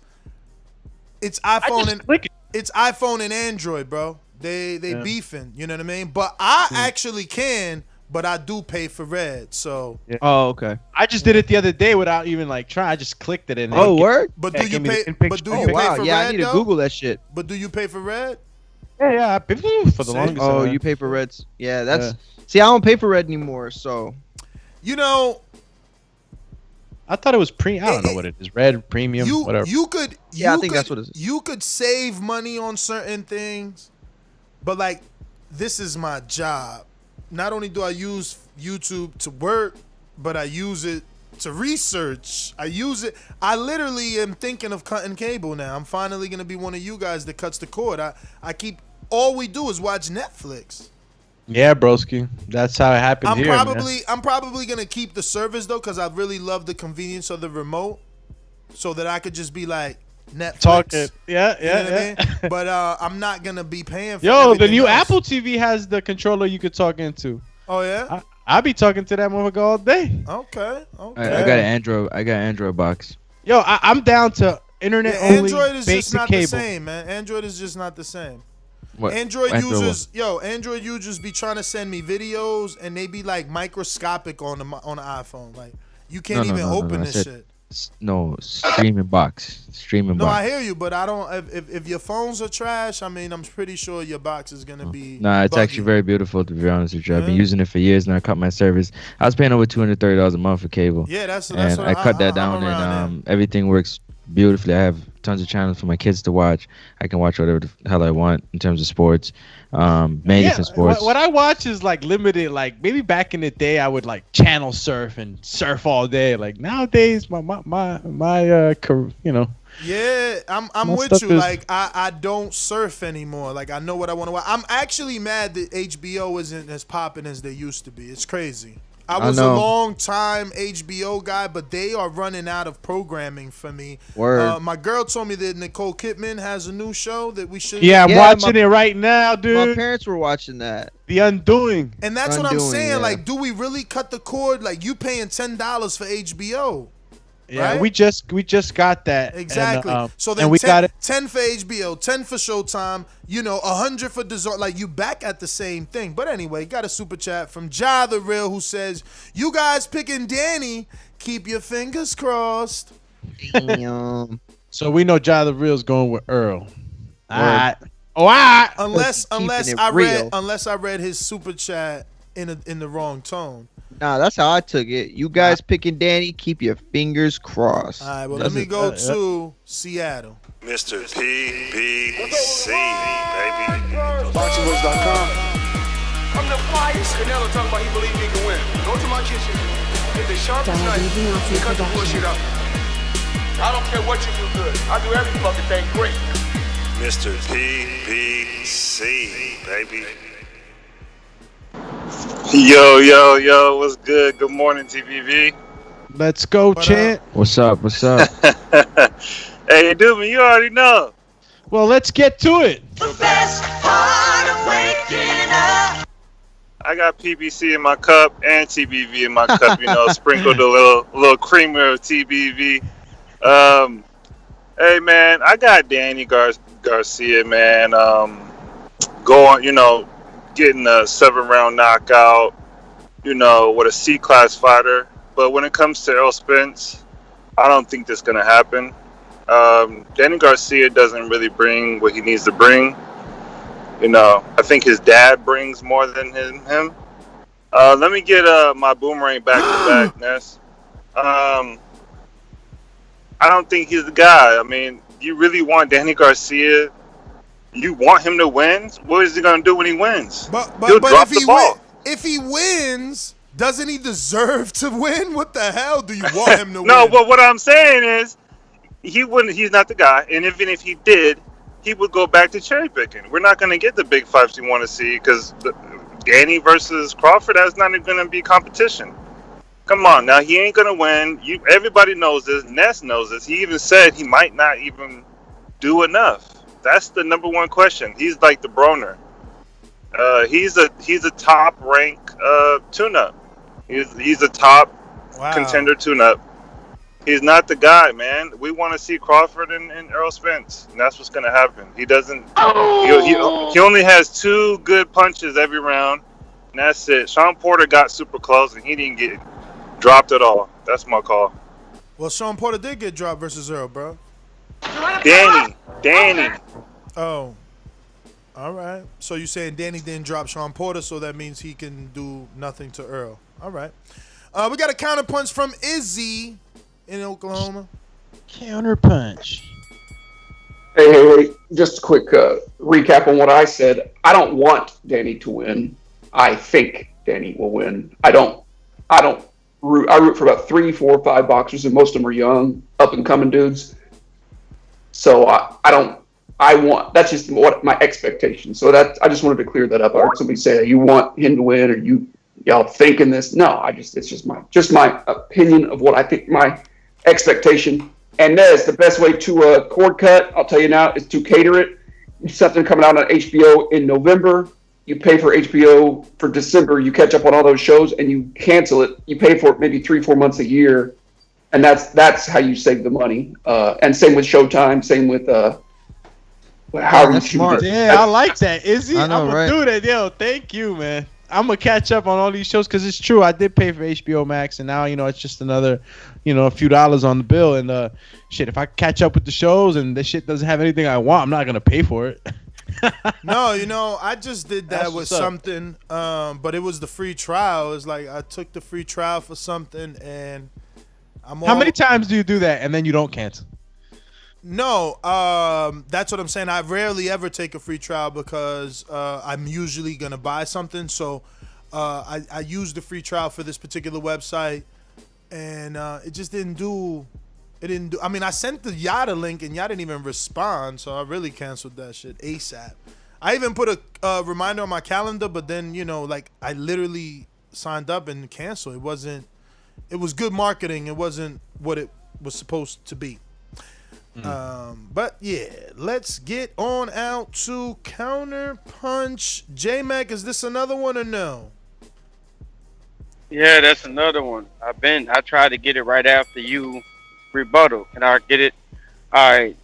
it's iPhone and Android, bro. They beefing. You know what I mean? But I actually can. But I do pay for Red, so. Yeah. Oh, okay. I just did it the other day without even trying. I just clicked it in. Word? But do you pay? But do you pay for Red? I need to Google that shit. But do you pay for Red? Yeah. I pay for the longest. Oh, you pay for Reds? Yeah, that's. See, I don't pay for Red anymore, so. I thought it was I don't know what it is. Red, premium, whatever. I think that's what it is. You could save money on certain things, but this is my job. Not only do I use YouTube to work, but I use it to research. I literally am thinking of cutting cable now. I'm finally going to be one of you guys that cuts the cord. All we do is watch Netflix. Yeah, broski. That's how it happened here, man. I'm probably going to keep the service, though, because I really love the convenience of the remote so that I could just be like, Netflix. Talking. Yeah. What I mean? But I'm not gonna be paying for the new else. Apple TV has the controller you could talk into. Oh yeah? I be talking to that motherfucker all day. Okay. I got an Android box. Yo, I'm down to internet only. Android is just not cable. the same, man. Android is just not the same. What? Android users be trying to send me videos and they be microscopic on the iPhone. Like you can't even open this shit. No, streaming box. No, I hear you, but I don't. If your phones are trash, I'm pretty sure your box is gonna be. Nah, it's buggy. actually very beautiful, to be honest with you. I've been using it for years, and I cut my service. I was paying over $230 a month for cable. Yeah, that's and what I cut that down, and everything works beautifully. I have tons of channels for my kids to watch. I can watch whatever the hell I want in terms of sports. Many different sports. What I watch is limited. Maybe back in the day, I would channel surf and surf all day. Nowadays, my Yeah, I'm My with stuff you. is- Like I don't surf anymore. Like I know what I want to watch. I'm actually mad that HBO isn't as popping as they used to be. It's crazy. I was a know. long time HBO guy, but they are running out of programming for me. Word. My girl told me that Nicole Kidman has a new show that we should. Yeah, I'm watching it right now, dude. My parents were watching that. The Undoing. And that's what I'm Undoing, saying. yeah. Like, do we really cut the cord? Like, you paying $10 for HBO? Yeah, right? we just got that. Exactly. And, So then and we 10, got it. 10 for HBO, 10 for Showtime, 100 for Dazn. Like, you back at the same thing. But anyway, got a super chat from Ja the Real who says, you guys picking Danny, keep your fingers crossed. Damn. So we know Ja the Real's going with Earl. All right. Unless it I real. read his super chat in the wrong tone. Nah, that's how I took it. You guys picking Danny, keep your fingers crossed. All right, well, let me go to Seattle. Mr. PBC, baby. BoxingWorks.com. I'm the finest. Canelo talking about he believe he can win. Go to my kitchen. Get the sharpest knife and cut the bullshit up. I don't care what you do good. I do every fucking thing great. Mr. PBC, baby. Yo, what's good? Good morning, TBV. Let's go, Chant. What's up? What's up? Hey, dude, you already know. Well, let's get to it. The best part of waking up. I got PBC in my cup and TBV in my cup, sprinkled a little creamer of TBV. Hey, man, I got Danny Garcia, man, going, getting a 7-round knockout, with a C-class fighter. But when it comes to Errol Spence, I don't think that's going to happen. Danny Garcia doesn't really bring what he needs to bring. I think his dad brings more than him. Let me get my boomerang back to back, Ness. I don't think he's the guy. I mean, you really want Danny Garcia? You want him to win? What is he going to do when he wins? He'll drop the ball. If he wins, doesn't he deserve to win? What the hell do you want him to win? No, but what I'm saying is he wouldn't. He's not the guy. And even if he did, he would go back to cherry picking. We're not going to get the big fights we want to see because Danny versus Crawford, that's not even going to be competition. Come on, now he ain't going to win. Everybody knows this. Ness knows this. He even said he might not even do enough. That's the number one question. He's like the Broner. He's a top rank tune-up. He's a top contender tune-up. He's not the guy, man. We want to see Crawford and Errol Spence, and that's what's going to happen. He doesn't. He only has 2 good punches every round, and that's it. Sean Porter got super close, and he didn't get dropped at all. That's my call. Well, Sean Porter did get dropped versus Earl, bro. Danny. Oh. All right. So you're saying Danny didn't drop Sean Porter, so that means he can do nothing to Earl. All right. We got a counterpunch from Izzy in Oklahoma. Counterpunch. Hey. Just a quick recap on what I said. I don't want Danny to win. I think Danny will win. I root for about 3, 4, 5 boxers, and most of them are young, up and coming dudes. So that's just what my expectation. So I just wanted to clear that up. I heard somebody say you want him to win, or y'all thinking this. No, it's just my opinion of what I think, my expectation. And Nez, the best way to cord cut, I'll tell you now, is to cater it. Something coming out on HBO in November. You pay for HBO for December. You catch up on all those shows, and you cancel it. You pay for it maybe 3-4 months a year, and that's how you save the money. And same with Showtime. Same with how you smart. Yeah, I like that. Izzy, I'm gonna right? do that. Yo, thank you, man. I'm gonna catch up on all these shows because it's true. I did pay for HBO Max, and now it's just another, a few dollars on the bill. And shit, if I catch up with the shows and this shit doesn't have anything I want, I'm not gonna pay for it. No, I just did that with something, but it was the free trial. It's like I took the free trial for something, and How many times do you do that and then you don't cancel? No, that's what I'm saying. I rarely ever take a free trial because I'm usually gonna buy something. So I used the free trial for this particular website, and it just didn't do It didn't do. I mean, I sent the Yada link and y'all didn't even respond, so I really canceled that shit ASAP. I even put a reminder on my calendar, but then like I literally signed up and canceled. It wasn't. It was good marketing. It wasn't what it was supposed to be. But yeah, let's get on out to Counterpunch. J-Mac, is this another one or no? Yeah, that's another one. I tried to get it right after you rebuttal. Can I get it? All right.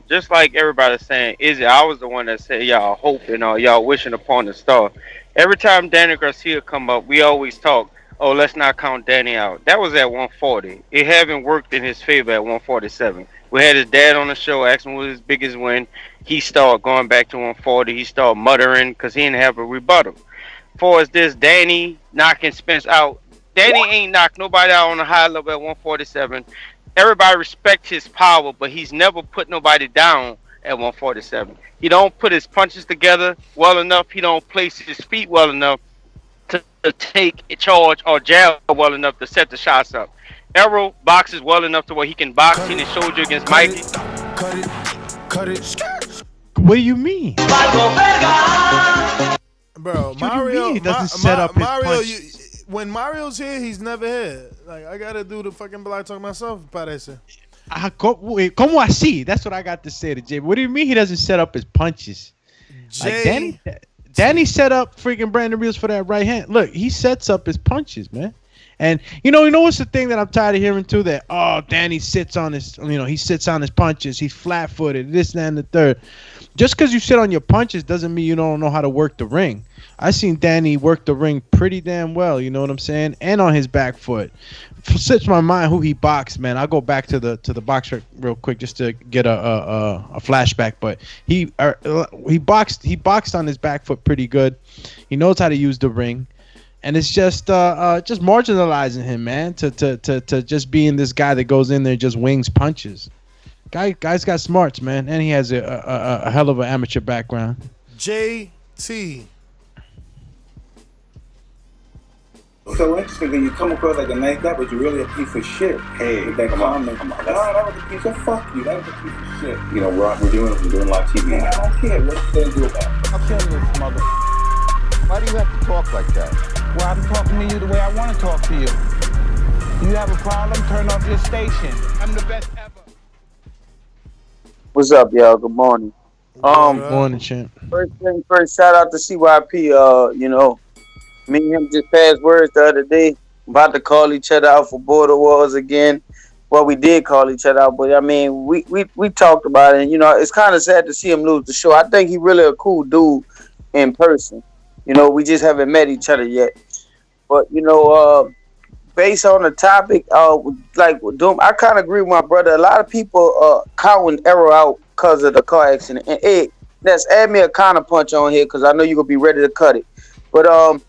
Just like everybody's saying, I was the one that said y'all hoping or y'all wishing upon the star. Every time Danny Garcia come up, we always talk, oh, let's not count Danny out. That was at 140. It haven't worked in his favor at 147. We had his dad on the show, asked him what his biggest win. He started going back to 140. He started muttering because he didn't have a rebuttal. Far as this, Danny knocking Spence out. Danny ain't knocked nobody out on a high level at 147. Everybody respects his power, but he's never put nobody down at 147. He don't put his punches together well enough. He don't place his feet well enough to take a charge or jab well enough to set the shots up. Errol boxes well enough to where he can box. He done showed you against Mikey. Cut it. What do you mean? Bro, Mario doesn't set up his punches. When Mario's here, he's never here. Like, I gotta do the fucking black talk myself, parece. Como así? That's what I got to say to Jay. What do you mean he doesn't set up his punches? Like Danny set up freaking Brandon Reels for that right hand. Look, he sets up his punches, man. And you know what's the thing that I'm tired of hearing too? That Danny sits on his, he sits on his punches. He's flat-footed. This, that, and the third. Just because you sit on your punches doesn't mean you don't know how to work the ring. I seen Danny work the ring pretty damn well. You know what I'm saying? And on his back foot. Slips my mind who he boxed, man. I'll go back to the box real quick just to get a flashback. But he boxed on his back foot pretty good. He knows how to use the ring. And it's just marginalizing him, man, to just being this guy that goes in there and just wings punches. Guy's got smarts, man, and he has a hell of an amateur background. JT. So interesting when you come across like a nice guy, but you're really a piece of shit. Hey, with that comment. Come on. That was a piece of fuck you. That was a piece of shit. You know, we're doing live TV. Man, I don't care. What's they do about it? I'll kill this mother. Why do you have to talk like that? Well, I'm talking to you the way I want to talk to you. You have a problem? Turn off your station. I'm the best ever. What's up, y'all? Good morning. Good morning, champ. First thing first, shout out to CYP. Me and him just passed words the other day. About to call each other out for border wars again. Well, we did call each other out, but I mean, we talked about it. And, it's kind of sad to see him lose the show. I think he really a cool dude in person. We just haven't met each other yet. But based on the topic, like Doom, I kind of agree with my brother. A lot of people counting Errol out because of the car accident. And hey, let's add me a counterpunch on here because I know you're gonna be ready to cut it. But a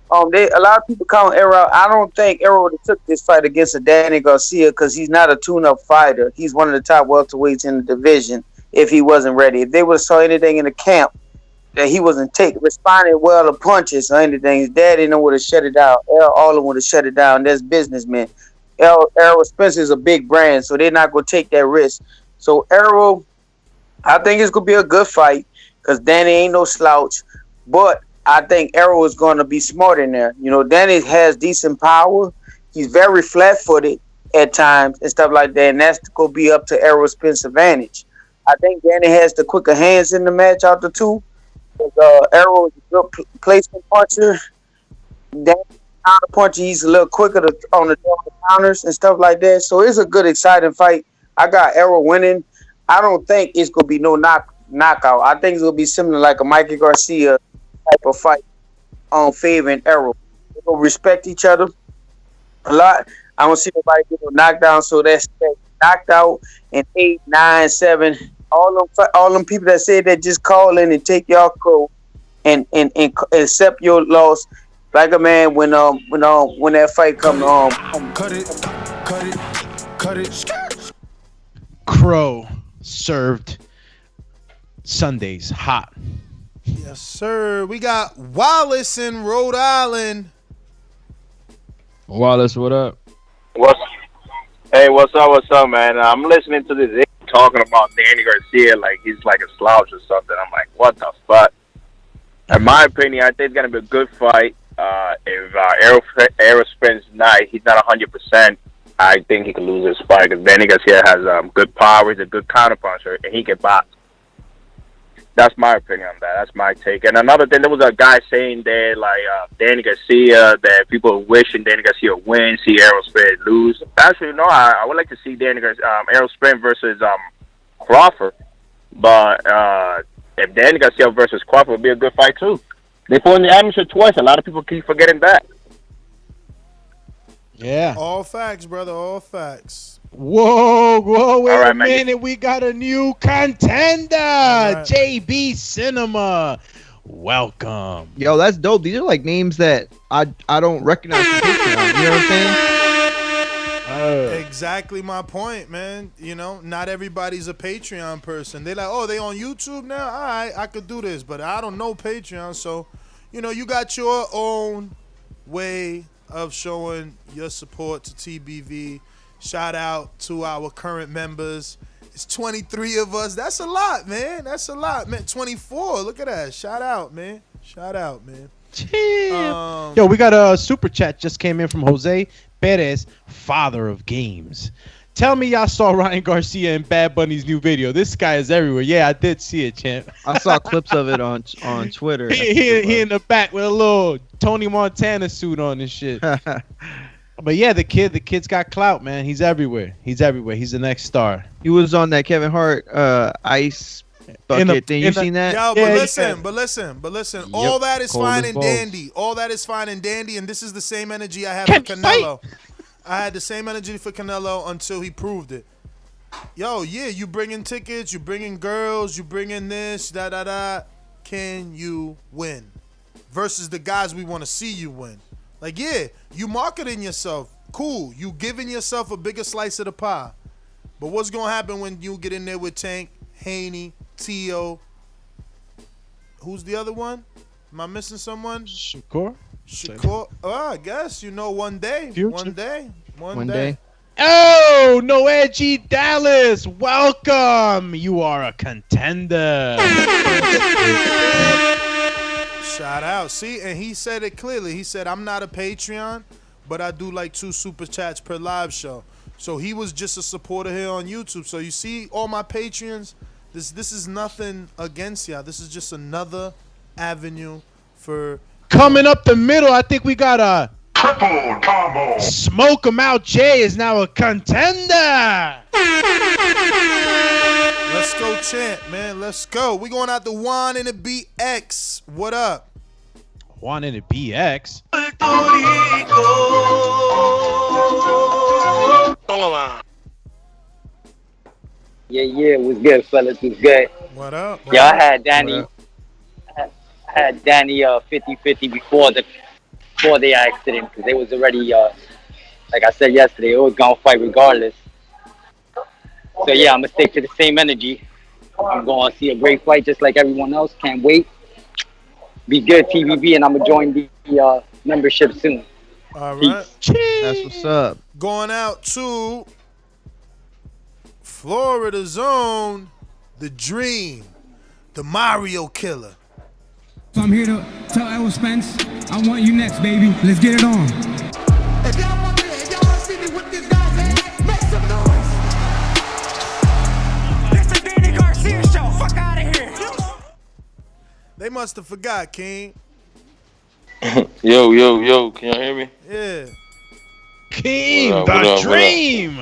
lot of people count Errol out. I don't think Errol would have took this fight against a Danny Garcia because he's not a tune-up fighter. He's one of the top welterweights in the division. If he wasn't ready, if they would have saw anything in the camp that he wasn't responding well to punches or anything, his daddy would have shut it down. All of them would have shut it down. That's businessmen. Errol Spence is a big brand, so they're not going to take that risk. So Errol, I think it's going to be a good fight because Danny ain't no slouch. But I think Errol is going to be smart in there. Danny has decent power. He's very flat-footed at times and stuff like that, and that's going to be up to Errol Spence's advantage. I think Danny has the quicker hands in the match out the two. Errol is a good placement puncher. Danny counter puncher. He's a little quicker on the counters and stuff like that. So it's a good, exciting fight. I got Errol winning. I don't think it's gonna be no knockout. I think it's gonna be similar like a Mikey Garcia type of fight on favoring Errol. They're gonna respect each other a lot. I don't see nobody get no knockdown. So that's knocked out in 8, 9, 7. All them people that said that just call in and take y'all code and accept your loss like a man when that fight comes Cut it. Crow served Sundays hot. Yes, sir. We got Wallace in Rhode Island. Wallace, what up? What? Hey, what's up? What's up, man? I'm listening to this talking about Danny Garcia like he's like a slouch or something. I'm like, what the fuck? In my opinion, I think it's gonna be a good fight. If Errol Spence he's not 100%. I think he could lose this fight because Danny Garcia has good power. He's a good counterpuncher, and he can box. That's my opinion on that. That's my take. And another thing, there was a guy saying that, like, Danny Garcia, that people are wishing Danny Garcia win, see Errol Spence lose. Actually, no, I would like to see Errol Spence versus Crawford. But if Danny Garcia versus Crawford would be a good fight, too. They fought in the amateur twice. A lot of people keep forgetting that. Yeah. All facts, brother. All facts. Whoa, wait right, a minute. We got a new contender. JB Cinema. Welcome. Yo, that's dope. These are like names that I don't recognize from Patreon. You know what I'm saying? Exactly my point, man. You know, not everybody's a Patreon person. They're like, oh, they on YouTube now? All right, I could do this. But I don't know Patreon. So, you know, you got your own way of showing your support to TBV. Shout out to our current members. It's 23 of us. That's a lot, man. 24. Look at that. Shout out, man. Yo, we got a super chat just came in from Jose Perez, father of games. Tell me y'all saw Ryan Garcia in Bad Bunny's new video. This guy is everywhere. Yeah, I did see it, champ. I saw clips of it on Twitter. he in the back with a little Tony Montana suit on and shit. But yeah, the kid's got clout, man. He's everywhere. He's the next star. He was on that Kevin Hart ice bucket thing. You seen that? Yo, but listen. Yep. All that is Cold fine as and balls. dandy. All that is fine and dandy, and this is the same energy I have for Canelo. I had the same energy for Canelo until he proved it. Yo, yeah, you bringing tickets, you bringing girls, you bringing this, da. Can you win? Versus the guys we want to see you win. Like, yeah, you marketing yourself. Cool. You giving yourself a bigger slice of the pie. But what's going to happen when you get in there with Tank, Haney, Tio? Who's the other one? Am I missing someone? Shakur. Oh, I guess. You know, one day. Future. One day. Oh, Noedgy Dallas. Welcome. You are a contender. Shout out. See, and he said it clearly. He said, I'm not a Patreon, but I do like 2 super chats per live show. So he was just a supporter here on YouTube. So you see all my Patreons, this is nothing against y'all. This is just another avenue for... Coming up the middle, I think we got a triple combo. Smoke 'em out. Jay is now a contender. Let's go, champ, man. Let's go. We going out to Juan in the BX. What up? Juan in the BX. Yeah, what's good, fellas? What's good? What up? Yeah, I had Danny. I had Danny 50-50 before the accident because they was already like I said yesterday, it was gonna fight regardless. So yeah, I'm gonna stick to the same energy. I'm gonna see a great fight just like everyone else. Can't wait. Be good, TVB, and I'm gonna join the membership soon. All right. That's what's up. Going out to Florida Zone, the Dream, the Mario Killer. So I'm here to tell Errol Spence, I want you next, baby. Let's get it on. If y'all want to see me with this guy's ass, make some noise. This is Danny Garcia show. Fuck out of here. They must have forgot, King. Yo, can y'all hear me? Yeah. King, What up, the what up? Dream.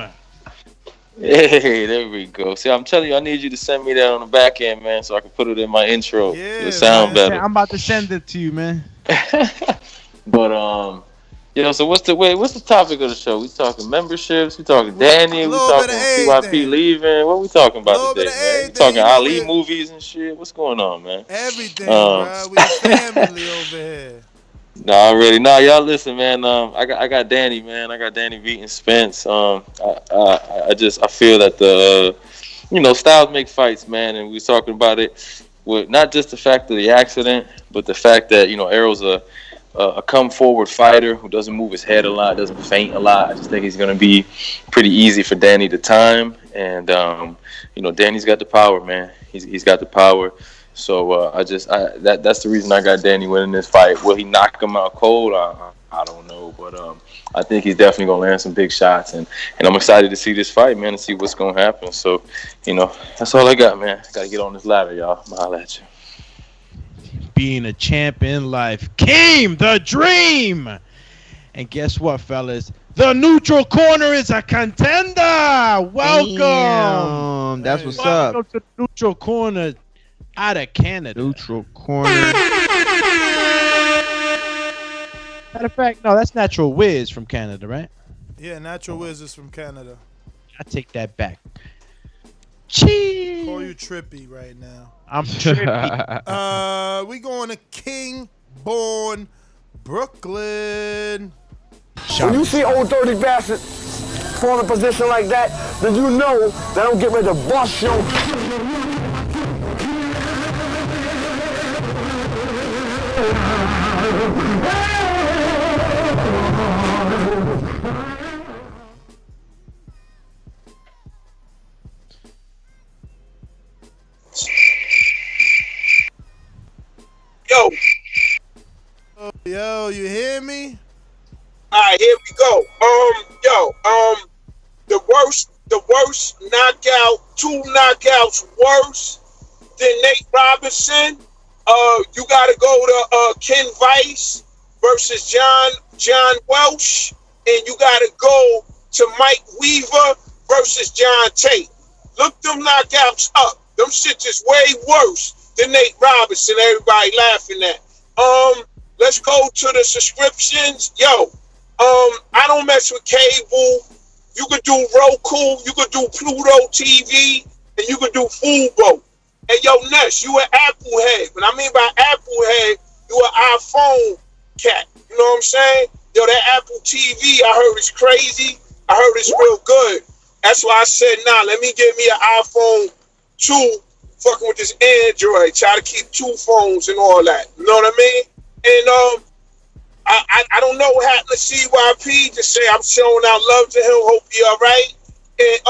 Hey, there we go. See, I'm telling you, I need you to send me that on the back end, man, so I can put it in my intro. It'll sound better. I'm about to send it to you, man. But so what's the topic of the show? We talking memberships, we talking Danny, we talking CYP leaving. What we talking about today, man? We talking Ali movies and shit. What's going on, man? Everything, bro. We family over here. Nah, already. Nah, y'all listen, man. I got Danny, man. I got Danny beating Spence. I feel that the styles make fights, man, and we was talking about it with not just the fact of the accident, but the fact that Errol's a a come forward fighter who doesn't move his head a lot, doesn't feint a lot. I just think he's going to be pretty easy for Danny to time. And Danny's got the power, man. He's got the power. So that's the reason I got Danny winning this fight. Will he knock him out cold? I don't know, but I think he's definitely gonna land some big shots, and I'm excited to see this fight, man, and see what's gonna happen. So, that's all I got, man. Got to get on this ladder, y'all. I'm holla at you. Being a champ in life came the dream, and guess what, fellas? The neutral corner is a contender. Welcome. Damn, that's what's up. Welcome to the neutral corner out of Canada. Neutral corner. Matter of fact, no, that's Natural Wiz from Canada, right? Yeah, Natural Wiz is from Canada. I take that back. Cheese. Call you trippy right now. I'm trippy. We going to King Born, Brooklyn. When you see old dirty bastard fall in a position like that, then you know that I'm getting ready to bust your. Yo, you hear me? All right, here we go. The worst knockout, 2 knockouts worse than Nate Robinson. You got to go to Ken Vice versus John Welsh, and you got to go to Mike Weaver versus John Tate. Look them knockouts up. Them shit is way worse than Nate Robinson. Everybody laughing at. Let's go to the subscriptions. I don't mess with cable. You could do Roku, you could do Pluto TV, and you could do Fubo. And Ness, you an Apple head. When I mean by Apple head, you an iPhone cat. You know what I'm saying? That Apple TV, I heard it's crazy. I heard it's real good. That's why I said, let me get me an iPhone 2, fucking with this Android. Try to keep 2 phones and all that. You know what I mean? And I don't know what happened to CYP. Just say I'm showing out love to him. Hope he all right. And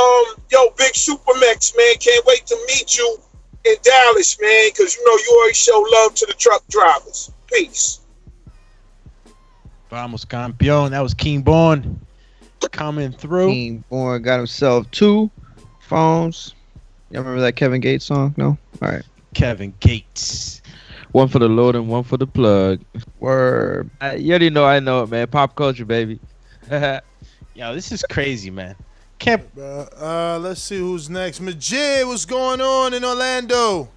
Big Supermax, man, can't wait to meet you in Dallas, man, because you always show love to the truck drivers. Peace. Vamos campeón. That was King Born coming through. King Born got himself 2 phones. Y'all remember that Kevin Gates song? No? All right. Kevin Gates. One for the Lord and one for the plug. Word. You already know I know it, man. Pop culture, baby. Yo, this is crazy, man. Let's see who's next. Majid, what's going on in Orlando?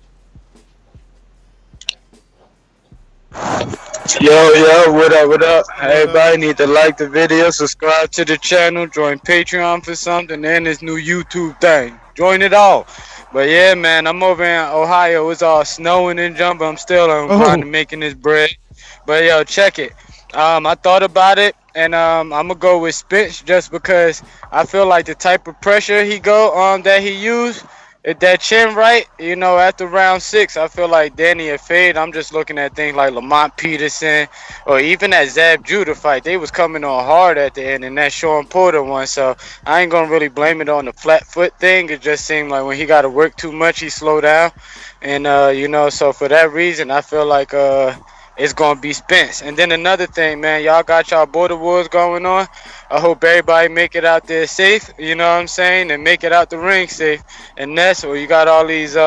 Yo, what up? Everybody need to like the video, subscribe to the channel, join Patreon for something, and this new YouTube thing. Join it all. But yeah, man, I'm over in Ohio. It's all snowing and jumping. I'm still trying to making this bread. But check it. I thought about it, and I'm gonna go with Spence just because I feel like the type of pressure that he used, that chin right, after round 6, I feel like Danny had fade. I'm just looking at things like Lamont Peterson or even that Zab Judah fight. They was coming on hard at the end, and that Sean Porter one. So I ain't gonna really blame it on the flat foot thing. It just seemed like when he got to work too much, he slowed down. And so for that reason, I feel like it's gonna be Spence. And then another thing, man, y'all got y'all border wars going on. I hope everybody make it out there safe, you know what I'm saying, and make it out the ring safe. And that's where you got all these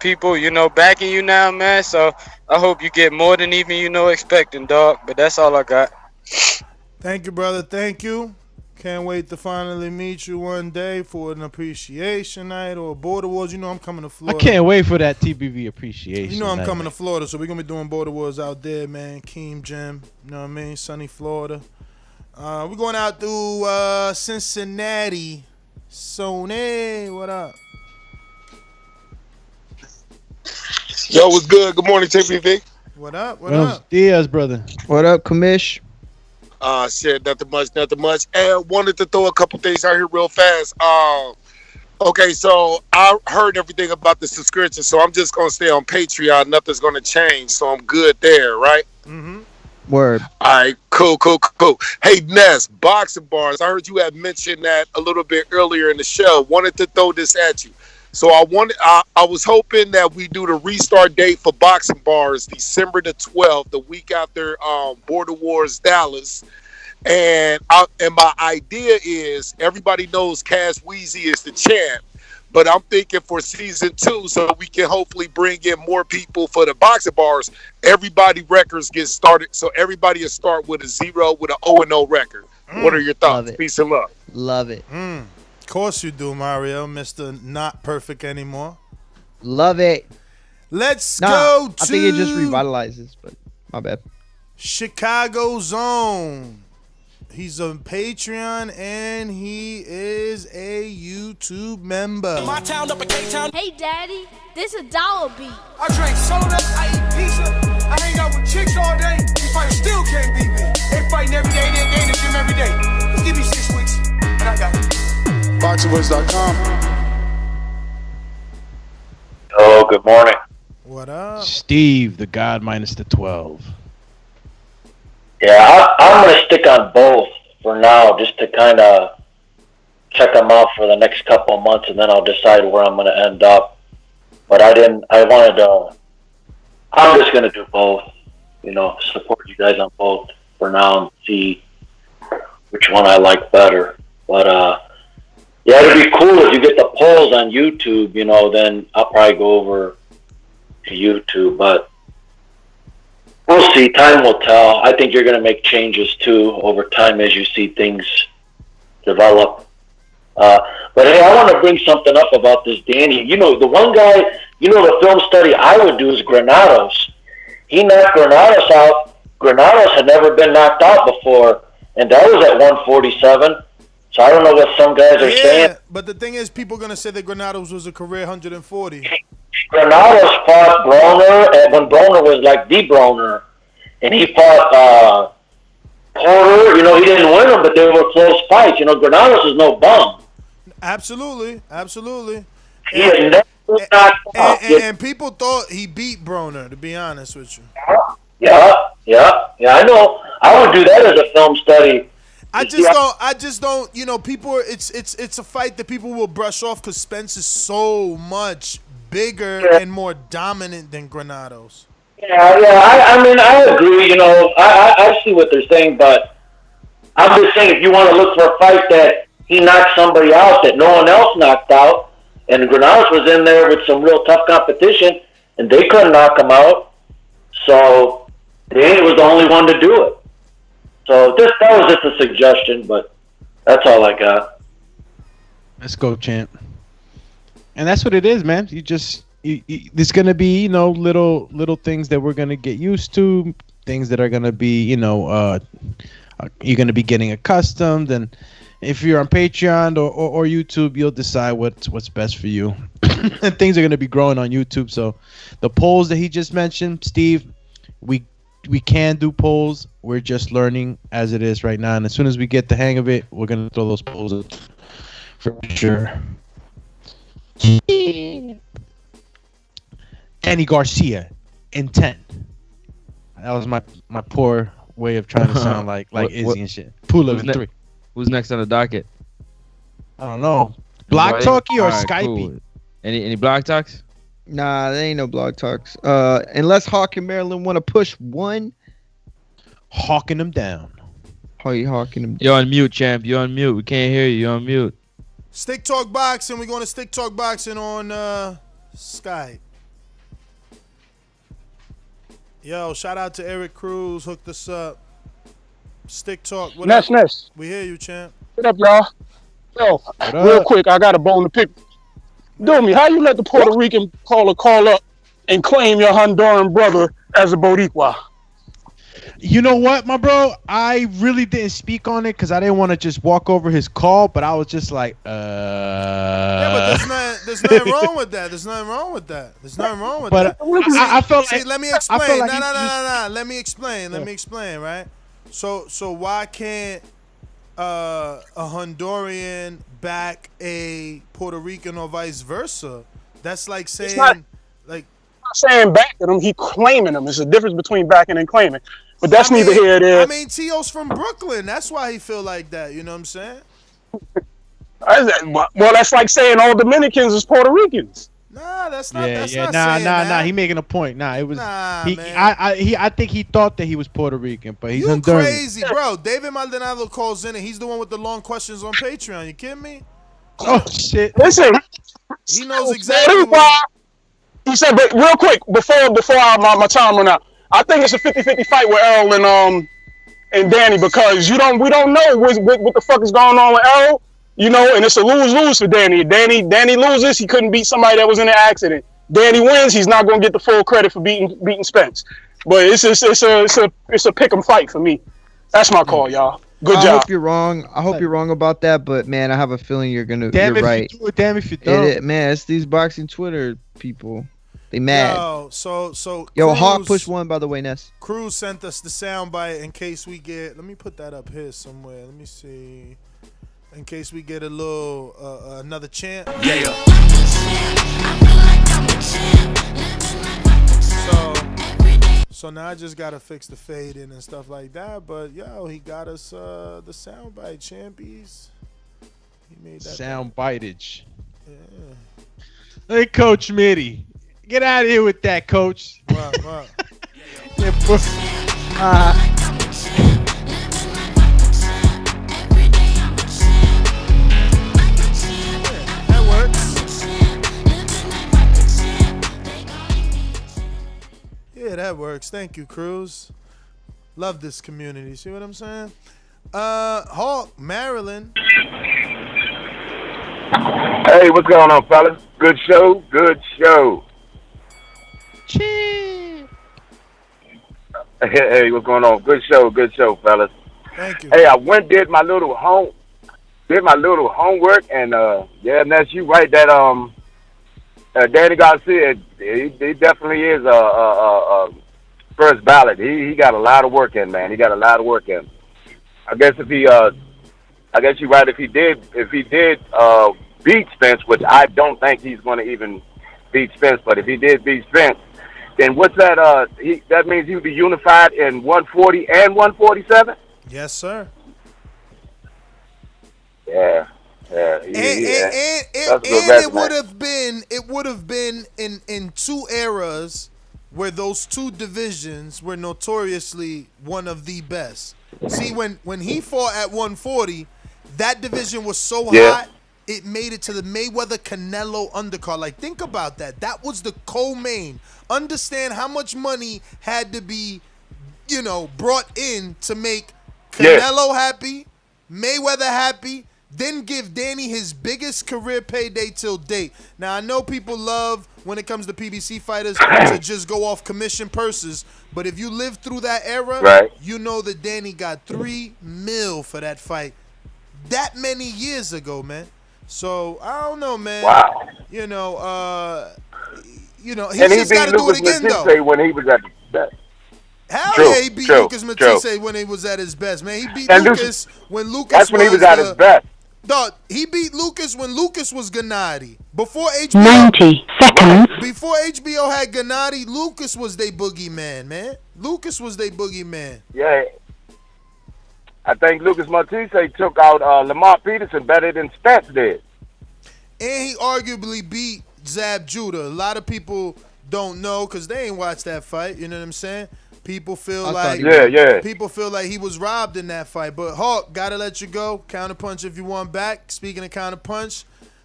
people, backing you now, man. So I hope you get more than even expecting, dog. But that's all I got. Thank you, brother. Thank you. Can't wait to finally meet you one day for an appreciation night or border wars. I'm coming to Florida. I can't wait for that TBV appreciation. I'm coming to Florida, so we're going to be doing border wars out there, man. Keem Gym, you know what I mean? Sunny Florida. We're going out to Cincinnati. Sony, what up? Yo, what's good? Good morning, TBV. What up? Buenos dias, brother. What up, Commish? Shit, nothing much. And wanted to throw a couple things out here real fast. Okay, so I heard everything about the subscription, so I'm just gonna stay on Patreon. Nothing's gonna change, so I'm good there, right? Mm-hmm. Word. All right, cool. Hey, Ness, boxing bars. I heard you had mentioned that a little bit earlier in the show. Wanted to throw this at you. So I was hoping that we do the restart date for boxing bars December the 12th, the week after Border Wars Dallas. And my idea is everybody knows Cash Wheezy is the champ. But I'm thinking for season 2, so we can hopefully bring in more people for the boxing bars. Everybody records get started, so everybody will start with a 0 with an 0-0 record. What are your thoughts? Peace and love. Love it. Of course you do, Mario, Mr. Not Perfect Anymore. Love it. Let's go to... I think it just revitalizes, but my bad. Chicago Zone. He's on Patreon and he is a YouTube member. My town up in K-Town. Hey, Daddy, this a dollar beat. I drink soda, I eat pizza, I hang out with chicks all day. These fighters still can't beat me. They fighting every day, they in the gym every day. Just give me 6 weeks, and I got it. BoxingVoice.com. Oh, good morning. What up? Steve, the God minus the 12. Yeah, I'm going to stick on both for now, just to kind of check them out for the next couple of months, and then I'll decide where I'm going to end up. But I'm just going to do both, support you guys on both for now and see which one I like better. But, yeah, it'd be cool if you get the polls on YouTube, then I'll probably go over to YouTube, but we'll see. Time will tell. I think you're going to make changes too over time as you see things develop. But hey, I want to bring something up about this Danny. The one guy, the film study I would do is Granados. He knocked Granados out. Granados had never been knocked out before, and that was at 147. So I don't know what some guys are saying. But the thing is, people are going to say that Granados was a career 140. Granados fought Broner when Broner was like the Broner, and he fought Porter. He didn't win them, but they were close fights. Granados is no bum. Absolutely. He had never knocked out. And people thought he beat Broner, to be honest with you. Yeah, I know. I would do that as a film study. I just don't. People. It's a fight that people will brush off because Spence is so much bigger and more dominant than Granados. Yeah. I agree. I see what they're saying, but I'm just saying if you want to look for a fight that he knocked somebody out that no one else knocked out, and Granados was in there with some real tough competition, and they couldn't knock him out, so Danny was the only one to do it. So that was just a suggestion, but that's all I got. Let's go, champ. And that's what it is, man. There's gonna be little things that we're gonna get used to, things that are gonna be you're gonna be getting accustomed, and if you're on Patreon or YouTube, you'll decide what's best for you. And things are gonna be growing on YouTube. So the polls that he just mentioned, Steve, we can do polls. We're just learning as it is right now, and as soon as we get the hang of it, we're gonna throw those polls up for sure. Danny Garcia in 10. That was my poor way of trying to sound like Izzy and shit. Pula in 3. Who's next on the docket? I don't know. Block Talkie or Skype? Cool. Any block talks? Nah, there ain't no blog talks. Unless Hawk and Maryland want to push one. Hawking them down. How you hawking them down? You're on mute, champ. You're on mute. We can't hear you. You're on mute. Stick Talk Boxing. We're going to Stick Talk Boxing on Skype. Yo, shout out to Eric Cruz. Hooked us up. Stick Talk. What up? Ness. We hear you, champ. What up, y'all? Yo, real quick, I got a bone to pick. Do me, how you let the Puerto Rican caller call up and claim your Honduran brother as a Boricua? You know what, my bro? I really didn't speak on it because I didn't want to just walk over his call, but I was just like, Yeah, but there's nothing wrong with that. There's nothing wrong with that. But I felt like... Let me explain. Like No. Let me explain. Let me explain, right? So why can't a Honduran back a Puerto Rican or vice versa? That's like saying... I'm not saying backing him, he claiming him. There's a difference between backing and claiming. But that's neither here nor there. I mean, T.O.'s from Brooklyn. That's why he feel like that. You know what I'm saying? Well, that's like saying all Dominicans is Puerto Ricans. Nah, that's not. Yeah, that's yeah, not nah. He making a point. Nah, it was. man. I think he thought that he was Puerto Rican, but he's You Honduran. crazy, bro. David Maldonado calls in, and he's the one with the long questions on Patreon. You kidding me? Oh shit! Listen, he knows exactly. He said, but real quick before my time run out, I think it's a 50-50 fight with Errol and Danny because we don't know what the fuck is going on with Errol. You know, and it's a lose-lose for Danny. Danny loses, he couldn't beat somebody that was in an accident. Danny wins, he's not going to get the full credit for beating Spence. But it's a pick 'em fight for me. That's my call, y'all. Good job. I hope you're wrong. I hope you're wrong about that, but man, I have a feeling you're right. Damn if you don't. Man, it's these boxing Twitter people. They mad. So Yo, Cruz, Hawk push one, by the way, Ness. Cruz sent us the soundbite in case we get. Let me put that up here somewhere. Let me see. In case we get a little another chant. Yeah. So now I just gotta fix the fading and stuff like that. But yo, he got us the soundbite, champions. He made that sound bitage. Yeah. Hey, Coach Mitty, get out of here with that, Coach. Wow. Yeah, bro. Yeah, that works. Thank you, Cruz. Love this community. See what I'm saying? Hawk, Maryland. Hey, what's going on, fellas? Good show. Cheers. Hey, what's going on? Good show, fellas. Thank you. Hey, I did my little homework, and yeah, Ness, you right that Danny Garcia, he definitely is a first ballot. He got a lot of work in, man. He got a lot of work in. I guess you're right. If he did beat Spence, which I don't think he's going to even beat Spence, but if he did beat Spence, then what's that? That means he would be unified in 140 and 147. Yes, sir. Yeah. And it would have been in two eras where those two divisions were notoriously one of the best. See, when he fought at 140, that division was so hot, it made it to the Mayweather-Canelo undercard. Like, think about that. That was the co-main. Understand how much money had to be, brought in to make Canelo happy, Mayweather happy, then give Danny his biggest career payday till date. Now, I know people love, when it comes to PBC fighters, to just go off commission purses. But if you lived through that era, you know that Danny got $3 million for that fight that many years ago, man. So, I don't know, man. Wow. He's just got to do it again, though. When he was at his best. Hell yeah, he beat Lucas Matisse when he was at his best, man. He beat Lucas when Lucas That's when he was at his best. Dog, he beat Lucas when Lucas was Gennady. Before HBO, 90 seconds. Before HBO had Gennady, Lucas was they boogeyman, man. Lucas was they boogeyman. Yeah. I think Lucas Matisse took out Lamar Peterson better than Spence did. And he arguably beat Zab Judah. A lot of people don't know because they ain't watched that fight. You know what I'm saying? People feel people feel like he was robbed in that fight. But Hawk, gotta let you go. Counterpunch if you want back. Speaking of counterpunch,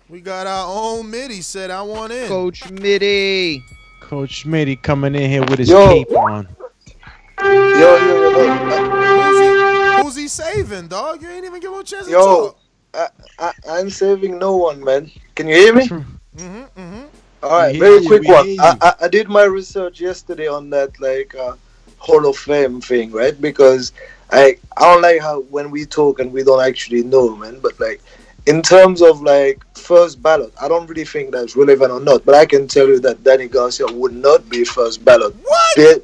we got our own Mitty said I want in. Coach Mitty coming in here with his cape on. Who's he saving, dog? You ain't even give him a chance to talk. I'm saving no one, man. Can you hear me? All right, We very hear quick you, one. we hear you. I did my research yesterday on that Hall of Fame thing, right? Because I don't like how when we talk and we don't actually know, man. But in terms of first ballot, I don't really think that's relevant or not. But I can tell you that Danny Garcia would not be first ballot. What?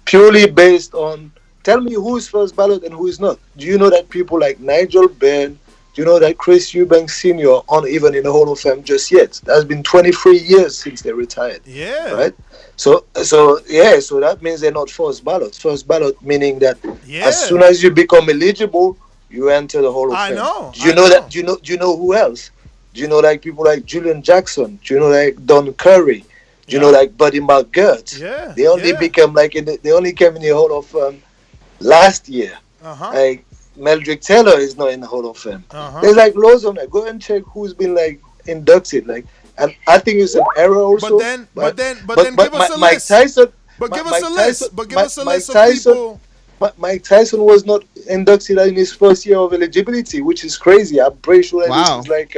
Purely based on, tell me who is first ballot and who is not. Do you know that people like Nigel Benn, Do you know that Chris Eubanks Sr. aren't even in the Hall of Fame just yet? That's been 23 years since they retired. Yeah. Right? So that means they're not first ballot. First ballot meaning that as soon as you become eligible, you enter the Hall of Fame. Do you know that? Do you know who else? Do you know like people like Julian Jackson? Do you know like Don Curry? Do you know like Buddy McGirt? Yeah. They only became like they only came in the Hall of Fame last year. Like Meldrick Taylor is not in the Hall of Fame. There's like loads of that. Go and check who's been like inducted. Like, and I think it's an error also. But then give us a Mike list. Tyson. But give us a list. But give us a list Tyson, of people. Mike Tyson was not inducted in his first year of eligibility, which is crazy. I'm pretty sure this is like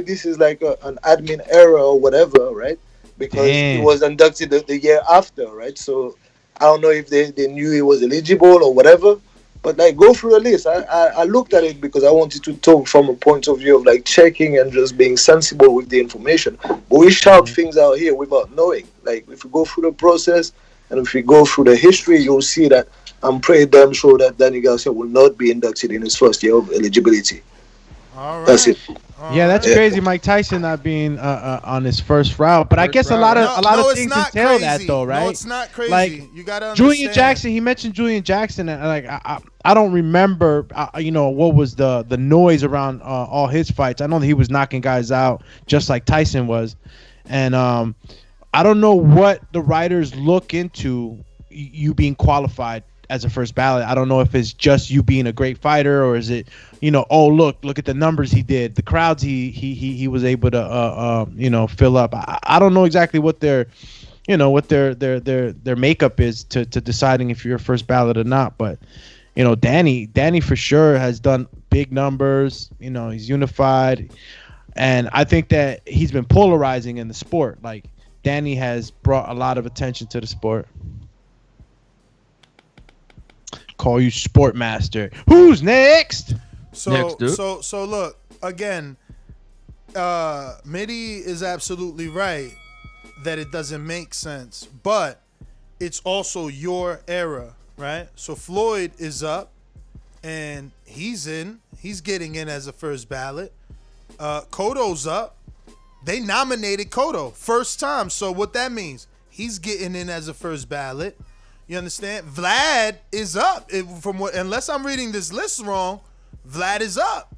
this is like an admin error or whatever, right? Because he was inducted the year after, right? So I don't know if they knew he was eligible or whatever. But like, go through the list. I looked at it because I wanted to talk from a point of view of like checking and just being sensible with the information. But we shout things out here without knowing. Like, if we go through the process and if we go through the history, you'll see that I'm pretty damn sure that Danny Garcia will not be inducted in his first year of eligibility. All right. That's it. Yeah, that's crazy. Mike Tyson not being on his first route, but I guess a lot of things entail that though, right? No, it's not crazy. Like, you gotta understand. Julian Jackson. He mentioned Julian Jackson, and like I don't remember, what was the noise around all his fights. I know that he was knocking guys out just like Tyson was, and I don't know what the writers look into you being qualified as a first ballot. I don't know if it's just you being a great fighter, or is it, oh look at the numbers he did, the crowds he was able to fill up. I don't know exactly what their makeup is to deciding if you're a first ballot or not. But Danny for sure has done big numbers. He's unified, and I think that he's been polarizing in the sport. Like, Danny has brought a lot of attention to the sport. Call you Sportmaster. Who's next? So look, again, Mitty is absolutely right that it doesn't make sense, but it's also your era, right? So Floyd is up and he's getting in as a first ballot. Cotto's up. They nominated Cotto first time. So what that means, he's getting in as a first ballot. You understand? Vlad is up. Unless I'm reading this list wrong, Vlad is up.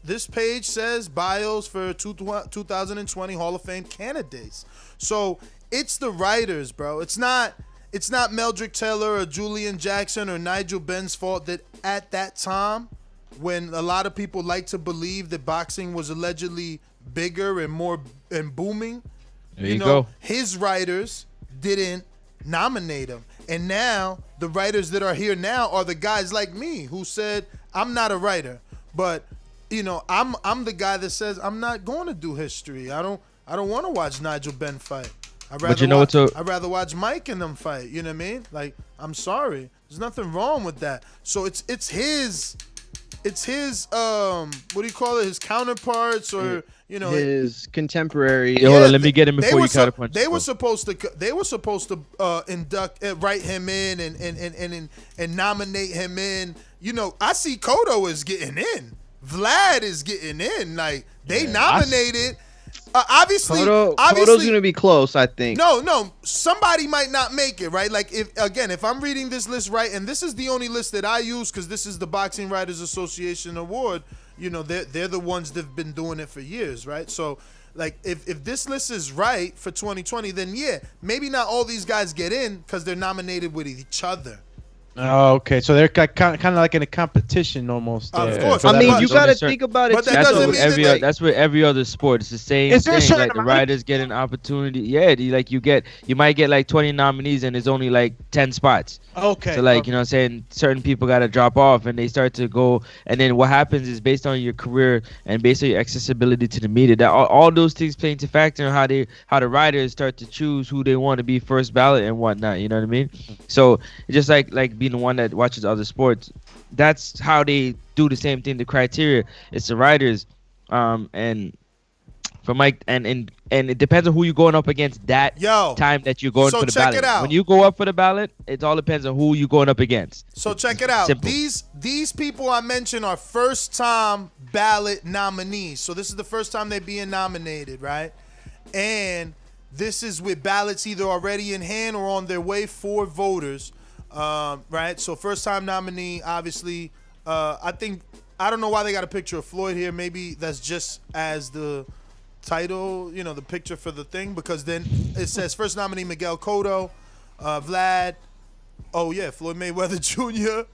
This page says bios for 2020 Hall of Fame candidates. So it's the writers, bro. It's not Meldrick Taylor or Julian Jackson or Nigel Benn's fault that at that time, when a lot of people like to believe that boxing was allegedly bigger and more and booming, there you go. His writers didn't nominate him. And now the writers that are here now are the guys like me who said, I'm not a writer, but I'm the guy that says I'm not going to do history. I don't want to watch Nigel Benn fight. I'd rather watch Mike and them fight. You know what I mean? Like, I'm sorry. There's nothing wrong with that. So it's his what do you call it? His counterparts or his contemporary. Hold on, let me get him before you counterpunch. They were supposed to write him in and nominate him in. I see Cotto is getting in. Vlad is getting in. Like, they nominated. Obviously, Cotto's gonna be close, I think. No, somebody might not make it, right? Like, if I'm reading this list right, and this is the only list that I use because this is the Boxing Writers Association award. They're the ones that've been doing it for years, right? So, like, if this list is right for 2020, then yeah, maybe not all these guys get in because they're nominated with each other. Oh, okay. So they're kind of like in a competition almost. Of course. I mean, you got to think about it. That's with every other sport. It's the same thing. Like, the writers get an opportunity. Yeah, you might get like 20 nominees and there's only like 10 spots. Okay. So like, what I'm saying, certain people got to drop off and they start to go. And then what happens is, based on your career and based on your accessibility to the media, that all those things play into factor in how the writers start to choose who they want to be first ballot and whatnot. You know what I mean? So it's just like being the one that watches other sports. That's how they do the same thing. The criteria, it's the writers, and for Mike, and it depends on who you're going up against that time that you're going so for the check ballot. it out. When you go up for the ballot, it all depends on who you're going up against. So check it out. Simple. These people I mentioned are first time ballot nominees. So this is the first time they're being nominated, right? And this is with ballots either already in hand or on their way for voters, right? So first time nominee, obviously. I don't know why they got a picture of Floyd here. Maybe that's just as the title, the picture for the thing, because then it says first nominee Miguel Cotto, Vlad, Floyd Mayweather Jr.,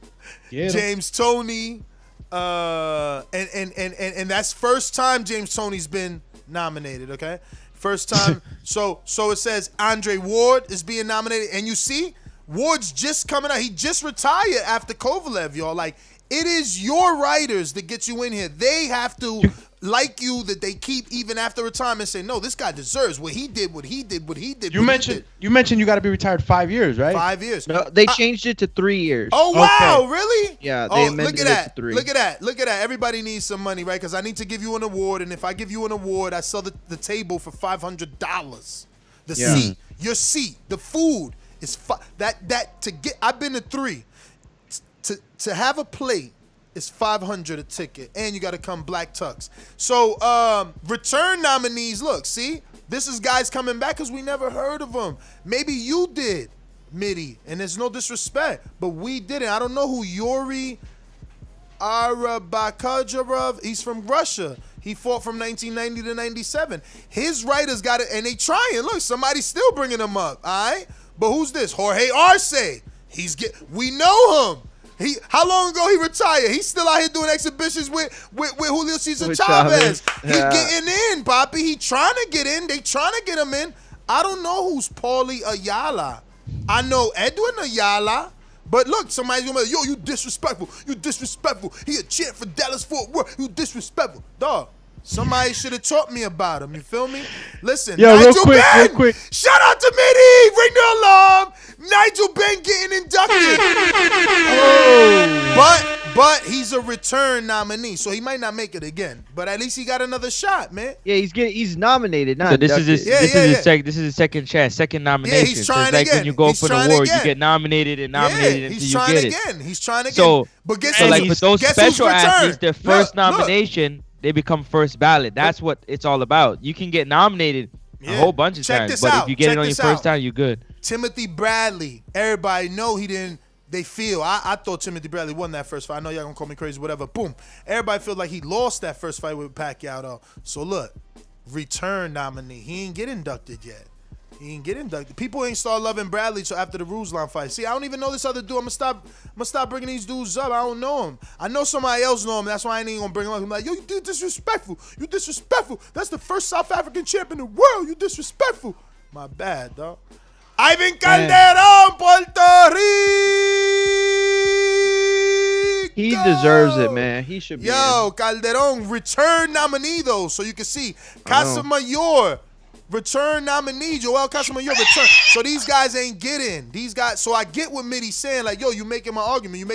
James Toney, and that's first time James Toney's been nominated, okay? First time. so it says Andre Ward is being nominated, and you see Ward's just coming out. He just retired after Kovalev, y'all. Like, it is your writers that get you in here. They have to like you, that they keep even after retirement, say, no, this guy deserves what he did. You mentioned you got to be retired 5 years, right? 5 years. No, they changed it to 3 years. Oh, wow, really? Yeah, they amended look at it to 3. Look at that. Everybody needs some money, right? Because I need to give you an award, and if I give you an award, I sell the table for $500. The seat, your seat, the food is I've been to 3. To have a plate is $500 a ticket, and you got to come black tux. So return nominees, look, see, this is guys coming back because we never heard of them. Maybe you did, Mitty, and there's no disrespect, but we didn't. I don't know who Yuri Arabakadjarov. He's from Russia. He fought from 1990 to 97. His writers got it, and they trying. Look, somebody's still bringing him up. All right, but who's this? Jorge Arce. We know him. How long ago he retired? He's still out here doing exhibitions with Julio Cesar Chavez. He getting in, Poppy. He trying to get in. They trying to get him in. I don't know who's Paulie Ayala. I know Edwin Ayala. But look, somebody's gonna be like, yo, you disrespectful. You disrespectful. He a champ for Dallas Fort Worth. You disrespectful. Dog. Somebody should have taught me about him. You feel me? Listen, yo, Nigel real Ben. quick. Shout out to Mitty. Ring the alarm. Nigel Ben getting inducted. But he's a return nominee, so he might not make it again. But at least he got another shot, man. Yeah, he's nominated. Not so this inducted. is his second chance, second nomination. he's trying like again. when you go for an award, you get nominated until you get it. He's trying again. He's trying again. So, but guess like for those special athletes, their first Look. nomination, they become first ballot. That's what it's all about. You can get nominated a whole bunch of times, but if you get it on your first time, you're good. Timothy Bradley. Everybody know he didn't. They feel. I thought Timothy Bradley won that first fight. I know y'all gonna call me crazy, whatever. Boom. Everybody feel like he lost that first fight with Pacquiao, though. So look, return nominee. He ain't get inducted yet. People ain't start loving Bradley till after the Ruslan fight. See, I don't even know this other dude. I'm gonna stop bringing these dudes up. I don't know him. I know somebody else know him. That's why I ain't even gonna bring him up. I'm like, yo, you disrespectful. You disrespectful. That's the first South African champ in the world. You disrespectful. My bad, dog. Ivan Calderon, Puerto Rico. He deserves it, man. He should be. Yo, Calderon, return nominee though, so you can see Casamayor. Return nominee, Joel Casamayor, return. So these guys ain't getting. So I get what Mitty's saying, like, yo, you making my argument.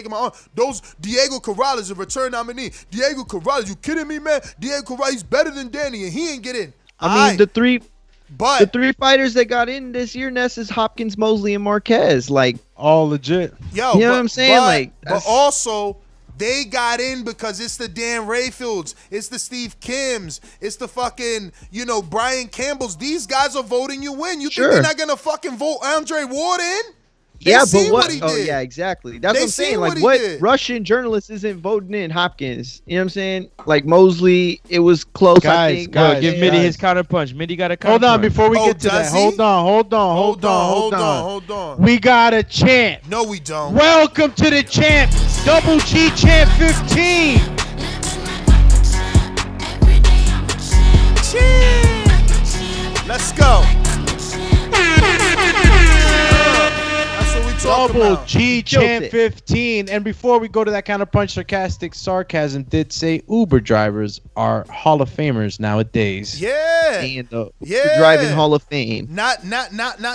Those Diego Corrales, a return nominee. Diego Corrales, you kidding me, man? Diego Corrales, he's better than Danny, and he ain't get in. I mean, the three fighters that got in this year, Ness, is Hopkins, Mosley, and Marquez. Like, all legit. Yo, you know what I'm saying? But also, they got in because it's the Dan Rayfields, it's the Steve Kims, it's the fucking, Brian Campbells. These guys are voting you in. You think they're not gonna fucking vote Andre Ward in? Yeah, but what he did. Oh, yeah, exactly. That's what I'm saying. Like, what Russian journalist isn't voting in Hopkins? You know what I'm saying? Like, Mosley, it was close, I think. Guys, give Mitty his counter punch. Mitty got a counter punch. Hold on, punch. before we get to that. Hold on. Hold on. We got a champ. No, we don't. Welcome to the champ. Double G Champ 15. Let's go. Double G Champ 15. And before we go to that kind of punch, sarcasm did say Uber drivers are Hall of Famers nowadays. Yeah. And the driving Hall of Fame. Not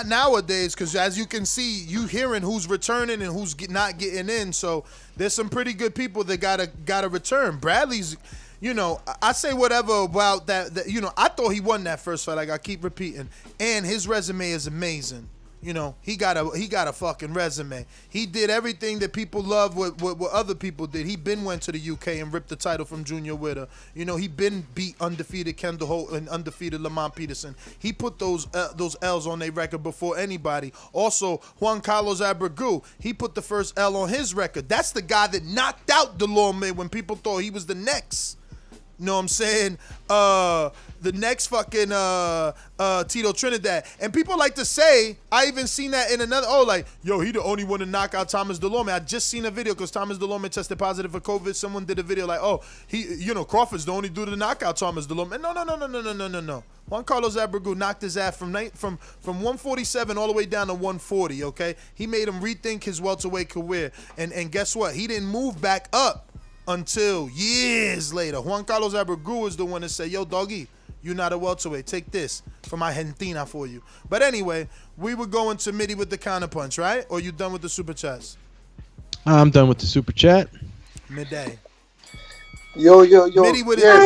nowadays, because as you can see, you hearing who's returning and who's not getting in. So there's some pretty good people that gotta return. Bradley's, you know, I say whatever about that. You know, I thought he won that first fight. Like I keep repeating, and his resume is amazing. You know, he got a fucking resume. He did everything that people love what other people did. He went to the UK and ripped the title from Junior Witter. You know, he beat undefeated Kendall Holt and undefeated Lamont Peterson. He put those L's on their record before anybody. Also, Juan Carlos Abregu, he put the first L on his record. That's the guy that knocked out Delorme when people thought he was the next. You know what I'm saying? The next fucking Tito Trinidad. And people like to say, I even seen that in another, he the only one to knock out Thomas Delorme. I just seen a video because Thomas Delorme tested positive for COVID. Someone did a video like, Crawford's the only dude to knock out Thomas Delorme. No. Juan Carlos Abregu knocked his ass from 147 all the way down to 140, okay? He made him rethink his welterweight career. And guess what? He didn't move back up until years later. Juan Carlos Abregu is the one that said, yo, doggy, you're not a welterweight. Take this from Argentina for you. But anyway, we were going to Mitty with the counterpunch, right? Or you done with the super chats? I'm done with the super chat. Midday. Yo. Mitty with yes.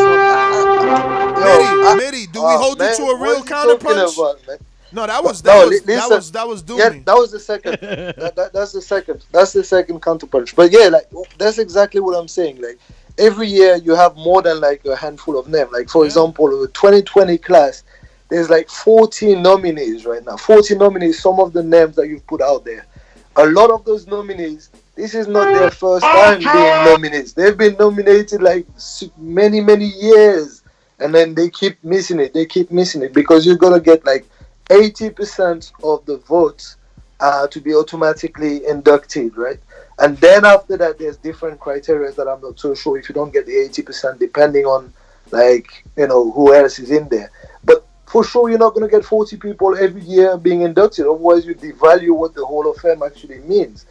Mitty, do we hold you to a real counterpunch? No, that was Doomy. Yeah, that was the second. That's the second counterpunch. But yeah, like that's exactly what I'm saying. Like every year you have more than like a handful of names. Like for example, the 2020 class, there's like 14 nominees right now. 14 nominees. Some of the names that you've put out there. A lot of those nominees, this is not their first time being nominees. They've been nominated like many years, and then they keep missing it. They keep missing it because you're gonna get like 80% of the votes to be automatically inducted, right? And then after that, there's different criteria that I'm not so sure if you don't get the 80%, depending on like, who else is in there. But for sure, you're not going to get 40 people every year being inducted. Otherwise, you devalue what the Hall of Fame actually means.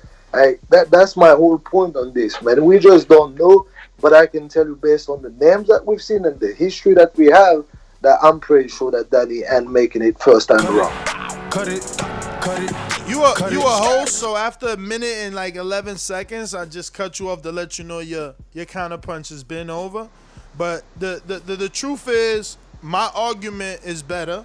That's my whole point on this, man. We just don't know, but I can tell you based on the names that we've seen and the history that we have, that I'm pretty sure that Danny ain't making it first time around. Cut it. You a host, so after a minute and like 11 seconds, I just cut you off to let you know your counterpunch has been over. But the truth is, my argument is better.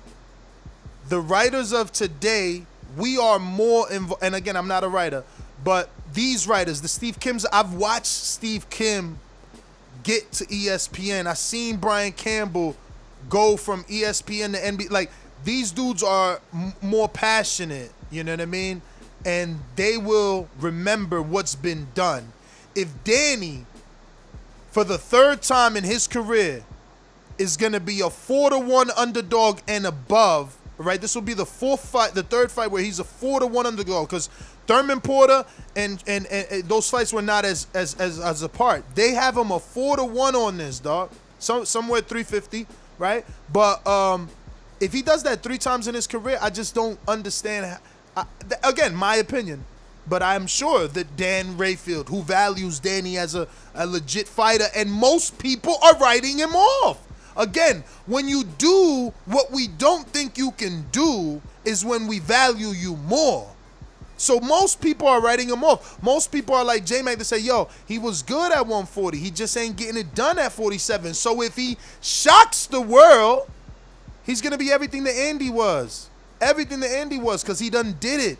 The writers of today, we are more involved. And again, I'm not a writer, but these writers, the Steve Kims, I've watched Steve Kim get to ESPN. I seen Brian Campbell go from ESPN to NBA. Like, these dudes are more passionate, you know what I mean? And they will remember what's been done. If Danny, for the third time in his career, is going to be a 4-1 underdog and above, right? This will be the third fight where he's a 4-1 underdog, because Thurman Porter and those fights were not as apart. They have him a 4-1 on this, dog. Somewhere 350. Right? But if he does that 3 times in his career, I just don't understand. Again, my opinion. But I'm sure that Dan Rayfield, who values Danny as a legit fighter, and most people are writing him off. Again, when you do what we don't think you can do is when we value you more. So most people are writing him off. Most people are like J-Mac to say, yo, he was good at 140. He just ain't getting it done at 47. So if he shocks the world, he's going to be everything that Andy was. Everything that Andy was, because he done did it.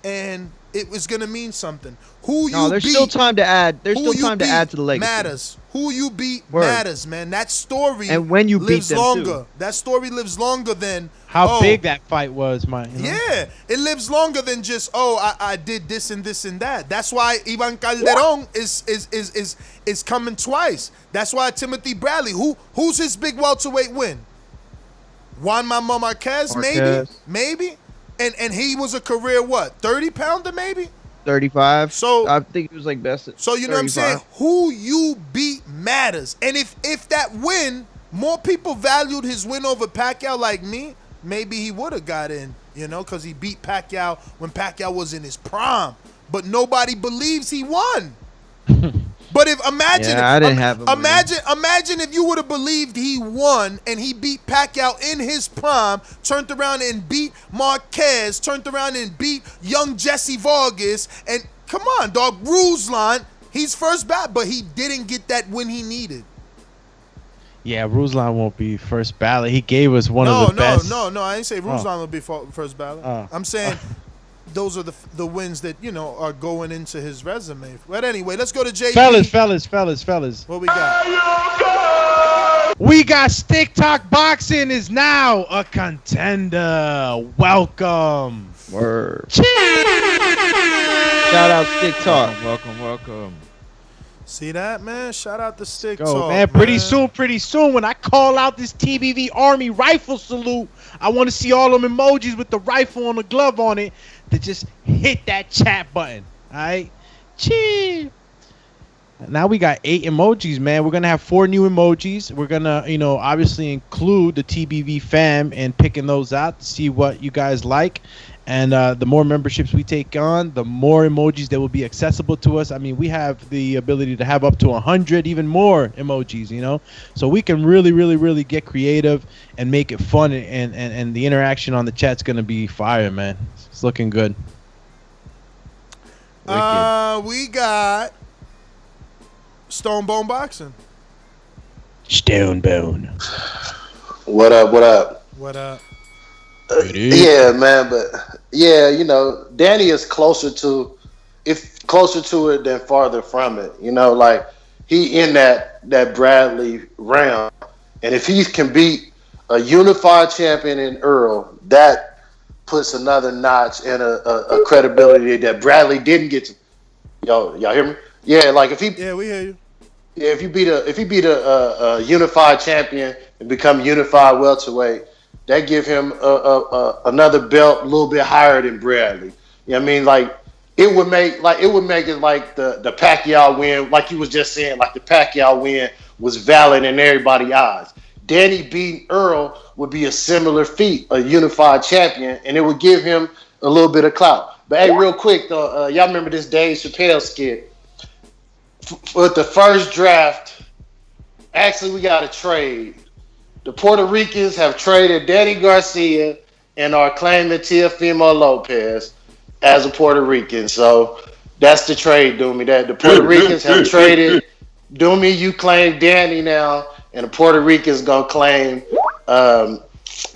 And it was going to mean something. There's still time to add. There's still time to add to the legacy. Matters. Who you beat matters, man. That story and when you lives beat them longer. too. That story lives longer than how big that fight was, man. Yeah, it lives longer than just I did this and this and that. That's why Ivan Calderon is coming twice. That's why Timothy Bradley, who's his big welterweight win? Juan Manuel Marquez, maybe. And he was a career 30-pounder maybe? 35. So I think he was like best at So you know 35. What I'm saying? Who you beat matters. And if that win, more people valued his win over Pacquiao like me, maybe he would have got in, because he beat Pacquiao when Pacquiao was in his prime. But nobody believes he won. But imagine if you would have believed he won and he beat Pacquiao in his prime, turned around and beat Marquez, turned around and beat young Jesse Vargas, and come on, dog, Ruslan, he's first bat, but he didn't get that win he needed. Yeah, Ruslan won't be first ballot. He gave us one of the best. No. I didn't say Ruslan will be first ballot. I'm saying those are the wins that are going into his resume. But anyway, let's go to JB. Fellas. What we got? We got Stick Talk Boxing is now a contender. Welcome. Word. Shout out Stick Talk. Welcome. See that, man? Shout out to Stick Go, Talk, man. Pretty soon, when I call out this TBV Army rifle salute, I want to see all them emojis with the rifle on the glove on it to just hit that chat button. All right? Cheers. Now we got 8 emojis, man. We're going to have 4 new emojis. We're going to, obviously include the TBV fam and picking those out to see what you guys like. And the more memberships we take on, the more emojis that will be accessible to us. I mean, we have the ability to have up to 100, even more emojis, So we can really, really, really get creative and make it fun. And the interaction on the chat's going to be fire, man. It's looking good. We got Stone Bone Boxing. Stone Bone. What up? Yeah, man, but Danny is closer to it than farther from it. Like he in that Bradley realm, and if he can beat a unified champion in Earl, that puts another notch in a credibility that Bradley didn't get to. Y'all hear me? Yeah, like if he. Yeah, we hear you. Yeah, if he beat a unified champion and become unified welterweight, that give him another belt a little bit higher than Bradley. You know what I mean? Like it would make it like the Pacquiao win, like you was just saying, like the Pacquiao win was valid in everybody's eyes. Danny beating Earl would be a similar feat, a unified champion, and it would give him a little bit of clout. But hey, real quick though, y'all remember this Dave Chappelle skit? With the first draft, actually we got a trade. The Puerto Ricans have traded Danny Garcia and are claiming Teofimo Lopez as a Puerto Rican. So that's the trade, Doomy. That the Puerto Ricans have traded. Doomy, you claim Danny now, and the Puerto Ricans gonna claim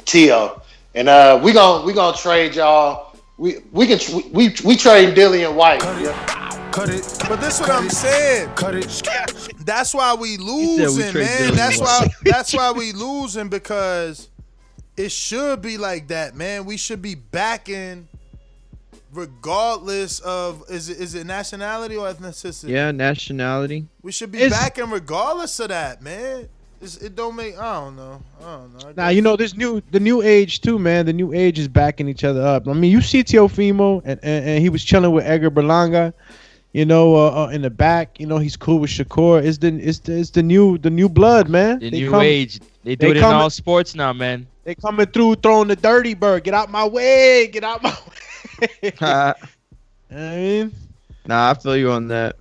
Teo. And we gonna trade y'all. We trade Dillian White. Cut it. But this is what I'm saying. Cut it. That's why we losing, man. That's why we losing, because it should be like that, man. We should be backing regardless of is it nationality or ethnicity? Yeah, nationality. We should be backing regardless of that, man. It don't make. I don't know. Now the new age too, man. The new age is backing each other up. I mean, you see Teofimo and he was chilling with Edgar Berlanga. In the back, he's cool with Shakur. It's the new blood, man. The new age. They do it in all sports now, man. They coming through throwing the dirty bird. Get out my way. Get out my way. I mean, I feel you on that.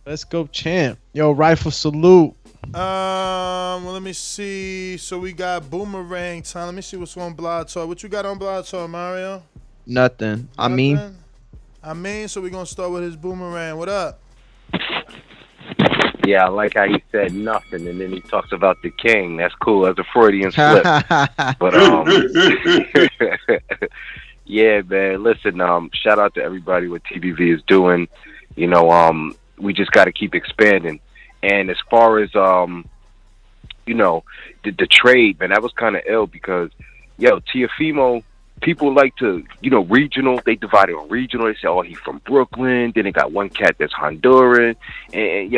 Let's go, champ. Yo, rifle salute. Well, let me see. So we got Boomerang time. Let me see what's on Blog Talk. What you got on Blog Talk, Mario? Nothing. I mean, so we're going to start with his Boomerang. What up? Yeah, I like how he said nothing, and then he talks about the king. That's cool. That's a Freudian slip. But, yeah, man, listen, shout out to everybody what TBV is doing. We just got to keep expanding. And as far as, the trade, man, that was kind of ill because, Teofimo, people like to, regional. They divide it on regional. They say, oh, he's from Brooklyn. Then they got one cat that's Honduran. And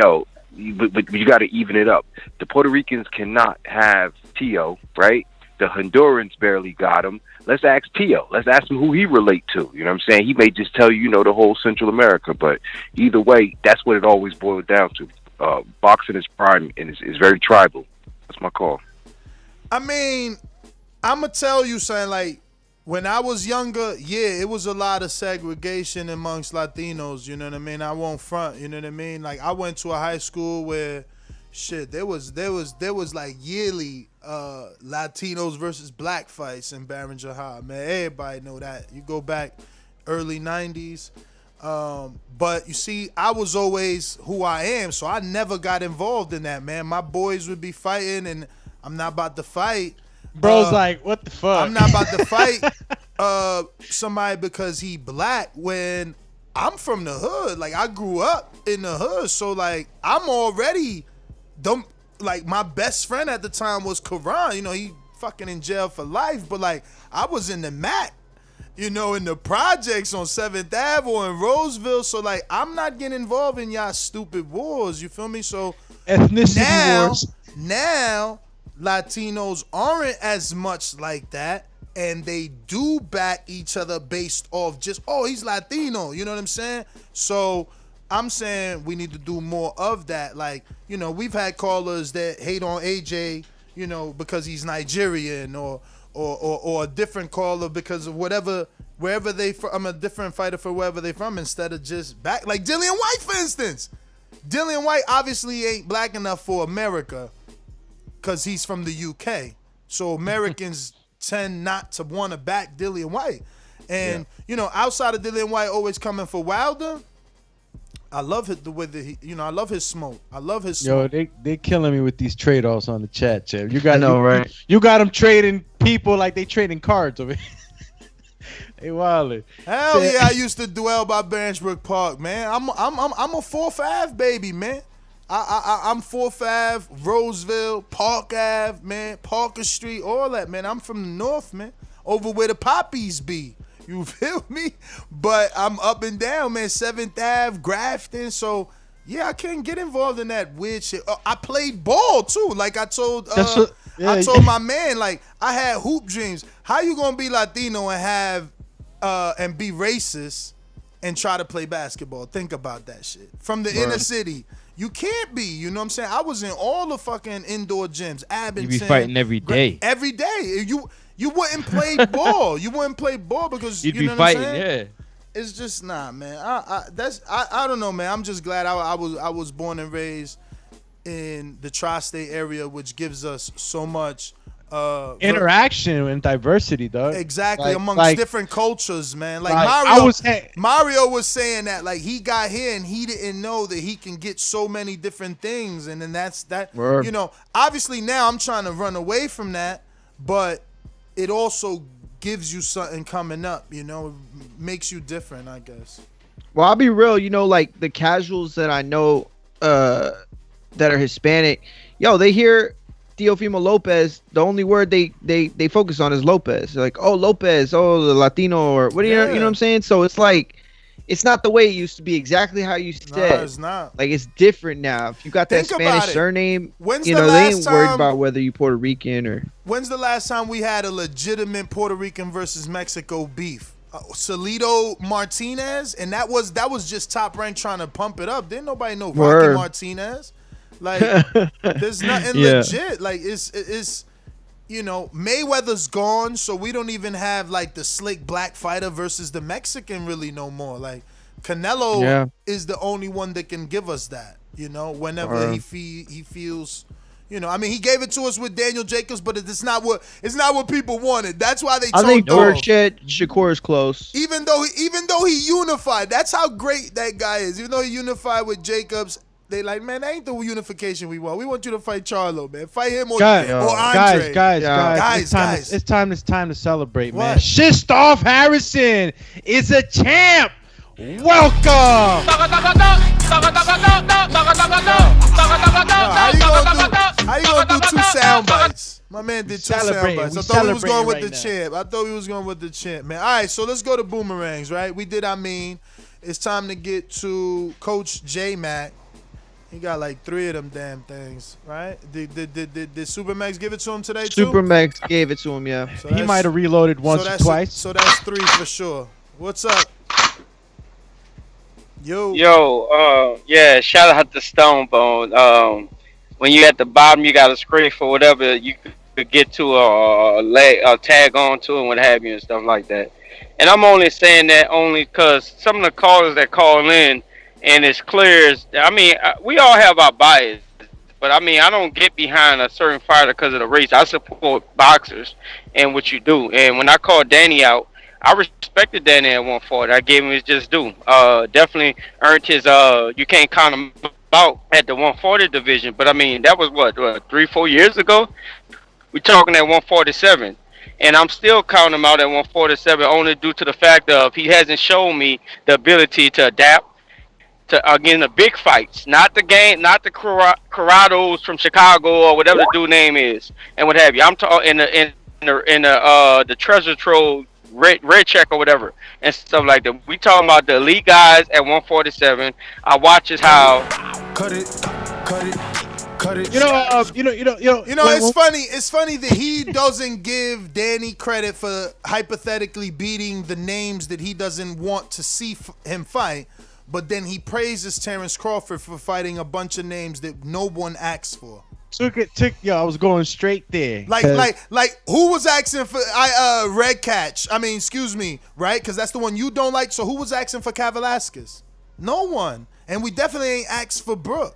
but you got to even it up. The Puerto Ricans cannot have Teo, right? The Hondurans barely got him. Let's ask Teo. Let's ask him who he relate to. You know what I'm saying? He may just tell you, the whole Central America. But either way, that's what it always boils down to. Boxing is prime and is very tribal. That's my call. I mean, I'm going to tell you something, like, when I was younger, it was a lot of segregation amongst Latinos, you know what I mean? I won't front, you know what I mean? Like, I went to a high school where, there was like yearly Latinos versus black fights in Barringer High, man. Everybody know that. You go back early 90s. But you see, I was always who I am, so I never got involved in that, man. My boys would be fighting, and I'm not about to fight. Bro's like, what the fuck? I'm not about to fight somebody because he black when I'm from the hood. Like, I grew up in the hood, so like I'm already like my best friend at the time was Karan. You know, he fucking in jail for life, but like I was in the Mac, you know, in the projects on 7th Ave or in Roseville. So like I'm not getting involved in y'all stupid wars. You feel me? So ethnicity wars. Now Latinos aren't as much like that, and they do back each other based off just, oh, he's Latino, you know what I'm saying? So I'm saying we need to do more of that. Like, you know, we've had callers that hate on AJ, you know, because he's Nigerian, or a different caller because of wherever they from. I'm a different fighter for wherever they from, instead of just back, like Dillian White, for instance. Dillian White obviously ain't black enough for America because he's from the UK. So Americans tend not to want to back Dillian White. And, you know, outside of Dillian White always coming for Wilder, I love it the way that he, you know, I love his smoke. I love his smoke. Yo, they killing me with these trade-offs on the chat, Chip. You got right? You got them trading people like they trading cards over here. Hey, Wilder. Hell yeah, I used to dwell by Barnesbrook Park, man. I'm a 4th Ave baby, man. I'm 4th Ave, Roseville, Park Ave, man, Parker Street, all that, man. I'm from the north, man, over where the poppies be. You feel me? But I'm up and down, man. 7th Ave, Grafton. So yeah, I can't get involved in that weird shit. I played ball too. Like I told, I told my man, like I had hoop dreams. How you gonna be Latino and have and be racist and try to play basketball? Think about that shit. From the inner city. You can't be, you know what I'm saying? I was in all the fucking indoor gyms. Abington. You be fighting every day. Every day. You wouldn't play ball. You wouldn't play ball because You'd you be know fighting, what I'm saying? yeah. It's just man. I don't know, man. I'm just glad I was born and raised in the tri-state area, which gives us so much interaction and diversity, dog. Exactly, amongst different cultures, man. Like Mario was saying that, like he got here and he didn't know that he can get so many different things, and then that's that. Word. You know, obviously now I'm trying to run away from that, but it also gives you something coming up. You know, it makes you different, I guess. Well, I'll be real. You know, like the casuals that I know that are Hispanic, yo, they hear Teofimo Lopez, the only word they focus on is Lopez. They're like, oh, Lopez, oh, the Latino, or what do you know what I'm saying? So it's like, it's not the way it used to be, exactly how you said. No, it's not. Like, it's different now. If you got that Think Spanish surname, you know, they ain't worried about whether you Puerto Rican or... When's the last time we had a legitimate Puerto Rican versus Mexico beef? Salido Martinez, and that was just Top Rank trying to pump it up. Didn't nobody know Rocky Martinez? Like, there's nothing legit. Like, it's you know, Mayweather's gone, so we don't even have like the slick black fighter versus the Mexican really no more. Like, Canelo is the only one that can give us that. You know, whenever he feels. You know, I mean, he gave it to us with Daniel Jacobs, but it's not what people wanted. That's why they. I think Burchett Shakur is close. Even though he unified, that's how great that guy is. Even though he unified with Jacobs, they like, man, that ain't the unification we want. We want you to fight Charlo, man. Fight him or Andre. Guys. It's time to celebrate, man. Shistov Harrison is a champ. Welcome. How you gonna do 2 sound bites? My man did 2 sound bites. I thought we was going with the champ. I thought we was going with the champ, man. All right, so let's go to boomerangs, right? We did. It's time to get to Coach J Mac. He got like 3 of them damn things, right? Did Supermax give it to him today too? Supermax gave it to him, yeah. So he might have reloaded once or twice. So that's 3 for sure. What's up? Yo, yeah, shout out to Stonebone. When you at the bottom, you got to scrape for whatever you could get to a tag on to and what have you and stuff like that. And I'm only saying that only because some of the callers that call in, and it's clear as, I mean, we all have our bias, but I mean, I don't get behind a certain fighter because of the race. I support boxers and what you do. And when I called Danny out, I respected Danny at 140. I gave him his just due. Definitely earned his, you can't count him out at the 140 division. But I mean, that was what 3-4 years ago? We're talking at 147. And I'm still counting him out at 147 only due to the fact of he hasn't shown me the ability to adapt to again the big fights, not the game, not the Corrados from Chicago or whatever the dude name is, and what have you. I'm talking in the treasure trove red check or whatever and stuff like that. We talking about the elite guys at 147. I watches how. Cut it, cut it. It's funny. It's funny that he doesn't give Danny credit for hypothetically beating the names that he doesn't want to see him fight, but then he praises Terrence Crawford for fighting a bunch of names that no one asked for. I was going straight there. Like who was asking for Red Catch? I mean, excuse me, right? Because that's the one you don't like. So who was asking for Velasquez? No one. And we definitely ain't asked for Brooke.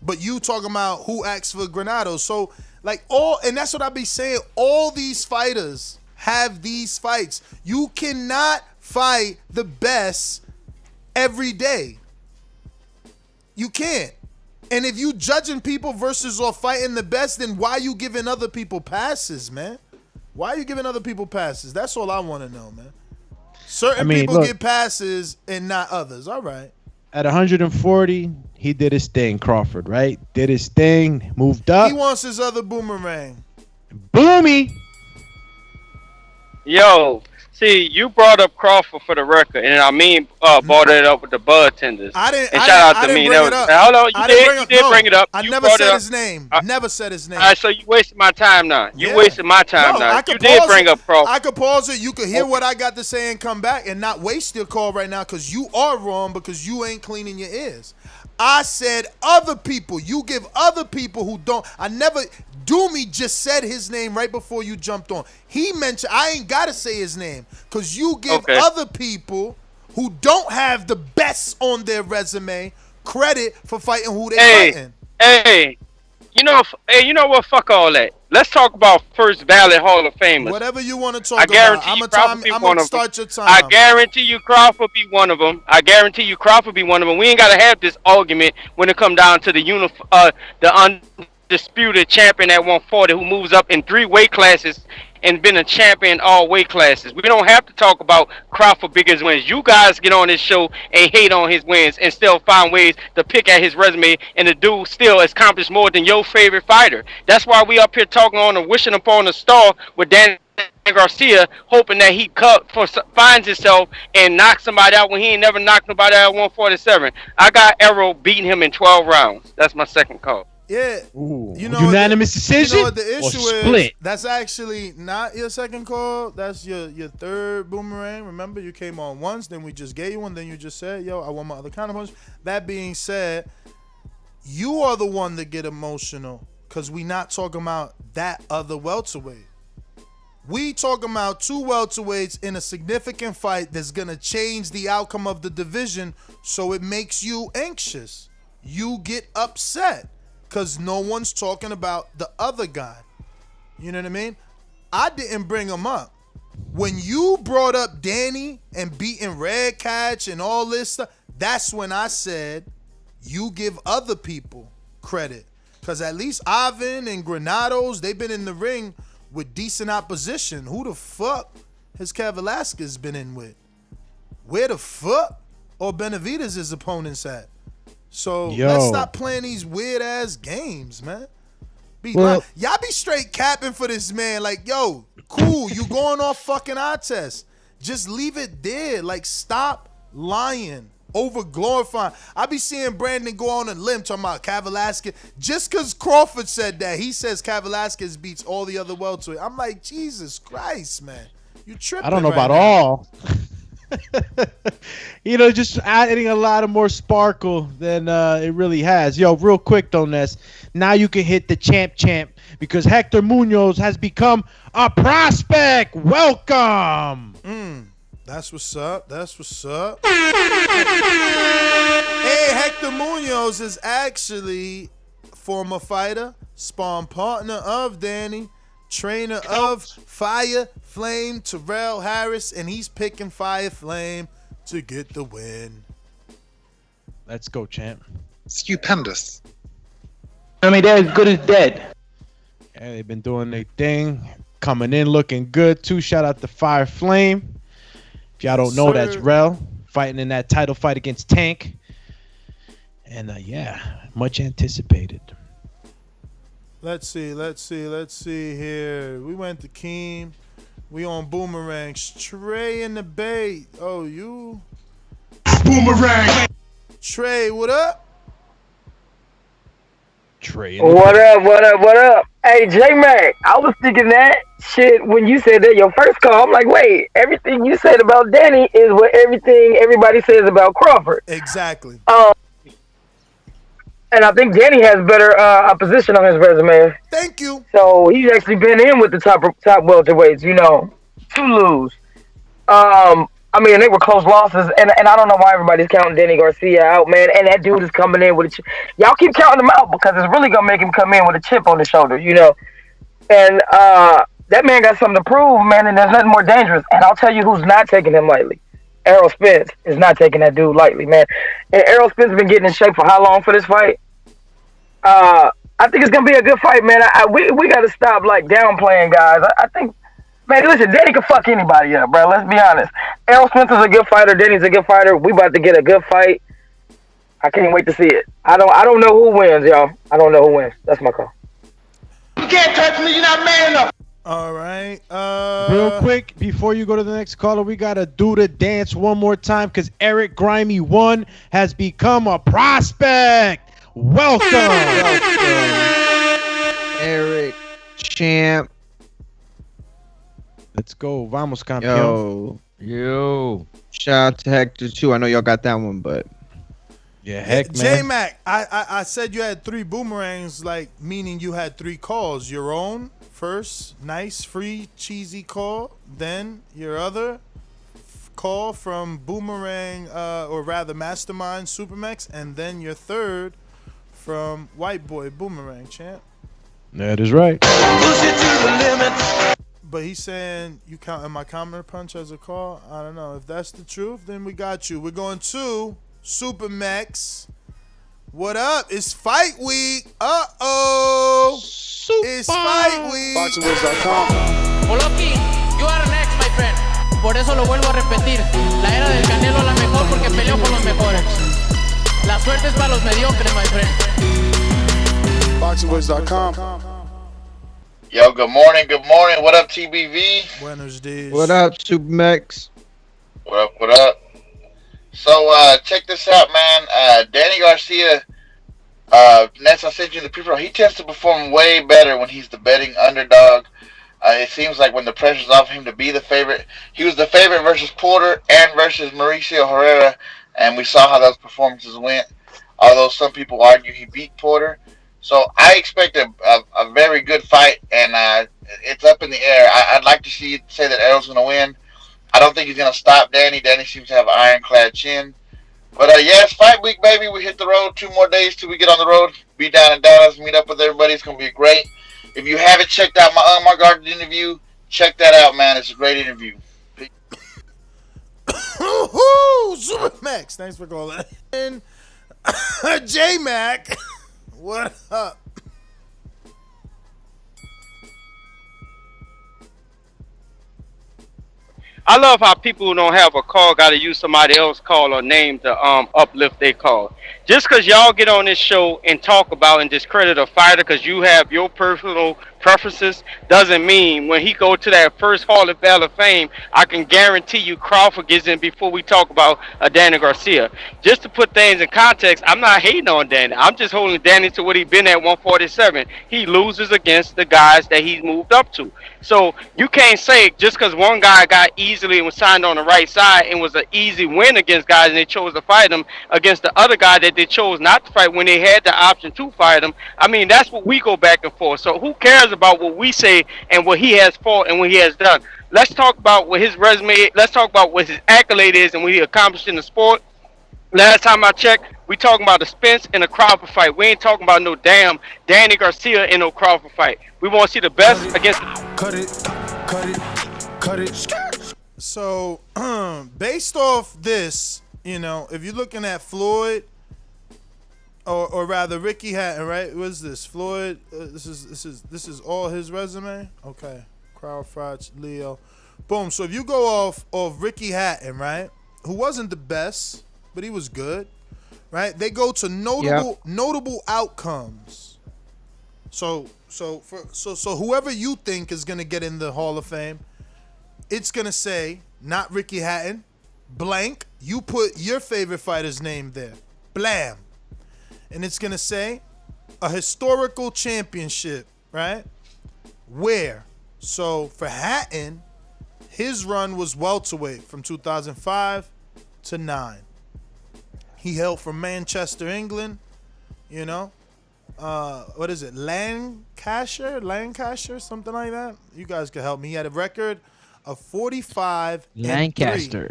But you talking about who asked for Granados. So, and that's what I be saying. All these fighters have these fights. You cannot fight the best every day. You can't. And if you judging people versus or fighting the best, then why you giving other people passes, man? Why are you giving other people passes? That's all I want to know, man. Certain people get passes and not others. All right. At 140, he did his thing, Crawford, right? Did his thing, moved up. He wants his other boomerang. Boomy. Yo, see, you brought up Crawford for the record, and brought it up with the bud tenders. I didn't. And shout out to me. Bring it up. Hold on, you did bring it up. I never said his name. Never said his name. All right, so you wasted my time now. You wasted my time now. You did bring up Crawford. I could pause it. You could hear what I got to say and come back and not waste your call right now because you are wrong because you ain't cleaning your ears. I said other people. You give other people who don't. I never. Doomy just said his name right before you jumped on. He mentioned. I ain't gotta say his name because you give other people who don't have the best on their resume credit for fighting who they fighting. Hey, you know what? Fuck all that. Let's talk about first ballot Hall of Famers. Whatever you want to talk about. I'm gonna start your time. I guarantee you Crawford be one of them. We ain't gotta have this argument when it come down to the undisputed champion at 140 who moves up in 3 weight classes and been a champion in all weight classes. We don't have to talk about Crawford biggest wins. You guys get on this show and hate on his wins and still find ways to pick at his resume, and the dude still accomplished more than your favorite fighter. That's why we up here talking on and wishing upon a star with Dan Garcia, hoping that he finds himself and knocks somebody out when he ain't never knocked nobody out at 147. I got Errol beating him in 12 rounds. That's my second call. Yeah. Ooh. Unanimous decision? You know what the issue split? Is? That's actually not your second call. That's your third boomerang. Remember, you came on once, then we just gave you one, then you just said, yo, I want my other counterpunch. That being said, you are the one that get emotional because we not talking about that other welterweight. We talking about 2 welterweights in a significant fight that's going to change the outcome of the division, so it makes you anxious. You get upset. Because no one's talking about the other guy. You know what I mean? I didn't bring him up. When you brought up Danny and beating Red Catch and all this stuff, that's when I said you give other people credit. Because at least Ivan and Granados, they've been in the ring with decent opposition. Who the fuck has Velasquez been in with? Where the fuck are Benavidez' his opponents at? So let's stop playing these weird ass games, man. Y'all be straight capping for this man. Like, yo, cool, you going off fucking eye test. Just leave it there. Like, stop lying, over glorifying. I be seeing Brandon go on a limb talking about Velasquez. Just because Crawford said that, he says Velasquez beats all the other welterweights. I'm like, Jesus Christ, man. You tripping. I don't know about all. Just adding a lot of more sparkle than it really has. Yo, real quick though, Ness. Now you can hit the champ because Hector Munoz has become a prospect. Welcome. That's what's up. Hey, Hector Munoz is actually former fighter, sparring partner of Danny, trainer of Fire Flame Terrell Harris, and he's picking Fire Flame to get the win. Let's go, champ. Stupendous. I mean, they're as good as dead. And they've been doing their thing, coming in looking good too. Shout out to Fire Flame. If y'all don't know, that's Rel fighting in that title fight against Tank. And yeah, much anticipated. Let's see here. We went to Keem. We on Boomerangs. Trey in the bait. Oh, you? Boomerang. Trey, what up? Trey. What up? Hey, J-Mac, I was thinking that shit when you said that your first call. I'm like, wait, everything you said about Danny is what everything everybody says about Crawford. Exactly. And I think Danny has better opposition on his resume. Thank you. So he's actually been in with the top welterweights, to lose. I mean, they were close losses, and I don't know why everybody's counting Danny Garcia out, man. And that dude is coming in with a chip. Y'all keep counting him out because it's really gonna make him come in with a chip on his shoulder, And that man got something to prove, man. And there's nothing more dangerous. And I'll tell you who's not taking him lightly. Errol Spence is not taking that dude lightly, man. And Errol Spence has been getting in shape for how long for this fight? I think it's gonna be a good fight, man. We got to stop downplaying guys. I think. Man, listen, Danny can fuck anybody up, bro. Let's be honest. Errol Spence is a good fighter. Danny's a good fighter. We about to get a good fight. I can't wait to see it. I don't know who wins, y'all. I don't know who wins. That's my call. You can't touch me. You're not man enough. All right. Real quick, before you go to the next caller, we got to do the dance one more time because Eric Grimy 1 has become a prospect. Welcome. Eric, champ. Let's go. Vamos, campeón. Yo. Shout out to Hector, too. I know y'all got that one, but. Yeah, heck, man. J-Mac, I said you had 3 boomerangs, meaning you had 3 calls. Your own first, nice, free, cheesy call. Then your other call from Boomerang, or rather Mastermind Supermax. And then your third from White Boy Boomerang, champ. That is right. Push it to the limit. But he's saying you counting my counter punch as a call. I don't know. If that's the truth, then we got you. We're going to Supermax. What up? It's fight week. It's fight week. Oloki, you are next, my friend. Por eso lo vuelvo a repetir. La era del Canelo la mejor porque peleó con los mejores. La suerte es para los mediocres, my friend. BoxingWiz.com. Yo, good morning. What up, TBV? Buenos dias. What up, Supermax? What up? So, check this out, man. Danny Garcia, Ness, I sent you the people. He tends to perform way better when he's the betting underdog. It seems like when the pressure's off him to be the favorite. He was the favorite versus Porter and versus Mauricio Herrera, and we saw how those performances went. Although some people argue he beat Porter. So I expect a very good fight, and it's up in the air. I'd like to say that Errol's going to win. I don't think he's going to stop Danny. Danny seems to have an ironclad chin. But yeah, it's fight week, baby. We hit the road 2 more days till we get on the road. Be down in Dallas, meet up with everybody. It's going to be great. If you haven't checked out my unmarked interview, check that out, man. It's a great interview. Supermax, thanks for calling. And J-Mac. What up? I love how people who don't have a call got to use somebody else's call or name to uplift their call. Just because y'all get on this show and talk about and discredit a fighter because you have your personal preferences doesn't mean when he go to that first Hall of Fame, I can guarantee you Crawford gets in before we talk about Danny Garcia. Just to put things in context, I'm not hating on Danny. I'm just holding Danny to what he's been at 147. He loses against the guys that he's moved up to. So you can't say just because one guy got easily and was signed on the right side and was an easy win against guys and they chose to fight him against the other guy that they chose not to fight when they had the option to fight him. I mean, that's what we go back and forth. So who cares about what we say and what he has fought and what he has done? Let's talk about what his resume is. Let's talk about what his accolade is and what he accomplished in the sport. Last time I checked, we talking about the Spence and the Crawford fight. We ain't talking about no damn Danny Garcia in no Crawford fight. We want to see the best against. Cut it. So, based off this, if you're looking at Floyd, or rather Ricky Hatton, right? What is this? Floyd. This is all his resume. Okay. Crowd Frotch, Leo. Boom. So if you go off Ricky Hatton, right, who wasn't the best, but he was good, right? They go to notable outcomes. So whoever you think is gonna get in the Hall of Fame, it's gonna say not Ricky Hatton, blank. You put your favorite fighter's name there, blam, and it's gonna say a historical championship, right? Where? So for Hatton, his run was welterweight from 2005 to 9. He hailed from Manchester, England. You know, what is it? Lancashire, something like that. You guys can help me. He had a record of 45 Lancaster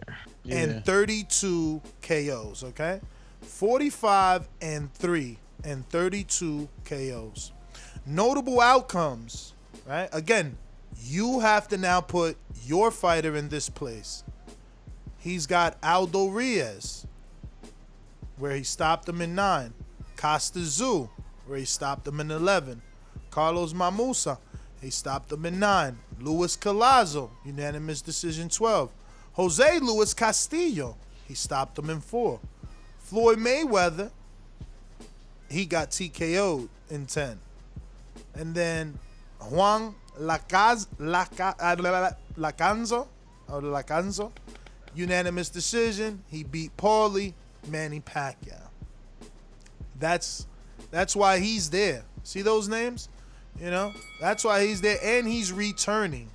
and 32 KOs. Okay, 45-3 and 32 KOs. Notable outcomes, right? Again, you have to now put your fighter in this place. He's got Aldo Reyes, where he stopped him in 9. Costa Zoo, where he stopped him in 11. Carlos Mamusa, he stopped him in 9. Luis Collazo, unanimous decision 12. Jose Luis Castillo, he stopped him in 4. Floyd Mayweather, he got TKO'd in 10. And then Juan Lacanzo, unanimous decision. He beat Paulie Manny Pacquiao. That's why he's there. See those names? You know, that's why he's there, and he's returning.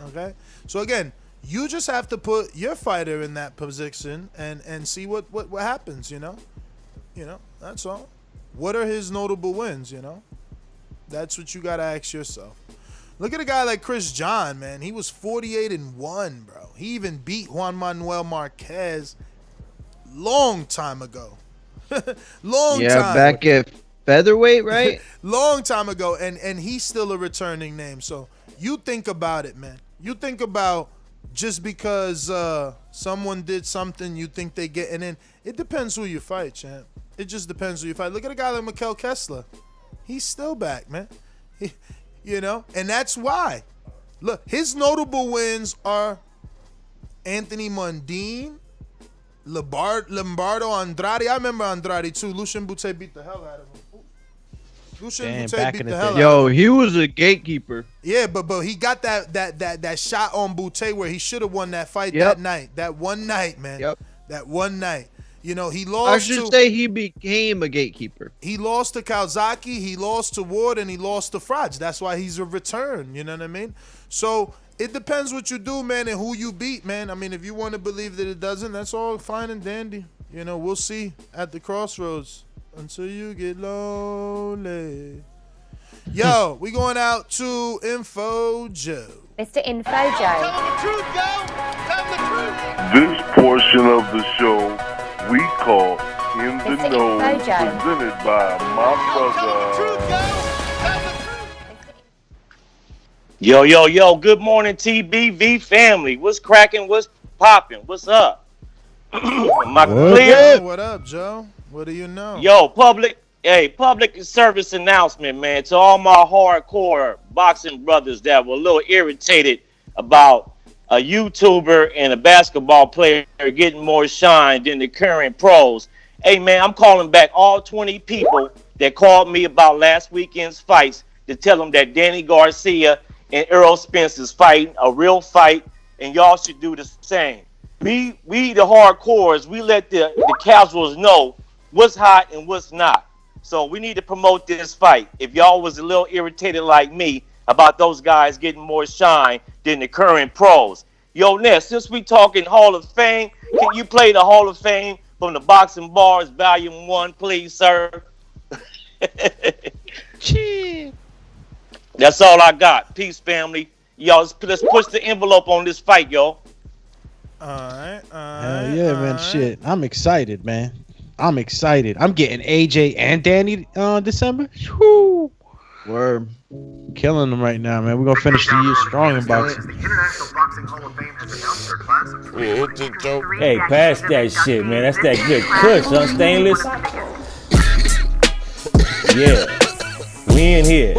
Okay, so again, you just have to put your fighter in that position and see what happens. You know, that's all. What are his notable wins? You know, that's what you gotta ask yourself. Look at a guy like Chris John, man. He was 48-1, bro. He even beat Juan Manuel Marquez long time ago. Long time. Back at featherweight, right? Long time ago, and he's still a returning name. So you think about it, man. You think about just because someone did something, you think they getting in. It depends who you fight, champ. It just depends who you fight. Look at a guy like Mikkel Kessler. He's still back, man. You know, and that's why. Look, his notable wins are Anthony Mundine, Lombardo Andrade. I remember Andrade too. Lucien Boutte beat the hell out of him. Lucien Boutte beat the hell out of him. Yo, he was a gatekeeper. Yeah, but he got that shot on Boutte where he should have won that fight that night. That one night, man. Yep. That one night. You know, he lost. I should say he became a gatekeeper. He lost to Calzaghe, he lost to Ward, and he lost to Frotch. That's why he's a return. You know what I mean? So it depends what you do, man, and who you beat, man. I mean, if you want to believe that it doesn't, that's all fine and dandy. You know, we'll see at the crossroads until you get lonely. Yo, we going out to Info Joe. Mr. Info Joe. Tell them the truth, yo. Tell them the truth. This portion of the show we call In the Mr. Know, Info Joe. presented by my brother. Yo, good morning, TBV family. What's cracking? What's popping? What's up? My clear? What up, Joe? What do you know? Yo, public service announcement, man, to all my hardcore boxing brothers that were a little irritated about a YouTuber and a basketball player getting more shine than the current pros. Hey, man, I'm calling back all 20 people that called me about last weekend's fights to tell them that Danny Garcia and Errol Spence is fighting a real fight, and y'all should do the same. We the hardcores, we let the casuals know what's hot and what's not. So we need to promote this fight. If y'all was a little irritated like me about those guys getting more shine than the current pros. Yo, Ness, since we talking Hall of Fame, can you play the Hall of Fame from the Boxing Bars Volume 1, please, sir? That's all I got. Peace, family. Yo, let's push the envelope on this fight, yo. All right. Yeah, man. Shit. I'm excited, man. I'm excited. I'm getting AJ and Danny December. Woo. We're killing them right now, man. We're going to finish the year strong in boxing. Hey, pass that shit, man. That's that good kush, huh, Stainless? Yeah, we in here.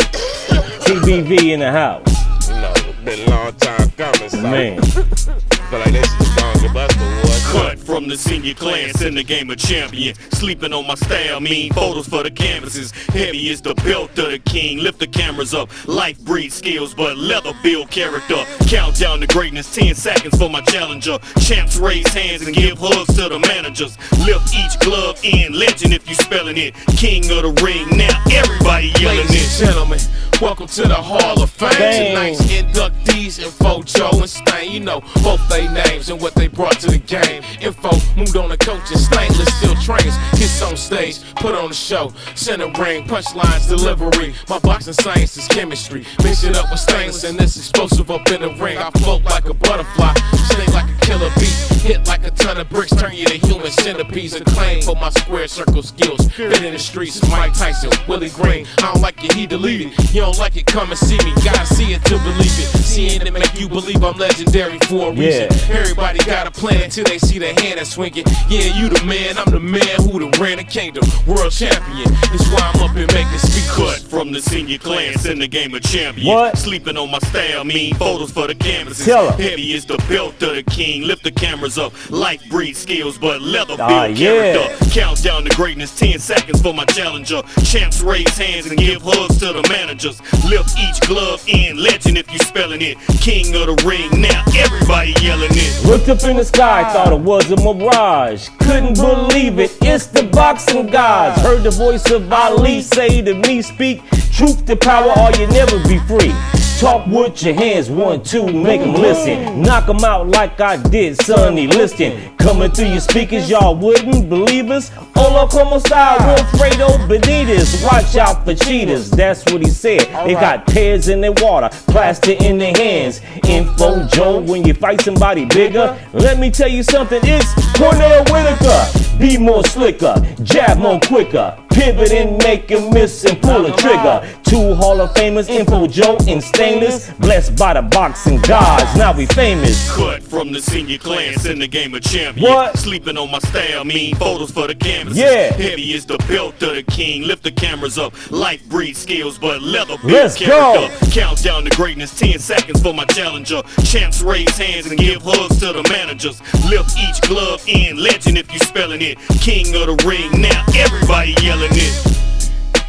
TBV in the house. You know, it's been a long time coming, so. Man. I feel like this is gonna give us the award. Cut from the senior class in the game of champion. Sleeping on my style, mean photos for the canvases. Heavy is the belt of the king. Lift the cameras up. Life breeds skills, but leather build character. Countdown to greatness, 10 seconds for my challenger. Champs raise hands and give hugs to the managers. Lift each glove in, legend if you spelling it. King of the ring, now everybody yelling it. Ladies and gentlemen, welcome to the Hall of Fame. Tonight's inductees, Info, Joe, and Stain. You know both they names and what they brought to the game. Info moved on the coaches, Stainless still trains. Gets on stage, put on the show. Center ring, punchlines, delivery. My boxing science is chemistry. Mix it up with stainless and it's explosive up in the ring. I float like a butterfly, sting like a killer beat. Hit like a ton of bricks, turn you to human centipedes. Acclaim for my square circle skills. Fit in the streets, Mike Tyson, Willie Green. I don't like it, he deleted. You don't like it, come and see me. Gotta see it to believe it. Seeing it make you believe I'm legendary for a reason. Everybody got a plan until they see the hand that's swinging. Yeah, you the man, I'm the man who done ran the kingdom. World champion, that's why I'm up and making speakers. Cut from the senior class in the game of champion. What? Sleeping on my style, mean photos for the canvases. Tell 'em. Heavy is the belt of the king. Lift the cameras up. Life breeds skills, but leather build character. Countdown to greatness, 10 seconds for my challenger. Champs raise hands and give hugs to the managers. Lift each glove in, legend if you spelling it. King of the ring, now everybody yelling it. Looked up in the sky, thought it was a mirage. Couldn't believe it, it's the boxing gods. Heard the voice of Ali say to me, speak truth to power or you never be free. Talk with your hands, 1, 2, make them listen. Knock them out like I did Sonny Liston. Coming through your speakers, y'all wouldn't believe us. Hola, como está, Wilfredo Benitez. Watch out for cheaters, that's what he said. They got pears in their water, plastic in their hands. Info Joe, when you fight somebody bigger, let me tell you something, it's Cornell Whitaker. Be more slicker, jab more quicker. Pivot and make a miss and pull a trigger. 2 Hall of Famers, Info Joe and Stainless. Blessed by the boxing gods, now we famous. Cut from the senior class in the game of champion. What? Sleeping on my style, mean photos for the canvases. Yeah. Heavy is the belt of the king. Lift the cameras up. Life breeds skills, but leather build Let's character. Countdown to greatness, 10 seconds for my challenger. Champs raise hands and give hugs to the managers. Lift each glove in, legend if you spelling it. King of the ring, now everybody yelling it.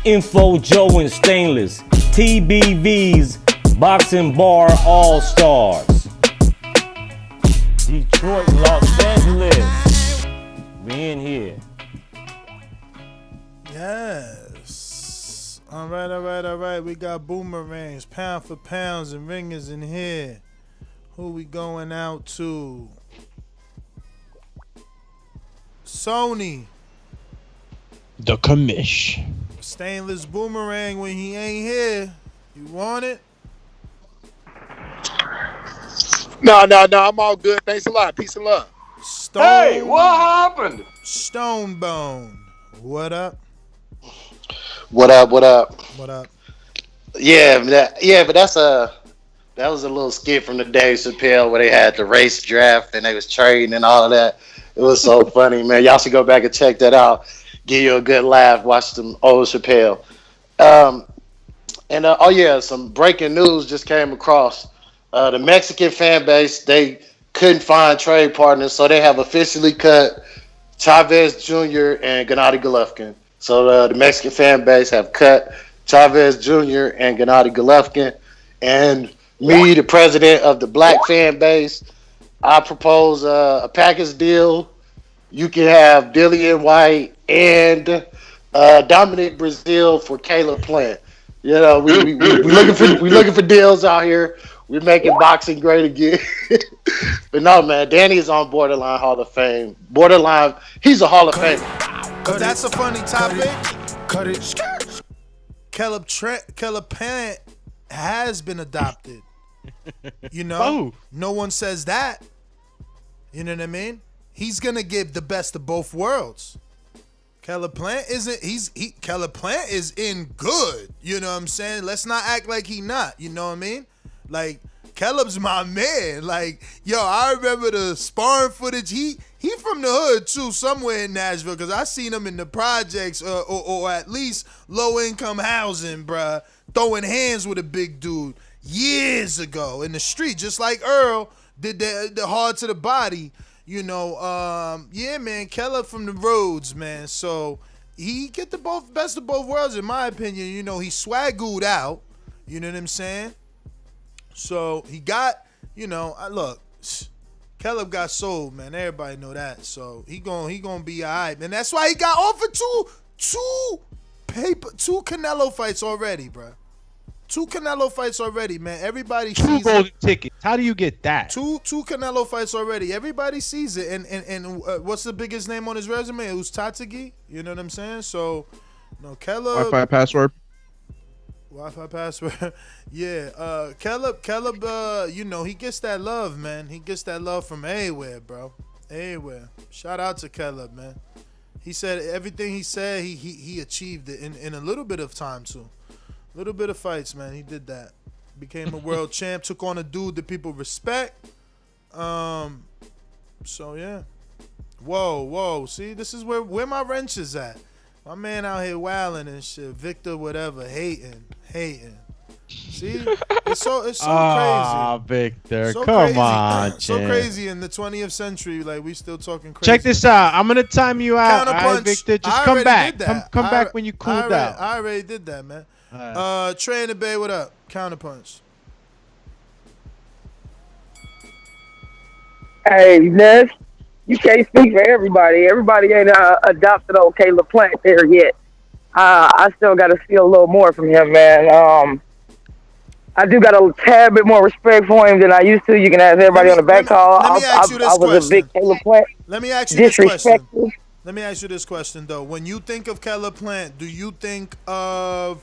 Info Joe and Stainless, TBV's Boxing Bar All-Stars. Detroit, Los Angeles, we in here. Yes. All right. We got boomerangs, pound for pounds, and ringers in here. Who we going out to? Sony. The commish. Stainless boomerang when he ain't here. You want it? No, I'm all good. Thanks a lot. Peace and love. Hey, what happened? Stone Bone. What up? What up? What up? Yeah, but that was a little skit from the Dave Chappelle where they had the race draft and they was trading and all of that. It was so funny, man. Y'all should go back and check that out. Give you a good laugh. Watch some old Chappelle. Some breaking news just came across. The Mexican fan base, they couldn't find trade partners, so they have officially cut Chavez Jr. and Gennady Golovkin. So the Mexican fan base have cut Chavez Jr. and Gennady Golovkin. And me, the president of the black fan base, I propose a package deal. You can have Dillian White and Dominic Brazil for Caleb Plant. You know, we looking for deals out here. We're making boxing great again. But no, man, Danny is on borderline Hall of Fame. He's a Hall of Famer. But that's a funny topic. Cut it. Caleb Plant has been adopted. You know, no one says that. You know what I mean? He's gonna give the best of both worlds. Caleb Plant Caleb Plant is in good. You know what I'm saying? Let's not act like he not. You know what I mean? Like, Caleb's my man. Like, yo, I remember the sparring footage. He he from the hood too, somewhere in Nashville, because I seen him in the projects or at least low income housing, bruh, throwing hands with a big dude years ago in the street, just like Earl did the hard to the body. You know, yeah, man, Keller from the roads, man. So he get the best of both worlds, in my opinion. You know, he swaggled out. You know what I'm saying? So he got, you know, look, Caleb got sold, man. Everybody know that. So he gonna be all right, man. That's why he got offered two Canelo fights already, bro. 2 Canelo fights already, man. Everybody sees 2 golden tickets. How do you get that? Two Canelo fights already. Everybody sees it. And what's the biggest name on his resume? It was Tatagi. You know what I'm saying? So, no, Caleb. Wi-Fi password. Wi-Fi password. Yeah. Caleb, you know, he gets that love, man. He gets that love from everywhere, bro. Everywhere. Shout out to Caleb, man. He said everything he said, he achieved it in a little bit of time, too. Little bit of fights, man. He did that. Became a world champ. Took on a dude that people respect. So yeah. Whoa. See, this is where my wrench is at. My man out here wilding and shit. Victor, whatever, hating. See, it's so crazy. Ah, Victor, so come crazy. on, So champ. crazy in the 20th century. Like we still talking crazy. Check this out. I'm gonna time you out, all right, Counterpunch. Victor. Just I come already back. did that. Come back when you cooled out. I already did that, man. Trey in the Bay, what up? Counterpunch. Hey, Ness, you can't speak for everybody. Everybody ain't adopted old Caleb Plant there yet. I still got to feel a little more from him, man. I do got a tad bit more respect for him than I used to. You can ask everybody on the back call. Let me ask you this I was a big Caleb Plant. Let me ask you this question. Disrespectful. Let me ask you this question, though. When you think of Caleb Plant, do you think of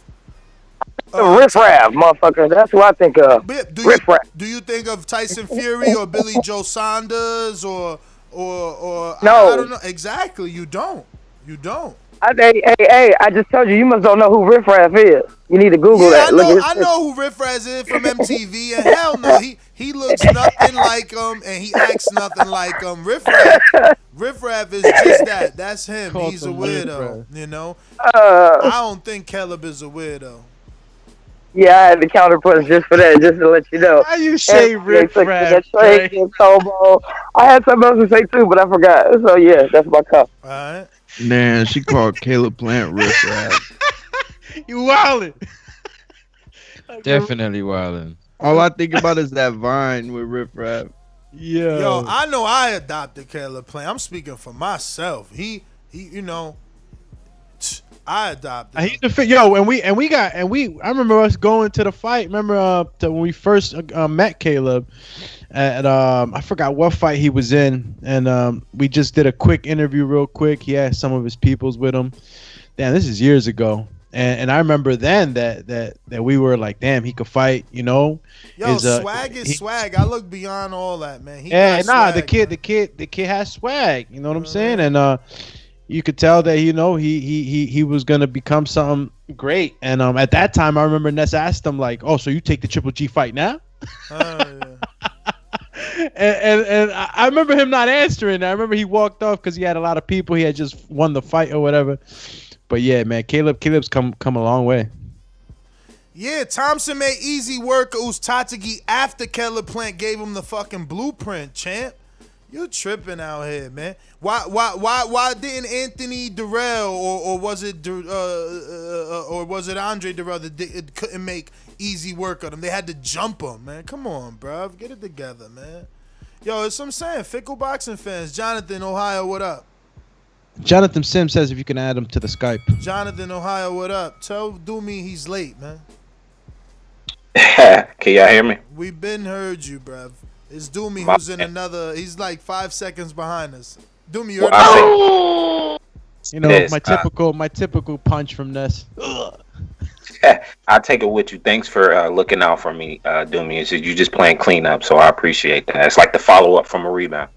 riff-raff, motherfucker. That's who I think of. Riff-raff. Do you think of Tyson Fury or Billy Joe Saunders or No. I don't know. Exactly. You don't. Hey, I just told you must don't know who Riff-Raff is. You need to Google that. I know who Riff Raff is from MTV, and hell no, he looks nothing like him, and he acts nothing like him. Riff Raff is just that. That's him. He's a weirdo, you know. I don't think Caleb is a weirdo. Yeah, I had to counterpunch just for that, just to let you know. How you say riff-raff, I had something else to say too, but I forgot. So yeah, that's my cup. All right. Man, she called Caleb Plant riff-raff. You wildin'. Definitely wildin'. All I think about is that Vine with riff-raff. Yo, I know I adopted Caleb Plant. I'm speaking for myself. He, you know, I adopted him. I remember us going to the fight. Remember when we first met Caleb at I forgot what fight he was in, and we just did a quick interview real quick. He had some of his peoples with him. Damn, this is years ago. And I remember then that we were like, damn, he could fight, you know. Yo, swag is swag. I look beyond all that, man. The kid has swag. You know what I'm saying? And you could tell that he was gonna become something great. And at that time, I remember Ness asked him like, "Oh, so you take the Triple G fight now?" Yeah. and I remember him not answering. I remember he walked off because he had a lot of people. He had just won the fight or whatever. But yeah, man, Caleb's come a long way. Yeah, Thompson made easy work of Tatagi after Caleb Plant gave him the fucking blueprint, champ. You're tripping out here, man. Why didn't Anthony Durrell or was it Andre Durrell that couldn't make easy work of him? They had to jump him, man. Come on, bro. Get it together, man. Yo, it's what I'm saying. Fickle boxing fans. Jonathan, Ohio, what up? Jonathan Sims says if you can add him to the Skype. Jonathan, Ohio, what up? Tell Doomy he's late, man. Can y'all hear me? We been heard you, bruv. It's Doomy who's in another. He's like 5 seconds behind us. Doomy, you're you know, my typical punch from Ness. I'll take it with you. Thanks for looking out for me, Doomy. You just playing cleanup, so I appreciate that. It's like the follow up from a rebound.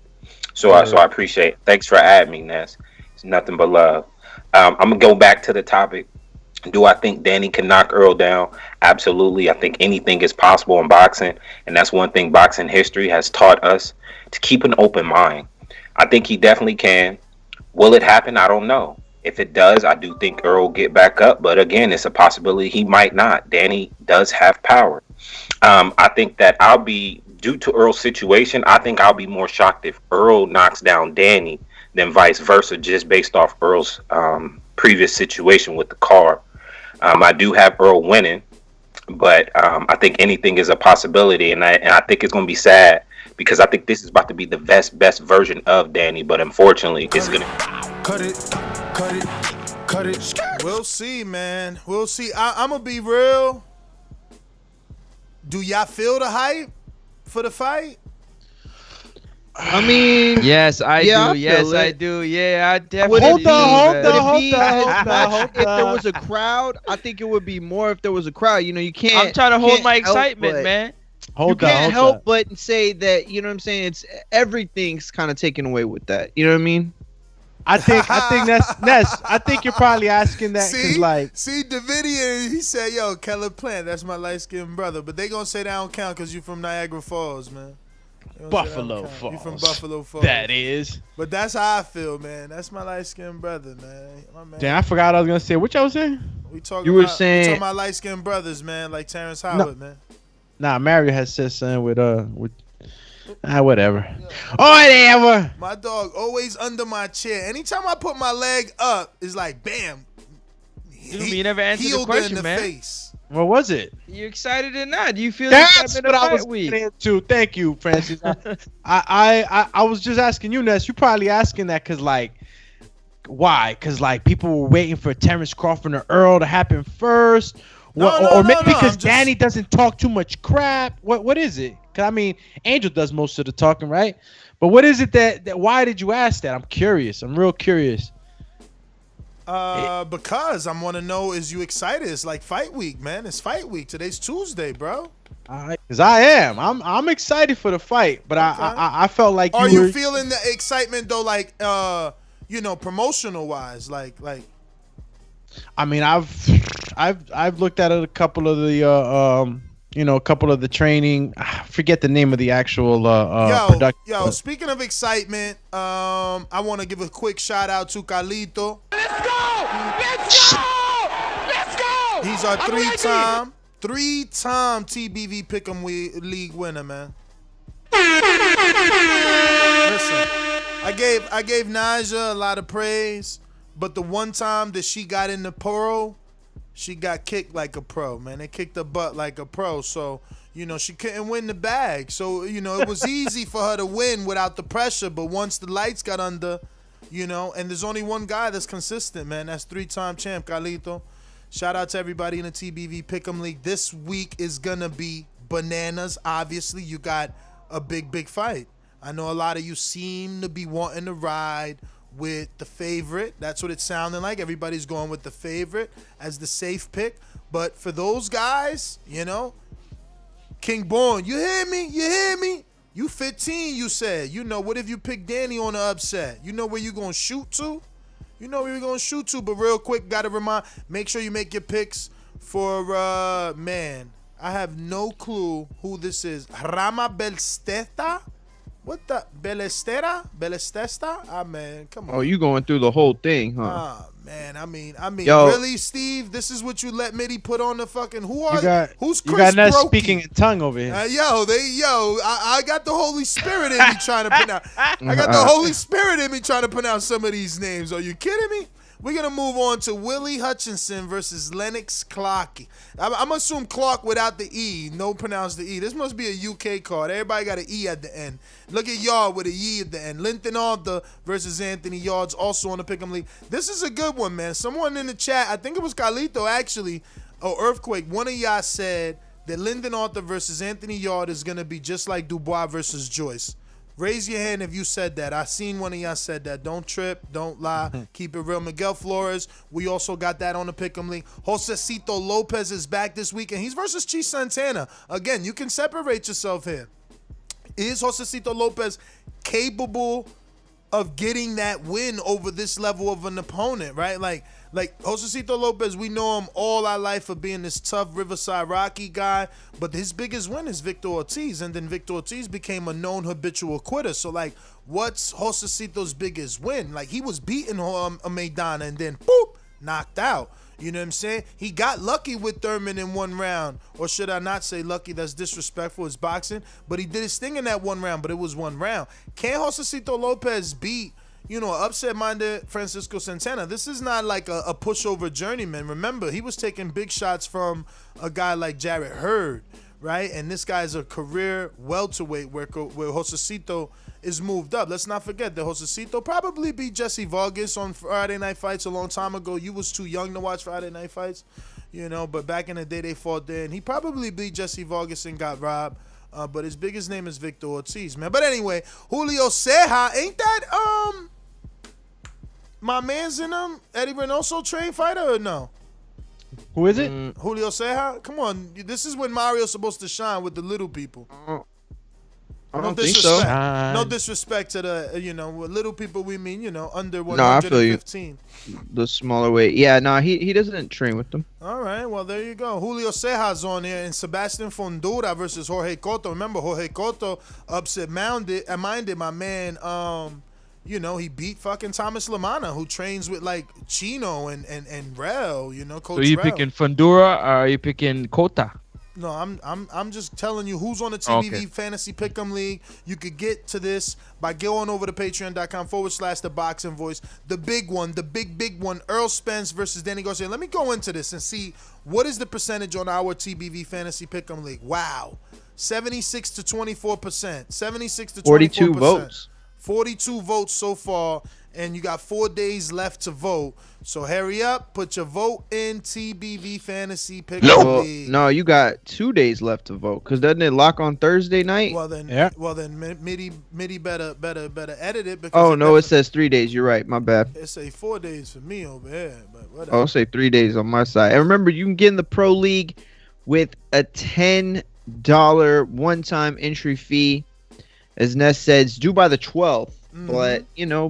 So I appreciate it. Thanks for adding me, Ness. It's nothing but love. I'm gonna go back to the topic. Do I think Danny can knock Earl down? Absolutely. I think anything is possible in boxing, and that's one thing boxing history has taught us, to keep an open mind. I think he definitely can. Will it happen? I don't know. If it does, I do think Earl will get back up. But again, it's a possibility he might not. Danny does have power. I think that I'll be, due to Earl's situation, I think I'll be more shocked if Earl knocks down Danny than vice versa, just based off Earl's previous situation with the car. I do have Earl winning, but I think anything is a possibility, and I think it's going to be sad because I think this is about to be the best version of Danny, but unfortunately, it's going to cut it. We'll see, man. We'll see. I'm gonna be real. Do y'all feel the hype for the fight? I mean, yes, I do. I do. Yeah, I definitely. Hold on. If there was a crowd, I think it would be more if there was a crowd. You know, you can't. I'm trying to hold my excitement, man. You can't help but say that. You know what I'm saying? It's everything's kind of taken away with that. You know what I mean? I think that's Ness. I think you're probably asking that because see Davidian, he said, "Yo, Keller Plant, that's my light skinned brother," but they gonna say that don't count because you from Niagara Falls, man. Buffalo Falls. You from Buffalo Falls. That is. But that's how I feel, man. That's my light skinned brother, man. My man. Damn, I forgot what I was gonna say. What y'all was saying? We talking about light skinned brothers, man, like Terrence Howard, man. Nah, Mario has said something with whatever. Whatever. My dog always under my chair. Anytime I put my leg up, it's like bam. You never answered the question, man. Face. What was it? You excited or not? Do you feel that's what I was getting into? Thank you, Francis. I was just asking you, Ness. You probably asking that because why? Because people were waiting for Terrence Crawford or Earl to happen first. Or maybe because Danny doesn't talk too much crap. What is it? Because I mean, Angel does most of the talking, right? But what is it that why did you ask that? I'm curious. I'm real curious. Because I want to know, is you excited? It's like fight week, man. It's fight week. Today's Tuesday, bro. Because I am. I'm excited for the fight, but okay. I felt like Are you feeling the excitement though, like promotional wise, like? I mean, I've looked at a couple of the a couple of the training. I forget the name of the actual production. Yo, speaking of excitement, I want to give a quick shout out to Carlito. Let's go! He's our three-time TBV Pick'em League winner, man. Listen, I gave Naja a lot of praise, but the one time that she got in the pro, she got kicked like a pro, man. They kicked her butt like a pro. So, she couldn't win the bag. So, it was easy for her to win without the pressure. But once the lights got under, and there's only one guy that's consistent, man. That's three-time champ, Carlito. Shout out to everybody in the TBV Pick'em League. This week is going to be bananas. Obviously, you got a big fight. I know a lot of you seem to be wanting to ride with the favorite. That's what it's sounding like. Everybody's going with the favorite as the safe pick. But for those guys, King Born, you hear me? You 15, you said. What if you pick Danny on the upset? You know where you going to shoot to? But real quick, got to make sure you make your picks for, man, I have no clue who this is. Rama Belsteta? What the? Belestesta? Ah, man, come on. Oh, you going through the whole thing, huh? Ah, man, I mean, really, Steve? This is what you let Mitty put on the fucking? Who's Chris You got that Brokey? speaking in tongue over here. I got the Holy Spirit in me trying to pronounce. I got the Holy Spirit in me trying to pronounce some of these names. Are you kidding me? We're going to move on to Willie Hutchinson versus Lennox Clark. I'm going to assume Clark without the E. No pronounce the E. This must be a UK card. Everybody got an E at the end. Look at Yard with a E at the end. Linton Arthur versus Anthony Yards also on the Pick'em League. This is a good one, man. Someone in the chat, I think it was Carlito actually, or Earthquake, one of y'all said that Lyndon Arthur versus Anthony Yard is going to be just like Dubois versus Joyce. Raise your hand if you said that. I seen one of y'all said that. Don't trip. Don't lie. Keep it real. Miguel Flores, we also got that on the Pick'em League. Josecito Lopez is back this week, and he's versus Chi Santana. Again, you can separate yourself here. Is Josecito Lopez capable of getting that win over this level of an opponent, right? Like Josecito Lopez, we know him all our life for being this tough Riverside Rocky guy, but his biggest win is Victor Ortiz, and then Victor Ortiz became a known habitual quitter. So, what's Josecito's biggest win? Like, he was beating Maidana and then boop, knocked out. You know what I'm saying? He got lucky with Thurman in one round. Or should I not say lucky? That's disrespectful. It's boxing. But he did his thing in that one round, but it was one round. Can Josecito Lopez beat, upset-minded Francisco Santana? This is not like a pushover journeyman. Remember, he was taking big shots from a guy like Jarrett Hurd, right? And this guy's a career welterweight where Josecito is moved up. Let's not forget that Josecito probably beat Jesse Vargas on Friday Night Fights a long time ago. You was too young to watch Friday Night Fights, but back in the day they fought there, and he probably beat Jesse Vargas and got robbed. But his biggest name is Victor Ortiz, man. But anyway, Julio Ceja, ain't that my man's in him? Eddie Reynoso trained fighter or no? Who is it? Julio Ceja? Come on. This is when Mario's supposed to shine with the little people. I don't think so. No disrespect to the, with little people we mean, under 115. No, I feel you. The smaller weight. Yeah, no, he doesn't train with them. All right, well, there you go. Julio Ceja's on here, and Sebastian Fondura versus Jorge Cotto. Remember, Jorge Cotto upset-minded, my man, he beat fucking Thomas Lamana, who trains with, like, Chino and Rel, Coach So you Rel. picking Fundura or are you picking Cota? No, I'm just telling you who's on the TBV Fantasy Pick'em League. You could get to this by going over to patreon.com/The Boxing Voice. The big one, the big one, Errol Spence versus Danny Garcia. Let me go into this and see what is the percentage on our TBV Fantasy Pick'em League. Wow. 76 to 24%. 76 to 24%. 42 votes. 42 votes so far, and you got 4 days left to vote. So hurry up, put your vote in TBV Fantasy Pick'em League. No, you got 2 days left to vote, because doesn't it lock on Thursday night? Well then, Mitty better edit it. Because it says 3 days. You're right. My bad. It say 4 days for me over here, but whatever. I'll say 3 days on my side. And remember, you can get in the Pro League with a $10 one-time entry fee. As Ness said, it's due by the 12th. But,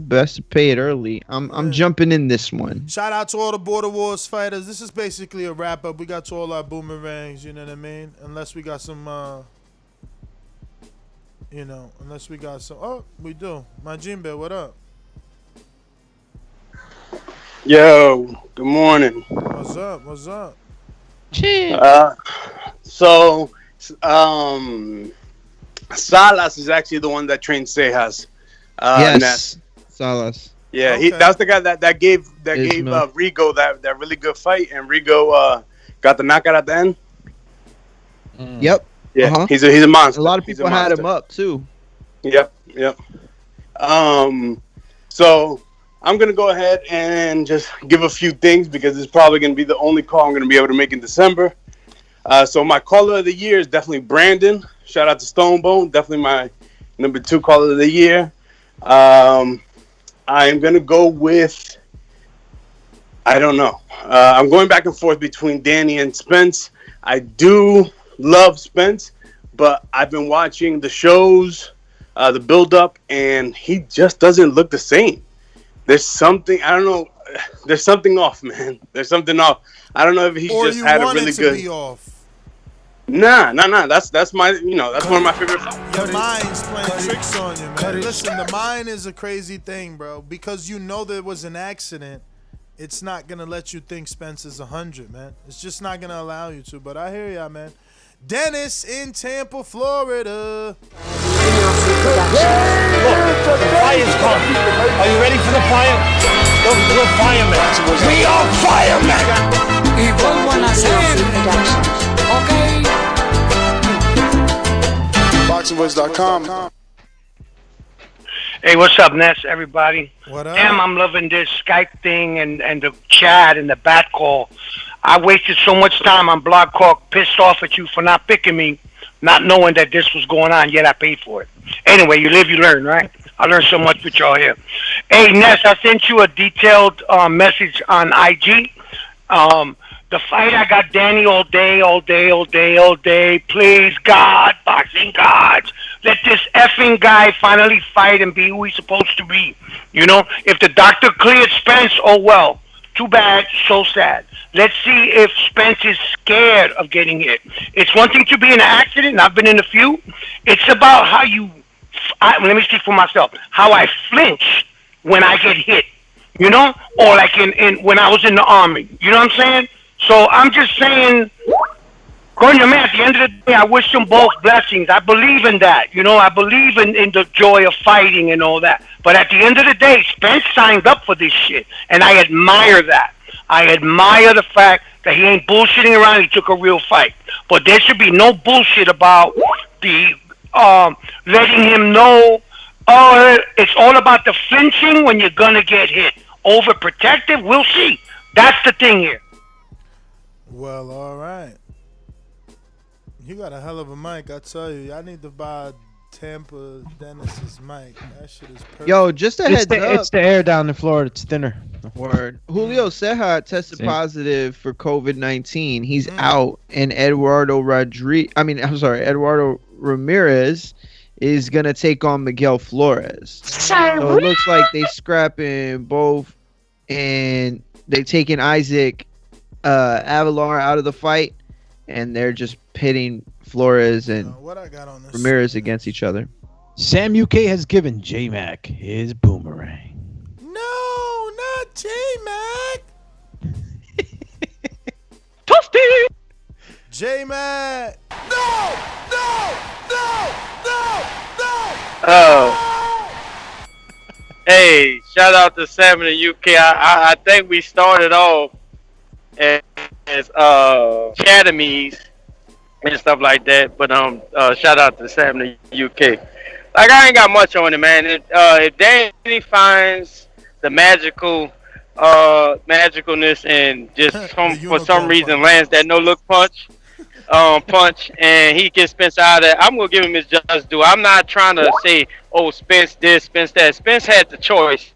best to pay it early. I'm jumping in this one. Shout out to all the Border Wars fighters. This is basically a wrap-up. We got to all our boomerangs, you know what I mean? Unless we got some, oh, we do. My Jimbe, what up? Yo, good morning. What's up? Salas is actually the one that trained Cejas. Yes, Ness. Salas. Yeah, that was the guy that gave Rigo that really good fight, and Rigo got the knockout at the end. Yep. Yeah, he's a monster. A lot of people had him up too. Yep. So I'm gonna go ahead and just give a few things because it's probably gonna be the only call I'm gonna be able to make in December. So my caller of the year is definitely Brandon. Shout out to Stonebone, definitely my number 2 caller of the year. I am gonna go with, I don't know. I'm going back and forth between Danny and Spence. I do love Spence, but I've been watching the shows, the build-up, and he just doesn't look the same. There's something, I don't know. There's something off, man. There's something off. I don't know if he's just had a really good. Be off. Nah. That's my, that's one of my favorite. Your mind's playing tricks on you, man. Listen, the mind is a crazy thing, bro. Because there was an accident, it's not gonna let you think Spence is 100, man. It's just not gonna allow you to. But I hear ya, man. Dennis in Tampa, Florida. Look, the fire's coming. Are you ready for the fire? Look, we're firemen. We are firemen. Y vuelvo a nacer. Okay. BoxingVoice.com. Hey, what's up, Ness, everybody? What up? Damn, I'm loving this Skype thing and the chat and the bat call. I wasted so much time on Blog Talk, pissed off at you for not picking me, not knowing that this was going on, yet I paid for it. Anyway, you live, you learn, right? I learned so much with y'all here. Hey, Ness, I sent you a detailed message on IG. The fight, I got Danny all day. Please, God, boxing gods, let this effing guy finally fight and be who he's supposed to be. If the doctor cleared Spence, oh well. Too bad, so sad. Let's see if Spence is scared of getting hit. It's one thing to be in an accident, and I've been in a few. It's about how you let me speak for myself. How I flinch when I get hit, you know, or like in when I was in the army. You know what I'm saying? So I'm just saying, Coño, man, at the end of the day, I wish them both blessings. I believe in that. You know, I believe in the joy of fighting and all that. But at the end of the day, Spence signed up for this shit, and I admire that. I admire the fact that he ain't bullshitting around. He took a real fight. But there should be no bullshit about the letting him know, oh, it's all about the flinching when you're going to get hit. Overprotective, we'll see. That's the thing here. Well, all right. You got a hell of a mic, I tell you. I need to buy Tampa Dennis's mic. That shit is perfect. Yo, just a heads up. It's the air down in Florida. It's thinner. Word. Julio Ceja tested positive for COVID-19. He's out, and Eduardo Ramirez is gonna take on Miguel Flores. So it looks like they scrapping both, and they taking Isaac Avalar out of the fight, and they're just pitting Flores and Ramirez against each other. Sam UK has given J-Mac his boomerang. No, not J-Mac. Toasty. J-Mac. Oh. Hey, shout out to Sam in the UK. I think we started off as academies and stuff like that. But shout out to Sam in the UK. Like, I ain't got much on it, man. If Danny finds the magicalness and just for some reason lands that no look punch, and he gets Spence out of that, I'm gonna give him his just due. I'm not trying to say, oh, Spence this, Spence that. Spence had the choice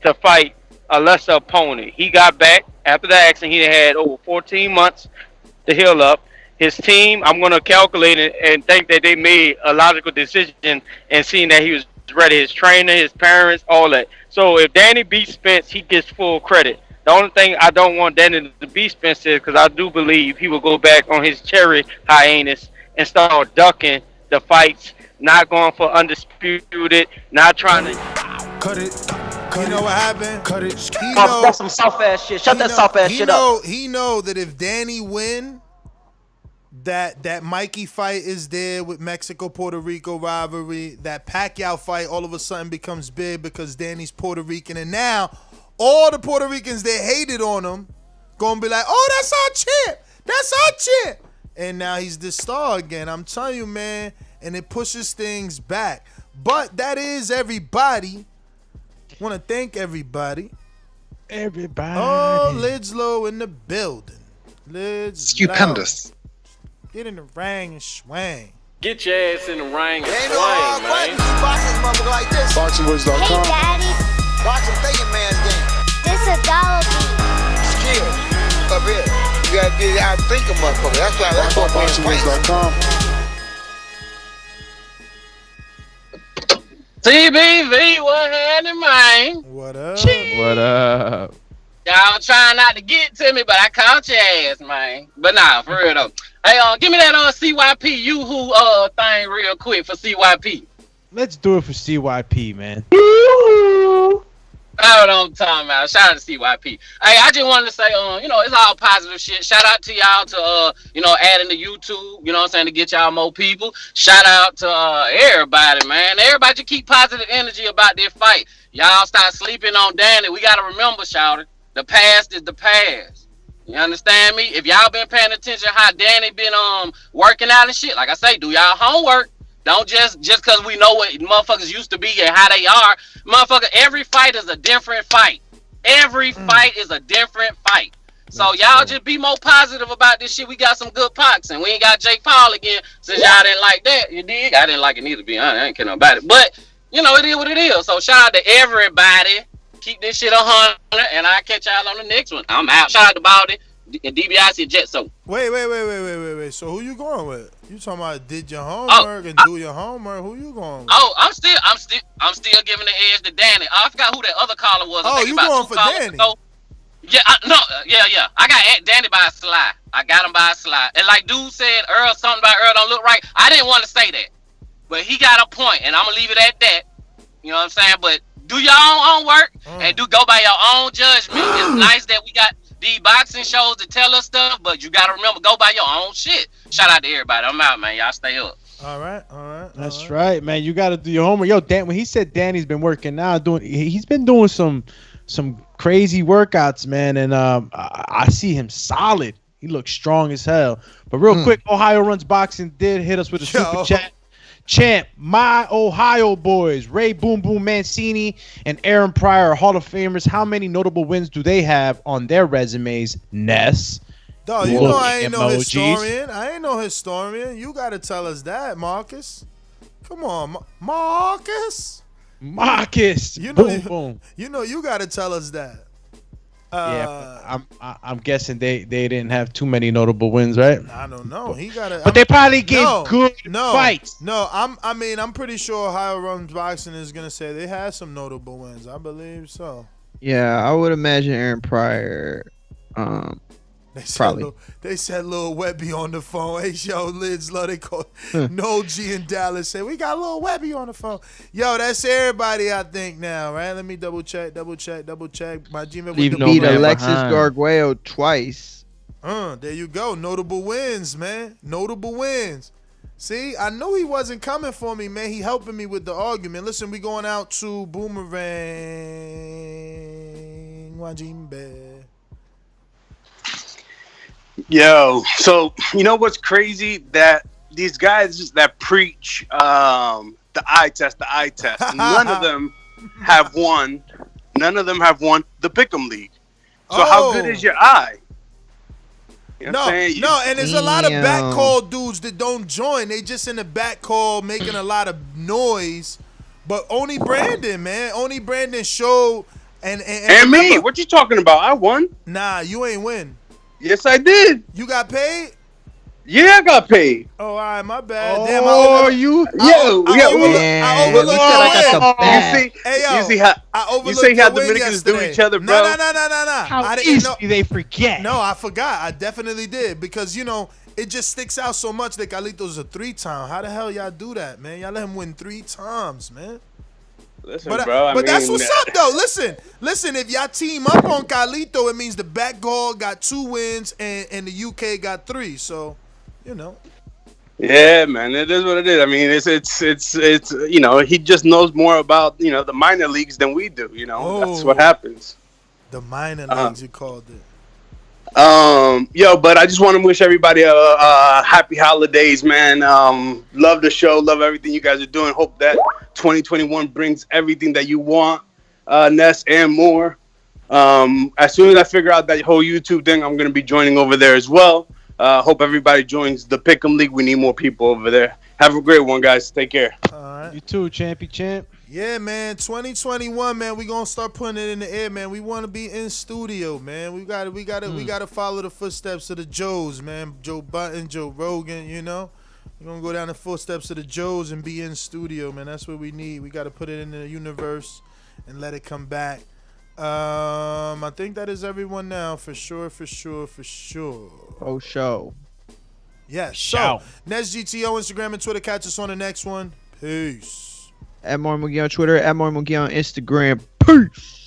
to fight a lesser opponent. He got back after the accident. He had over 14 months to heal up. His team, I'm going to calculate it and think that they made a logical decision and seeing that he was ready. His trainer, his parents, all that. So if Danny beats Spence, he gets full credit. The only thing I don't want Danny to beat Spence is because I do believe he will go back on his cherry hiatus and start ducking the fights, not going for undisputed, not trying to... Cut it. You know what happened? Cut it. That's some soft ass shit. Shut that soft ass shit up. He know that if Danny win, that Mikey fight is there with Mexico-Puerto Rico rivalry. That Pacquiao fight all of a sudden becomes big because Danny's Puerto Rican. And now all the Puerto Ricans that hated on him gonna be like, oh, that's our champ. That's our champ. And now he's the star again. I'm telling you, man. And it pushes things back. But that is everybody. Want to thank everybody. Oh, Lidslow in the building. Stupendous. Get in the ring and swing. Get your ass in the ring and swing, man. BoxingWords.com. Hey, Daddy. Boxing thinking man's game. This is $1 Skill. Up here. You gotta get out and think of motherfucker. That's what BoxingWords.com. TBV, what happened, man? What up? What up? Y'all trying not to get to me, but I caught your ass, man. But nah, for real though. Hey, give me that CYP Yoo-hoo thing real quick for CYP. Let's do it for CYP, man. I don't know what I'm talking about. Shout out to CYP. Hey, I just wanted to say, it's all positive shit. Shout out to y'all to, adding to YouTube, you know what I'm saying, to get y'all more people. Shout out to everybody, man. Everybody just keep positive energy about this fight. Y'all start sleeping on Danny. We got to remember, shouter, the past is the past. You understand me? If y'all been paying attention how Danny been working out and shit, like I say, do y'all homework. Don't just because we know what motherfuckers used to be and how they are. Motherfucker, every fight is a different fight. Every fight is a different fight. So y'all just be more positive about this shit. We got some good pox, and we ain't got Jake Paul again since y'all didn't like that. You dig? I didn't like it neither, be honest. I ain't caring about it. But, it is what it is. So shout out to everybody. Keep this shit 100, and I'll catch y'all on the next one. I'm out. Shout out to Baldy and DBIC Jet So. Wait. So who you going with? You talking about did your homework and do your homework? Who you going with? Oh, I'm still giving the edge to Danny. I forgot who that other caller was. Oh, you going for Danny? Yeah, yeah. I got Danny by a slide. I got him by a slide. And like dude said, something about Earl don't look right. I didn't want to say that. but he got a point, and I'm gonna leave it at that. You know what I'm saying? But do your own work and go by your own judgment. It's nice that we got these boxing shows to tell us stuff, but you gotta remember, go by your own shit. Shout out to everybody. I'm out, man. Y'all stay up. All right. That's right, man. You got to do your homework. Yo, Dan, when he said Danny's been working now, he's been doing some crazy workouts, man, and I see him solid. He looks strong as hell. But real quick, Ohio Runs Boxing did hit us with a super chat. Champ, my Ohio boys, Ray Boom Boom Mancini and Aaron Pryor, Hall of Famers. How many notable wins do they have on their resumes, Ness? Dog, you know I ain't no historian. I ain't no historian. You got to tell us that, Marcus. Come on, Marcus. You know, boom, boom. You know, you got to tell us that. Yeah, I'm guessing they didn't have too many notable wins, right? I don't know. He got to, but they probably gave good fights. No, I'm pretty sure Ohio Runs Boxing is gonna say they had some notable wins. I believe so. Yeah, I would imagine Aaron Pryor. Probably. They said Lil Webby on the phone. Hey, yo, Lids, they call No G in Dallas said, we got Lil Webby on the phone. Yo, that's everybody, I think, now, right? Let me double check. My Gmail beat Alexis Garguello twice. There you go. Notable wins, man. Notable wins. See, I knew he wasn't coming for me, man. He helping me with the argument. Listen, we going out to Boomerang. Wajimbe. Yo, so you know what's crazy? That these guys that preach the eye test, none of them have won. None of them have won the Pick'em League. So how good is your eye? You know no, and there's a lot of back call dudes that don't join. They just in the back call making a lot of noise. But only Brandon, man. Only Brandon showed and me. What you talking about? I won. Nah, you ain't win. Yes, I did. You got paid? Yeah, I got paid. Oh, all right, my bad. Damn, you see how Dominicans do each other, bro? No. How easily they forget. No, I forgot. I definitely did because, you know, it just sticks out so much that Carlito's a 3-time. How the hell y'all do that, man? Y'all let him win 3 times, man. Listen, bro. But that's what's up, though. Listen. If y'all team up on Carlito, it means the back goal got 2 wins and the UK got 3. So, you know. Yeah, man. It is what it is. I mean, it's you know, he just knows more about, you know, the minor leagues than we do. You know, that's what happens. The minor leagues, you called it. But I just want to wish everybody a happy holidays, man. Love the show, love everything you guys are doing. Hope that 2021 brings everything that you want, Ness, and more. As soon as I figure out that whole YouTube thing, I'm gonna be joining over there as well. Hope everybody joins the Pick'em League. We need more people over there. Have a great one, guys. Take care. All right. You too, champ. Yeah, man. 2021, man. We gonna start putting it in the air, man. We want to be in studio, man. We gotta follow the footsteps of the Joes, man. Joe Button, Joe Rogan. You know, we're gonna go down the footsteps of the Joes and be in studio, man. That's what we need. We gotta put it in the universe and let it come back. I think that is everyone now, for sure. Oh, show. Yes. So, Nez GTO, Instagram and Twitter. Catch us on the next one. Peace. @MoreMugi on Twitter, @MoreMugi on Instagram. Peace.